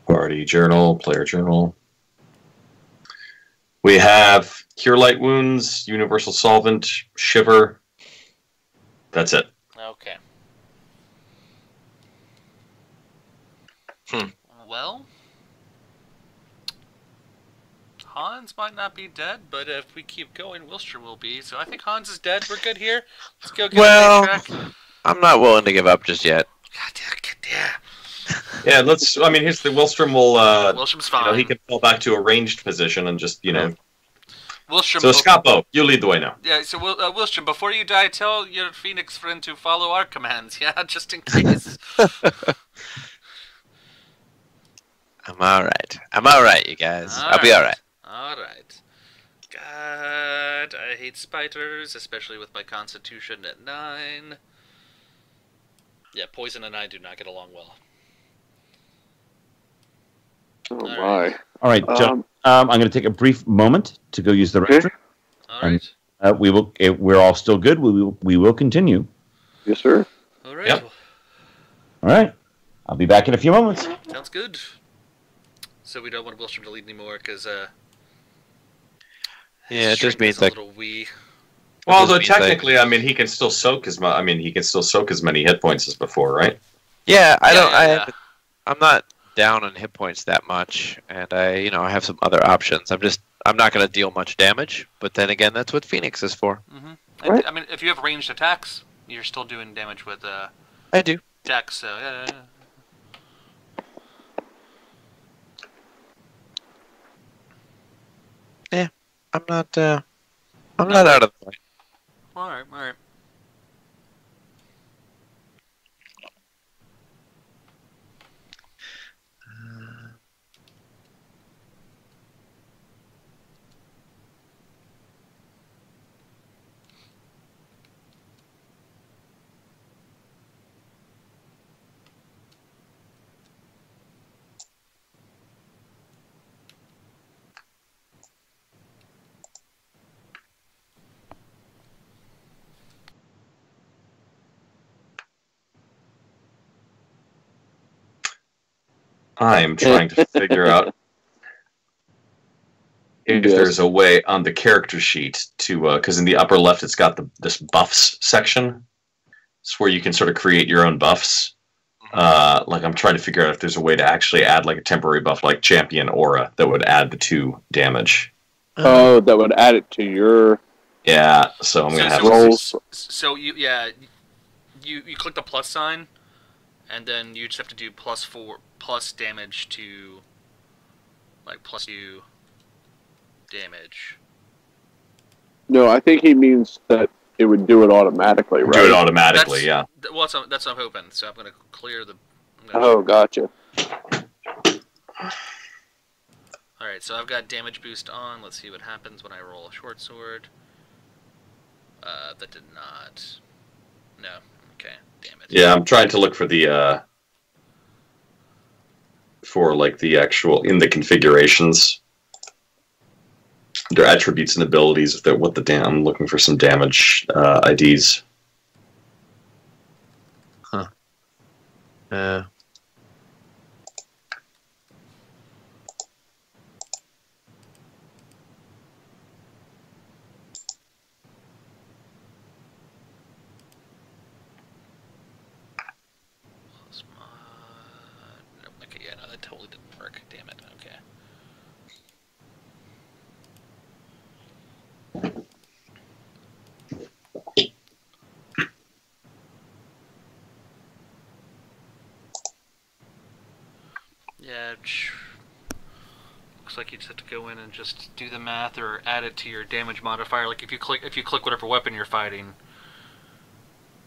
Party journal, player journal. We have Cure Light Wounds, Universal Solvent, Shiver. That's it.
Okay.
Hmm.
Well, Hans might not be dead, but if we keep going, Wilster will be. So I think Hans is dead. We're good here. Let's go get
Well,
a track.
I'm not willing to give up just yet.
God damn, yeah.
Yeah, let's. I mean, here's the Wilstrom will.
Wilstrom's fine.
He can fall back to a ranged position and just
Wilstrom.
So Scapo, you lead the way now.
Yeah. So Wilstrom, before you die, tell your Phoenix friend to follow our commands. Yeah, just in case.
I'm alright, you guys. I'll be alright.
Alright. God, I hate spiders, especially with my constitution at 9. Yeah, Poison and I do not get along well.
Oh
All
my.
All right, John. I'm going to take a brief moment to go use the restroom.
Alright.
We will. We're all still good. We will continue.
Yes, sir.
Alright.
Yep.
All right. I'll be back in a few moments.
Sounds good. So we don't want Wilstrom to lead anymore, because,
Yeah, it just
strength
means
is a
like
little wee.
Well,
This
though
means, like-
technically, I mean, he can still soak as much. I mean, he can still soak as many hit points as before, right?
yeah,
Yeah.
I'm not down on hit points that much, and I have some other options. I'm not going to deal much damage, but then again, that's what Phoenix is for.
Mm-hmm.
Right.
I mean, if you have ranged attacks, you're still doing damage with
I do.
dex, so yeah.
I'm not out of the point.
Alright, alright.
I'm trying to figure out if
Yes.
there's a way on the character sheet to, because in the upper left it's got this buffs section. It's where you can sort of create your own buffs. Like I'm trying to figure out if there's a way to actually add like a temporary buff, like Champion Aura, that would add the 2 damage.
Oh, that would add it to your
Yeah, so I'm gonna have to.
rolls.
So you click the plus sign, and then you just have to do plus damage to, like +2 damage.
No, I think he means that it would do it automatically, right?
Do it automatically, yeah.
Well, that's what I'm hoping. So I'm gonna clear the.
Oh, gotcha.
All right, so I've got damage boost on. Let's see what happens when I roll a short sword. That did not. No. Okay. Damn it.
Yeah, I'm trying to look for the for like the actual in the configurations. Their attributes and abilities. If they're I'm looking for some damage IDs.
Plus mod. Nope. Okay. Yeah. No, that totally didn't work. Damn it. Okay. Yeah. Looks like you just have to go in and just do the math or add it to your damage modifier. Like if you click whatever weapon you're fighting,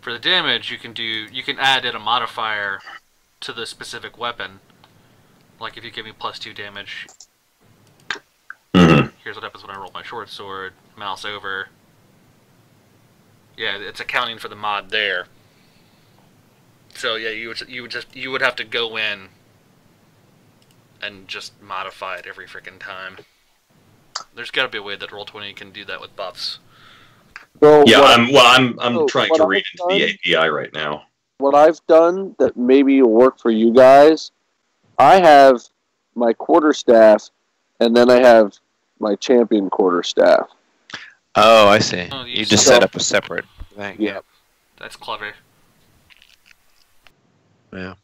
for the damage you can add in a modifier to the specific weapon. Like if you give me +2 damage, here's what happens when I roll my short sword. Mouse over. Yeah, it's accounting for the mod there. So yeah, you would have to go in and just modify it every freaking time. There's got to be a way that Roll20 can do that with buffs.
So
yeah, I'm trying to read into the API right now.
What I've done that maybe will work for you guys, I have my quarterstaff, and then I have my champion quarterstaff.
Oh, I see.
Oh,
you just set up a separate thing.
Yeah.
That's clever.
Yeah.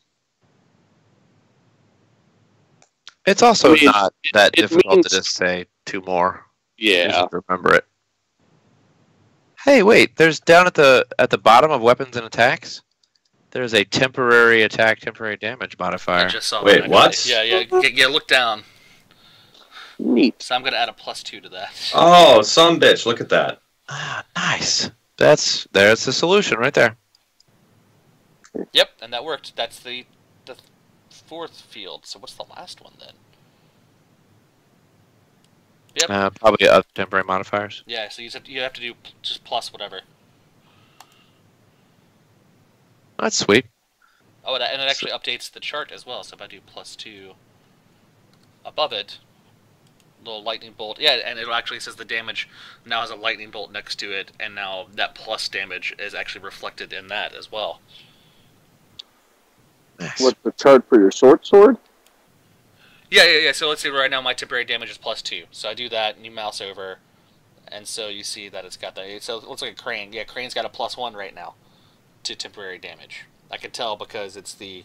It's also not that difficult to just say 2 more.
Yeah.
Just remember it. Hey, wait! There's down at the bottom of weapons and attacks. There's a temporary attack, temporary damage modifier.
I just saw
Wait,
that.
what?
Yeah. Look down.
Neat.
So I'm gonna add a +2 to that.
Oh, some bitch! Look at that.
Ah, nice. There's the solution right there.
Yep, and that worked. That's the 4th field. So what's the last one then? Yep.
Probably temporary modifiers.
Yeah. So you have to do just plus whatever.
That's sweet.
Oh, and it actually updates the chart as well. So if I do +2 above it, little lightning bolt. Yeah, and it actually says the damage now has a lightning bolt next to it, and now that plus damage is actually reflected in that as well.
Nice.
What's the chart for your short sword?
Yeah. So let's see. Right now my temporary damage is +2. So I do that, and you mouse over, and so you see that it's got that. So it looks like a crane. Yeah, crane's got a +1 right now to temporary damage. I can tell because it's the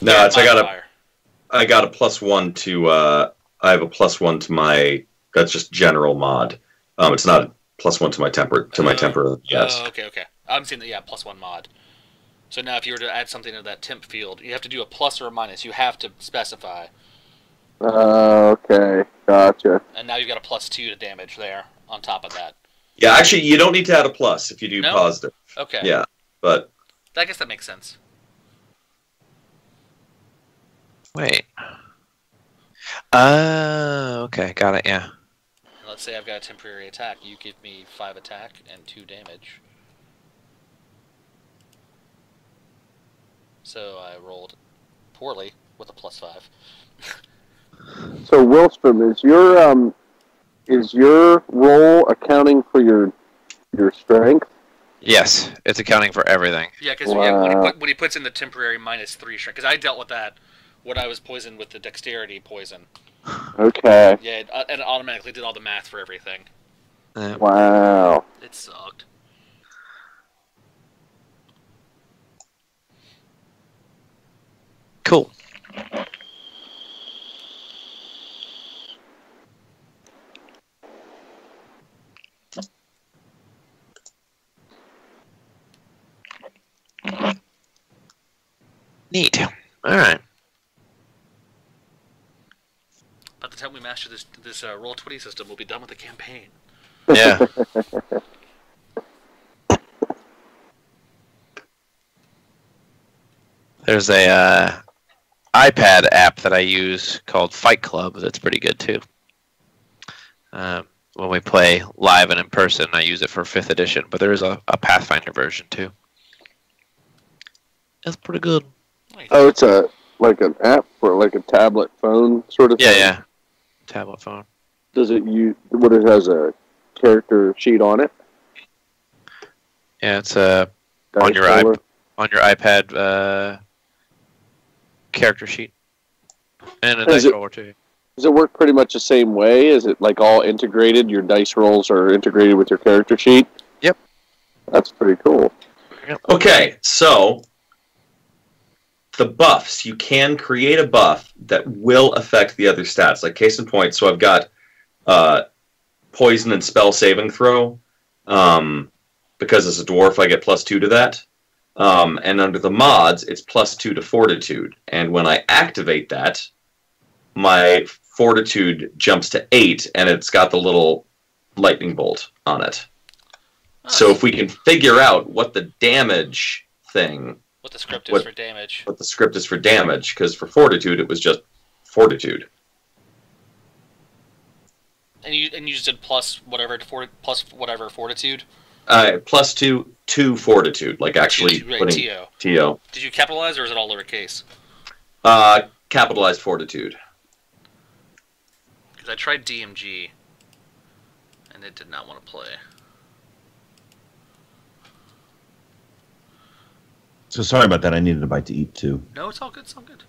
No, it's I got a +1 to I have a +1 to my, that's just general mod. It's not a +1 to my temper. Yes.
Okay. I'm seeing that. Yeah, +1 mod. So now if you were to add something to that temp field, you have to do a plus or a minus. You have to specify.
Okay, gotcha.
And now you've got a +2 to damage there on top of that.
Yeah, actually, you don't need to add a plus if you do positive.
Okay.
Yeah, but
I guess that makes sense.
Wait. Okay, got it. Yeah.
And let's say I've got a temporary attack. You give me 5 attack and 2 damage. So I rolled poorly with a +5.
So Wilstrom, is your roll accounting for your strength?
Yes, it's accounting for everything.
Yeah, because when he puts in the temporary -3 strength, because I dealt with that when I was poisoned with the dexterity poison.
Okay.
Yeah, and it automatically did all the math for everything.
Wow.
It sucked.
Cool. Neat. All right.
By the time we master this Roll20 system, we'll be done with the campaign.
Yeah. There's a iPad app that I use called Fight Club that's pretty good too. When we play live and in person, I use it for 5th edition, but there is a Pathfinder version too. It's pretty good.
Nice.
Oh, it's like an app for like a tablet phone sort of thing?
Yeah. Tablet phone.
Does it has a character sheet on it?
Yeah, it's on your iPad character sheet. And a dice roller too.
Does it work pretty much the same way? Is it like all integrated? Your dice rolls are integrated with your character sheet?
Yep.
That's pretty cool.
Yep.
okay, so the buffs, you can create a buff that will affect the other stats. Like case in point, so I've got poison and spell saving throw. Because as a dwarf, I get +2 to that. And under the mods, it's +2 to fortitude. And when I activate that, my fortitude jumps to 8, and it's got the little lightning bolt on it.
Oh,
So if we can figure out what the damage thing,
what the script is for damage.
what the script is for damage, because for fortitude it was just fortitude.
And you just did plus whatever fortitude.
+2 to fortitude, like actually
Right,
putting
TO.
TO.
Did you capitalize or is it all lowercase?
Capitalized fortitude.
Because I tried DMG, and it did not want to play.
So sorry about that. I needed a bite to eat too.
No, it's all good. It's all good.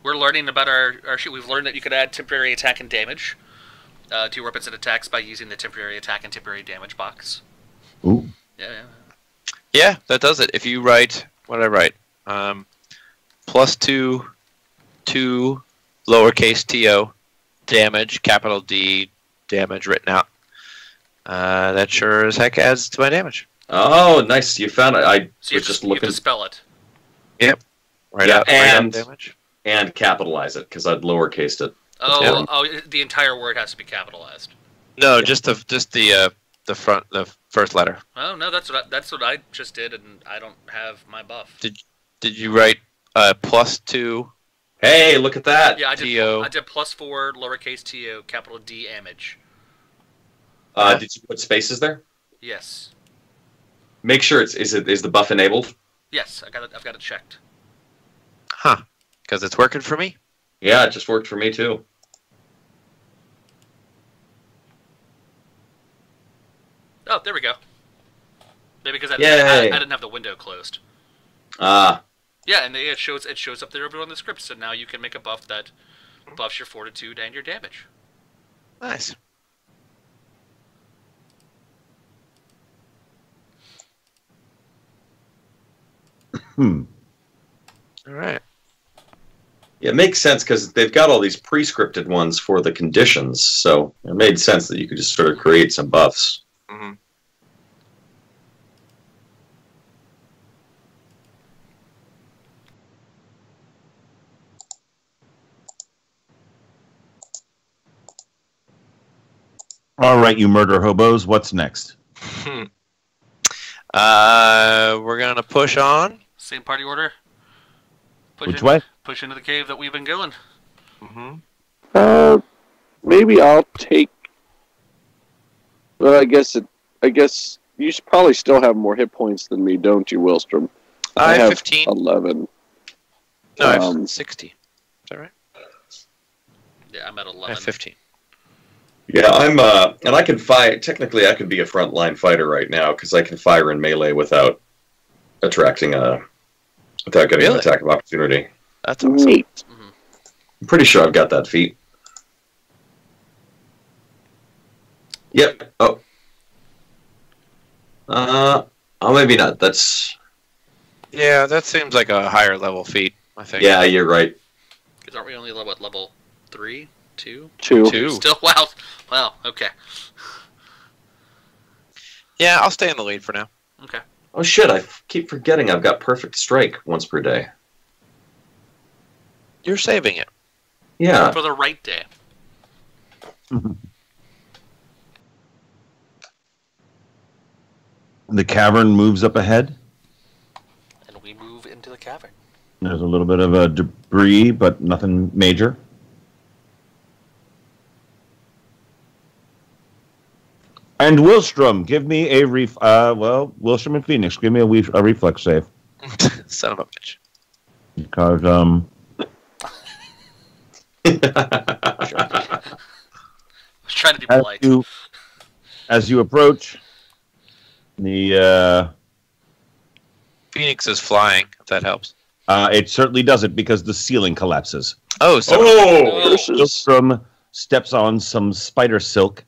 We're learning about our shit. We've learned that you could add temporary attack and damage to your weapons and attacks by using the temporary attack and temporary damage box.
Ooh.
Yeah, that does it. If you write, what did I write? +2 to lowercase to damage, capital D damage written out. That sure as heck adds to my damage.
Oh, nice! You found it. I
So
was just looking.
You have to spell it.
Yep. Right
Yeah,
out
and
damage.
and capitalize it because I'd lowercased it.
Oh, the entire word has to be capitalized.
No, just the first letter.
Oh no, that's what I just did, and I don't have my buff.
Did you write +2?
Hey, look at that!
Yeah, I did.
TO.
I did +4 lowercase to capital D damage.
Did you put spaces there?
Yes.
Make sure is the buff enabled?
Yes, I've got it checked.
Huh. Because it's working for me.
Yeah, it just worked for me too.
Oh, there we go. Maybe because I
Yay.
didn't have the window closed.
Ah,
Yeah, and it shows up there over on the script. So now you can make a buff that buffs your fortitude and your damage.
Nice.
Hmm.
All right.
yeah, it makes sense because they've got all these pre-scripted ones for the conditions, so it made sense that you could just sort of create some buffs.
Mm-hmm.
All right, you murder hobos. What's next?
We're gonna push on.
Same party order.
Which way?
Push into the cave that we've been going.
Mm-hmm.
Maybe I'll take. Well, I guess you should probably still have more hit points than me, don't you, Wilstrom?
I have
have
15.
11.
No, I have 60. Is that right?
Yeah, I'm at
I
11.
have 15.
Yeah, I'm and I can fight. Technically, I could be a frontline fighter right now because I can fire in melee without getting an attack of opportunity.
That's awesome.
Neat.
I'm pretty sure I've got that feat. Yep. Oh, maybe not. That's
Yeah, that seems like a higher level feat, I think.
yeah. You're right.
Because aren't we only level 3, 2?
2.
Still, wow. Okay.
Yeah, I'll stay in the lead for now.
Okay.
Oh shit! I keep forgetting I've got perfect strike once per day.
You're saving it.
Yeah.
For the right day.
The cavern moves up ahead.
And we move into the cavern.
There's a little bit of a debris, but nothing major. And Wilstrom, give me a Wilstrom and Phoenix, give me a reflex save.
Son of a bitch.
Because,
I was trying to be polite.
as you approach, the
Phoenix is flying, if that helps.
it certainly doesn't because the ceiling collapses.
Oh, so
Wilstrom steps on some spider silk.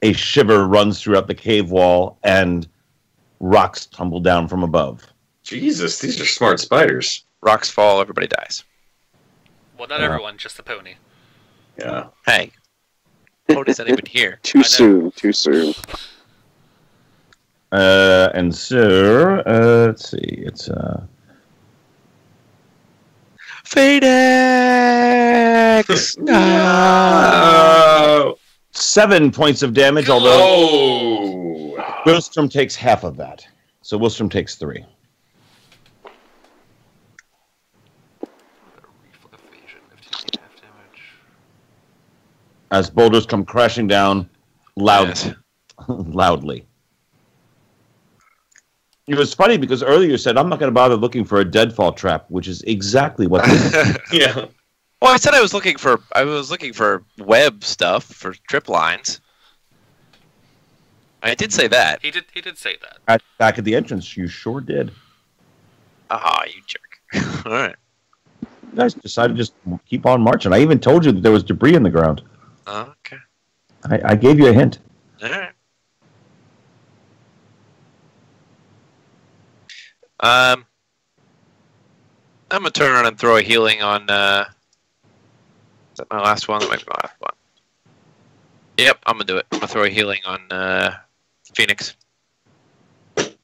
A shiver runs throughout the cave wall, and rocks tumble down from above.
Jesus, these are smart spiders.
rocks fall, everybody dies.
Well, not everyone, just the pony.
Yeah.
Hey, Pony's not even here.
Too soon.
And so, let's see, it's
Phoenix!
No.
7 points of damage, although
Oh.
Wilstrom takes half of that. So Wilstrom takes 3.
Evasion, 15 half damage.
As boulders come crashing down
Yes.
loudly. It was funny because earlier you said, I'm not going to bother looking for a deadfall trap, which is exactly what this is.
Yeah.
Well, I said I was looking for web stuff for trip lines. I did say that.
He did say that.
Back at the entrance, you sure did.
Ah, you jerk. All right.
You guys decided to just keep on marching. I even told you that there was debris in the ground.
Okay.
I gave you a hint.
All right. I'm gonna turn around and throw a healing on. Is that my last one? That might be my last one. Yep, I'm gonna do it. I'm gonna throw a healing on Phoenix. Great.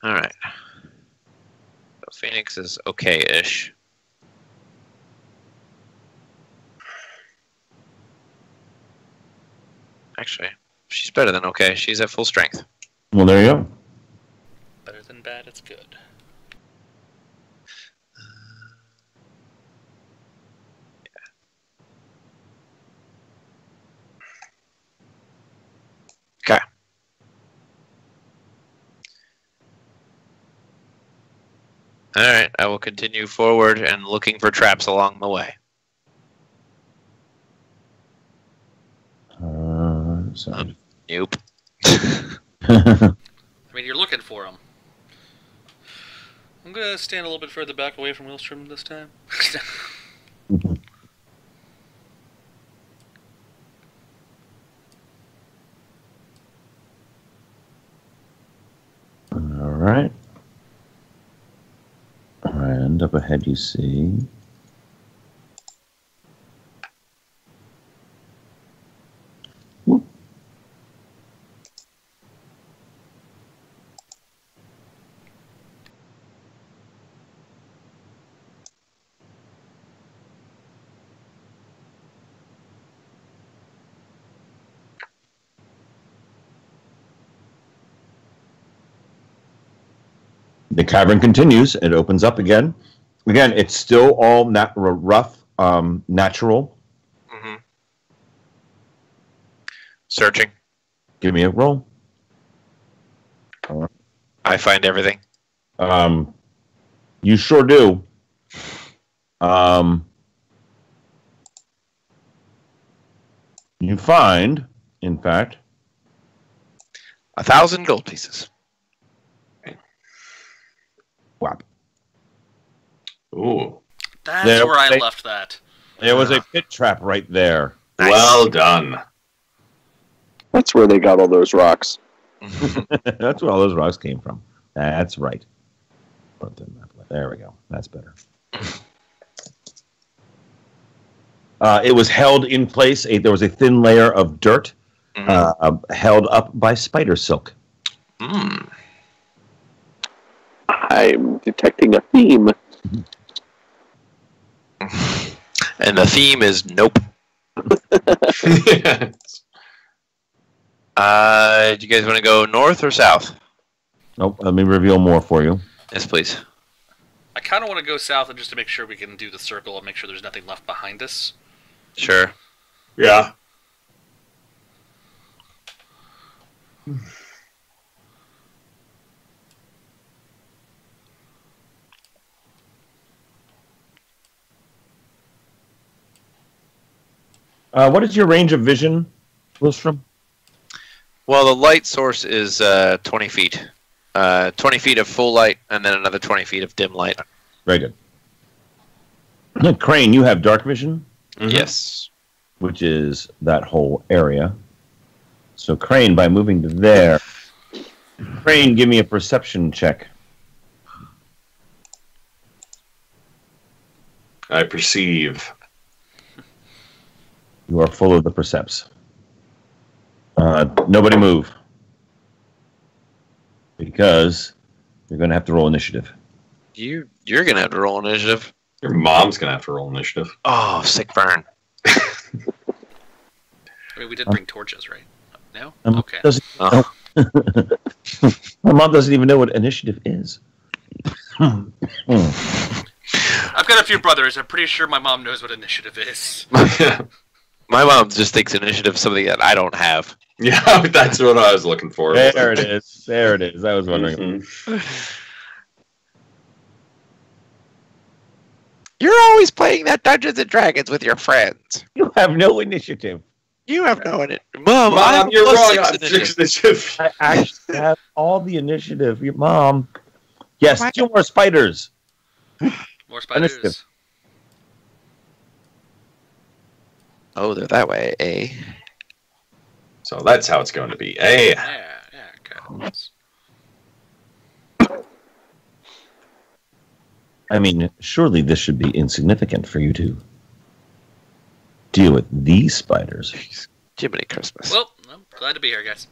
All right. So Phoenix is okay-ish. Actually, she's better than okay. She's at full strength.
Well, there you go.
Better than bad, it's good.
Okay. All right, I will continue forward and looking for traps along the way.
Sorry.
Nope.
I mean, you're looking for him. I'm gonna stand a little bit further back away from Wilstrom this time.
All right. And up ahead you see... Whoop. The cavern continues. It opens up again. Again, it's still all rough, natural.
Mm-hmm. Searching.
Give me a roll.
I find everything.
You sure do. You find, in fact,
1,000 gold pieces.
whap.
Ooh.
That's
There-
where I
they-
left that.
There was a pit trap right there.
Nice.
Well done.
That's where they got all those rocks.
That's where all those rocks came from. That's right. Put them that way. There we go. That's better. It was held in place. There was a thin layer of dirt held up by spider silk.
Mm.
I'm detecting a theme.
And the theme is nope. Do you guys want to go north or south?
Nope. Let me reveal more for you.
Yes, please.
I kind of want to go south and just to make sure we can do the circle and make sure there's nothing left behind us.
Sure.
Yeah.
What is your range of vision, Wilstrom?
Well, the light source is 20 feet. 20 feet of full light, and then another 20 feet of dim light.
Very good. Crane, you have dark vision,
Mhm.
Yes.
which is that whole area. So Crane, by moving to there, Crane, give me a perception check.
I perceive.
You are full of the percepts. Nobody move. Because You're going to have to roll initiative.
You're gonna have to roll initiative.
Your mom's gonna have to roll initiative.
Oh, sick burn.
I mean, we did bring torches, right? No? Okay.
Oh.
My mom doesn't even know what initiative is.
I've got a few brothers. I'm pretty sure my mom knows what initiative is.
My mom just thinks initiative is something that I don't have.
Yeah, that's what I was looking for.
There it is. There it is. I was wondering.
Mhm.
You're always playing that Dungeons and Dragons with your friends.
You have no initiative.
You have no initiative. Mom, I have
you're
plus
wrong.
6
I'm
initiative.
6 initiative.
I actually have all the initiative. Your mom. Yes,
Oh my
2 more spiders.
More spiders.
Initiative.
Oh, they're that way, eh?
So that's how it's going to be. Hey,
Yeah, okay.
I mean, surely this should be insignificant for you to deal with these spiders.
Jiminy Christmas.
Well, I'm glad to be here, guys.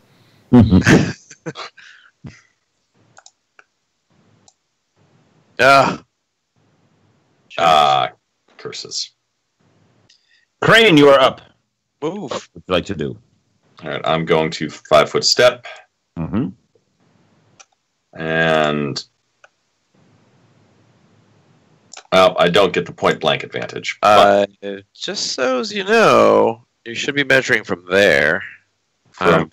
curses.
Crane, you are up.
Move.
What would you like to do?
All right, I'm going to 5-foot step,
Mm-hmm.
and well, I don't get the point blank advantage. But
Just so as you know, you should be measuring from there.
From-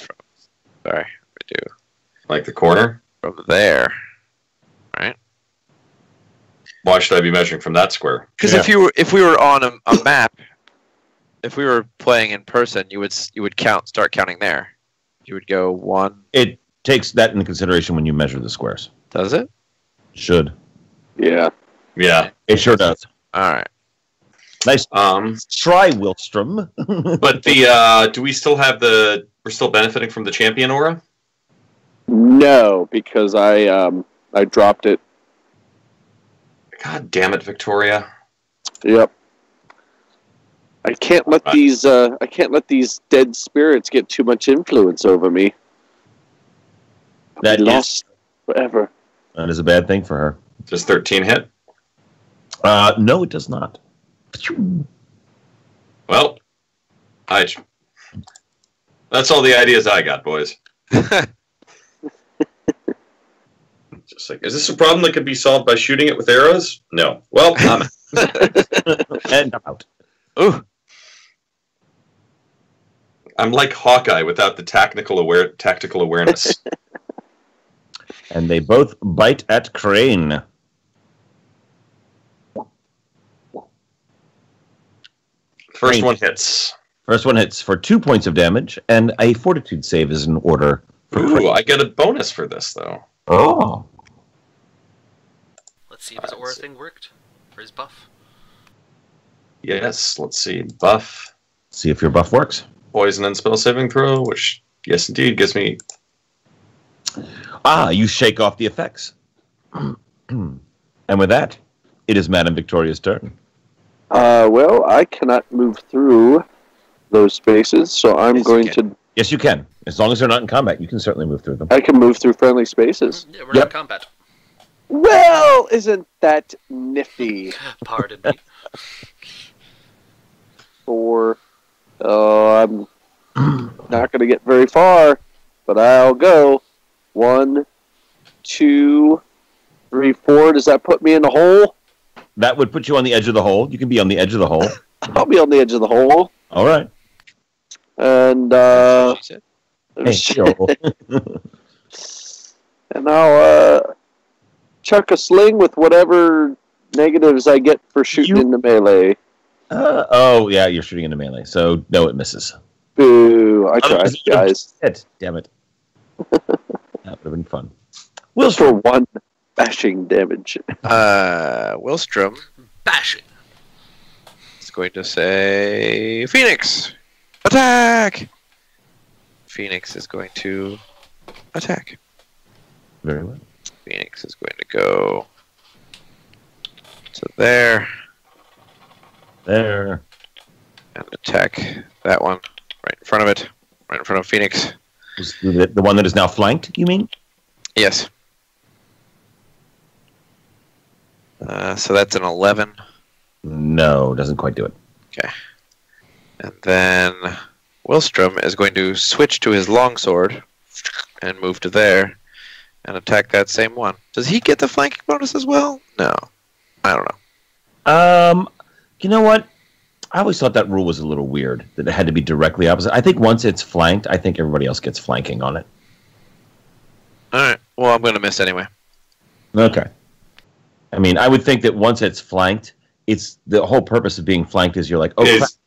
Sorry, we do.
like the corner.
From there.
Why should I be measuring from that square?
Because if we were on a map, if we were playing in person, you would start counting there. You would go 1.
It takes that into consideration when you measure the squares.
Does it?
Should.
Yeah.
Yeah.
It sure does.
All right.
Nice try, Wilstrom.
But the do we still have the? We're still benefiting from the champion aura.
No, because I dropped it.
God damn it, Victoria!
Yep. I can't let these dead spirits get too much influence over me.
That
I'll be
is-
lost forever.
That is a bad thing for her.
Does 13 hit?
No, it does not.
Well, that's all the ideas I got, boys. Just like, is this a problem that could be solved by shooting it with arrows? No. Well, I'm
And I'm out.
Ooh.
I'm like Hawkeye without the tactical awareness.
And they both bite at Crane.
First one hits.
First one hits for 2 points of damage, and a fortitude save is in order.
Ooh, I get a bonus for this though.
Oh.
Let's see if his aura thing worked. For his buff.
Yes, let's see. Buff,
See if your buff works.
poison, and spell saving throw, which, yes, indeed, gives me.
You shake off the effects. And with that, it is Madame Victoria's turn.
Well, I cannot move through those spaces, so I'm
Yes, you
going
can.
to.
Yes, you can. As long as they're not in combat, you can certainly move through them.
I can move through friendly spaces.
Yeah, we're not in combat.
Well, isn't that nifty?
Pardon me.
I'm not going to get very far, but I'll go. 1, 2, 3, 4. Does that put me in the hole?
That would put you on the edge of the hole. You can be on the edge of the hole.
I'll be on the edge of the hole.
All right.
And
She said.
Hey, sure.
and I'll chuck a sling with whatever negatives I get for shooting into melee.
Yeah, you're shooting into melee, so no, it misses.
Boo! I tried, guys.
Damn it. That would have been fun.
Just for 1 bashing damage.
Wilstrom
Bashing.
is going to say, Phoenix, attack! Phoenix is going to attack.
Very well.
Phoenix is going to go to there
There.
and attack that one right in front of it, right in front of Phoenix.
The one that is now flanked, you mean?
Yes. So that's an 11.
No, doesn't quite do it.
Okay. And then Wilstrom is going to switch to his longsword and move to there and attack that same one. Does he get the flanking bonus as well? No. I don't know.
You know what? I always thought that rule was a little weird, that it had to be directly opposite. I think once it's flanked, I think everybody else gets flanking on it.
Alright. Well, I'm going to miss anyway.
Okay. I mean, I would think that once it's flanked, it's the whole purpose of being flanked is you're like,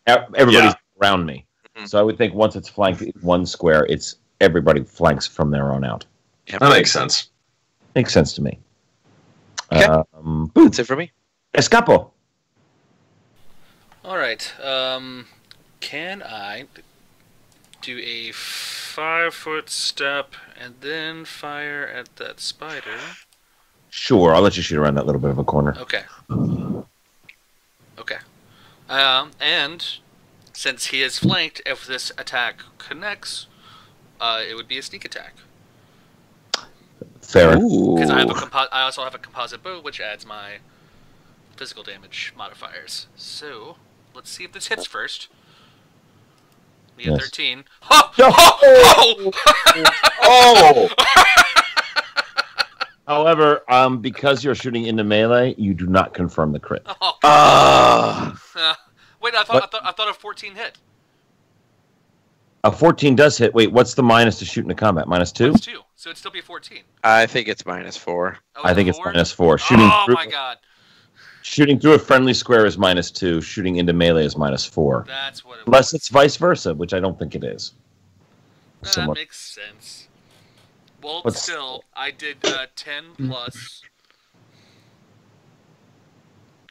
everybody's around me. Mm-hmm. So I would think once it's flanked in one square, it's everybody flanks from there on out.
That makes sense.
Makes sense to me.
Okay. That's it for me.
Escapo.
All right. Can I do a 5-foot step and then fire at that spider?
Sure, I'll let you shoot around that little bit of a corner.
Okay. Okay. And since he is flanked, if this attack connects, it would be a sneak attack.
Fair.
Because I also have a composite bow, which adds my physical damage modifiers. So let's see if this hits first. We have 13. Oh!
Oh!
However, because you're shooting into melee, you do not confirm the crit.
Wait, I thought a 14 hit.
A 14 does hit. Wait, what's the minus to shoot into combat? -2?
-2, so it'd still be 14.
I think it's -4.
Oh,
I think
four?
it's -4. Shooting
my god.
Shooting through a friendly square is -2. Shooting into melee is -4.
That's what it was.
Unless it's vice versa, which I don't think it is.
That makes sense. Well, still, I did 10 plus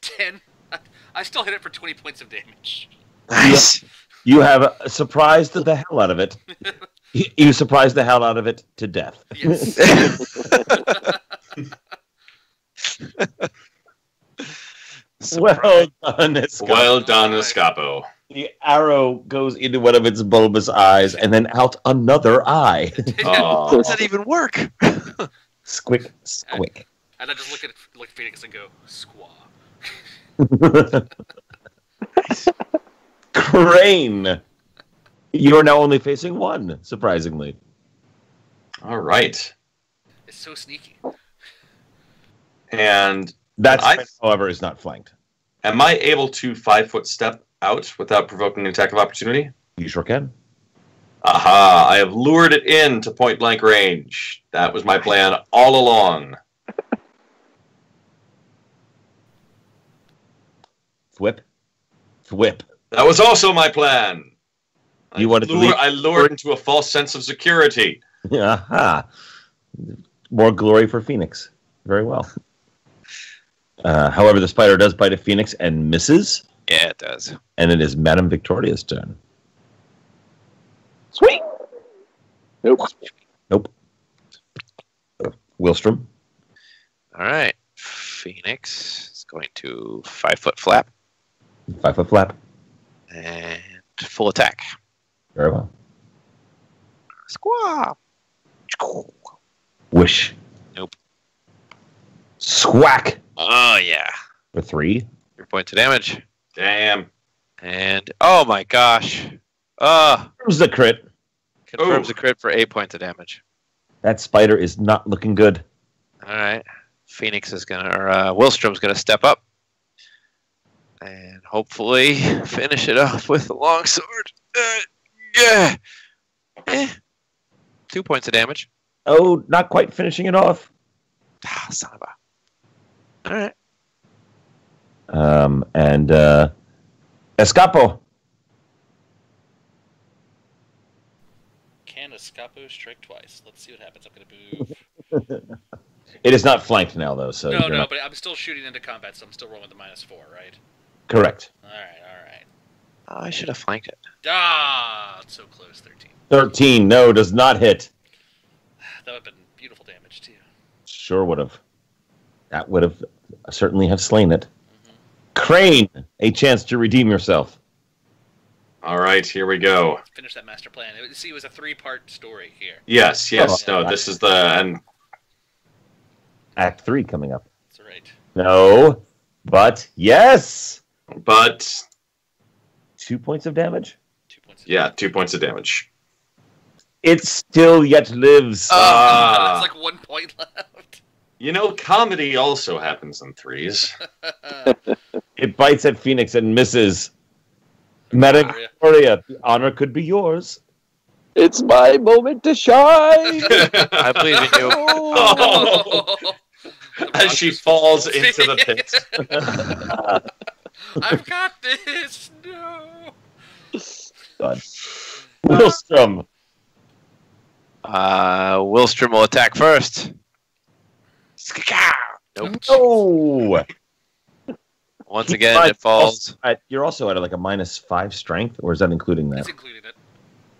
10. I still hit it for 20 points of damage.
Nice.
You have surprised the hell out of it. You surprised the hell out of it to death.
Yes.
Well done, Escapo.
Well done, Escapo.
The arrow goes into one of its bulbous eyes and then out another eye.
How does that even work?
Squick, squick.
And I just look at Phoenix and go, squaw.
Crane! You are now only facing one, surprisingly.
All right.
It's so sneaky.
And
that, however, is not flanked.
Am I able to 5-foot step out without provoking an attack of opportunity?
You sure can.
Aha! I have lured it in to point-blank range. That was my plan all along.
Thwip. Thwip.
That was also my plan.
You wanted to leave?
I lured into a false sense of security.
Aha. More glory for Phoenix. Very well. However, the spider does bite a Phoenix and misses.
Yeah, it does.
And it is Madame Victoria's turn.
Sweet. Nope.
Nope. Wilstrom.
All right. Phoenix is going to 5-foot flap.
5-foot flap.
And full attack.
Very well.
Squaw.
Wish.
Nope.
Squack.
Oh, yeah.
For 3.
3 points of damage.
Damn.
And, oh my gosh.
Confirms the crit.
Confirms the crit for 8 points of damage.
That spider is not looking good.
All right. Phoenix is going to, or Wilstrom's going to step up. And hopefully finish it off with the longsword. Yeah. 2 points of damage.
Oh, not quite finishing it off.
Ah, son of a. All right.
And Escapo.
Can Escapo strike twice? Let's see what happens. I'm going to move.
It is not flanked now, though. So
no, but I'm still shooting into combat, so I'm still rolling with the -4, right?
Correct.
All right.
Oh, I should have flanked it.
Ah, it's so close. 13.
13. No, does not hit.
That would have been beautiful damage, too.
Sure would have. That would have certainly have slain it. Crane, a chance to redeem yourself.
All right, here we go.
Finish that master plan. See, it was a 3-part story here.
Yes. No, this is the... and
Act 3 coming up.
That's right.
No, but yes.
But
2 points of damage.
2 points.
yeah, 2 points of damage.
It still yet lives.
It's like 1 point left.
You know, comedy also happens in threes.
It bites at Phoenix and misses. Metagloria, the honor could be yours.
It's my moment to shine.
I believe in you.
Oh. As she falls into the pit.
I've got this. No.
God. Wilstrom.
Wilstrom will attack first. Nope.
Oh!
Once again, it falls.
You're also at like a -5 strength, or is that including that?
It's including it.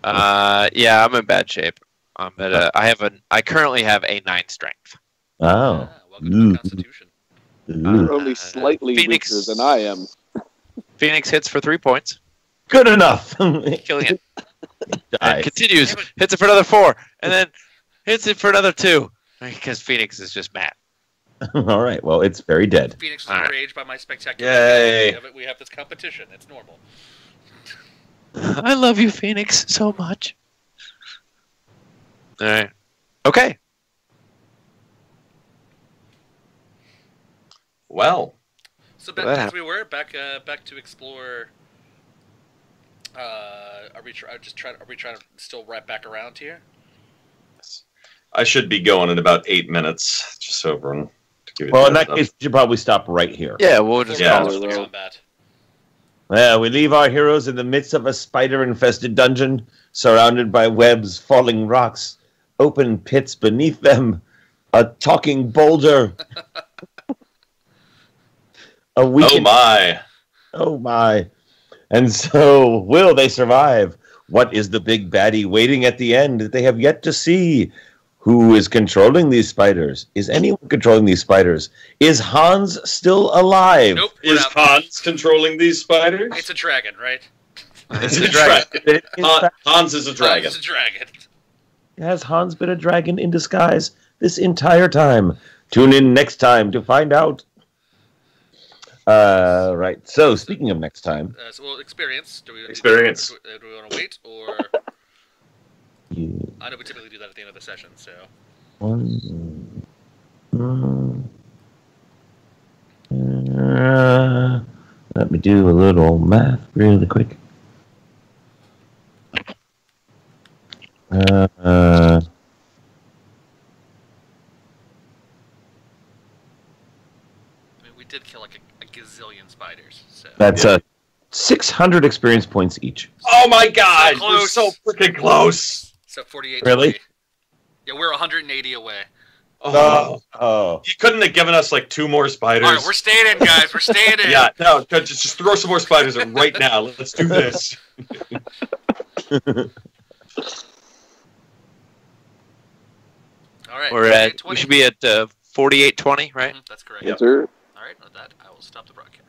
Yeah, I'm in bad shape. I currently have a 9 strength.
Oh.
Welcome to the Constitution.
You're only slightly
Phoenix-
weaker than I am.
Phoenix hits for 3 points,
Good enough.
killing it. And
Dies.
continues, hits it for another 4, and then hits it for another 2. Because Phoenix is just mad.
All right. Well, it's very dead.
Phoenix is
All right.
enraged by my spectacular.
Yay.
We have this competition. It's normal.
I love you, Phoenix, so much. All right. Okay.
Well,
So
Well,
back
that
as we were back to explore. Are we trying to still wrap back around here?
I should be going in about 8 minutes. Just so everyone to give you
Well,
the
in that
heads up.
case, you should probably stop right here.
Yeah, we'll just
Yeah.
call
Before
it.
we
well.
combat.
Well, we leave our heroes in the midst of a spider-infested dungeon, surrounded by webs, falling rocks, open pits beneath them, a talking boulder, a
Oh
weakened...
my.
Oh my. And so, will they survive? What is the big baddie waiting at the end that they have yet to see? Who is controlling these spiders? Is anyone controlling these spiders? Is Hans still alive?
Nope. we're
Is
out.
Hans controlling these spiders?
It's a dragon, right?
It's a dragon.
In fact,
Hans is a dragon.
It's a dragon.
has Hans been a dragon in disguise this entire time? Tune in next time to find out. Right. So, speaking of next time,
Well, experience.
Experience.
Do we want to wait, or I know we typically do that at the end of the session. So
let me do a little math really quick.
I mean, we did kill like a gazillion spiders. So
That's 600 experience points each.
Oh my god!
So
We're
close.
so freaking close!
So 48.
Really?
away. Yeah, we're 180 away.
Oh.
Oh.
You couldn't have given us like 2 more spiders.
All right, we're staying in, guys. We're staying in.
Yeah, no, just throw some more spiders in right now. Let's do this.
All right.
We're at.
48-20.
We should be at 48-20, right?
That's correct.
Yes, sir.
All right. With that, I will stop the broadcast.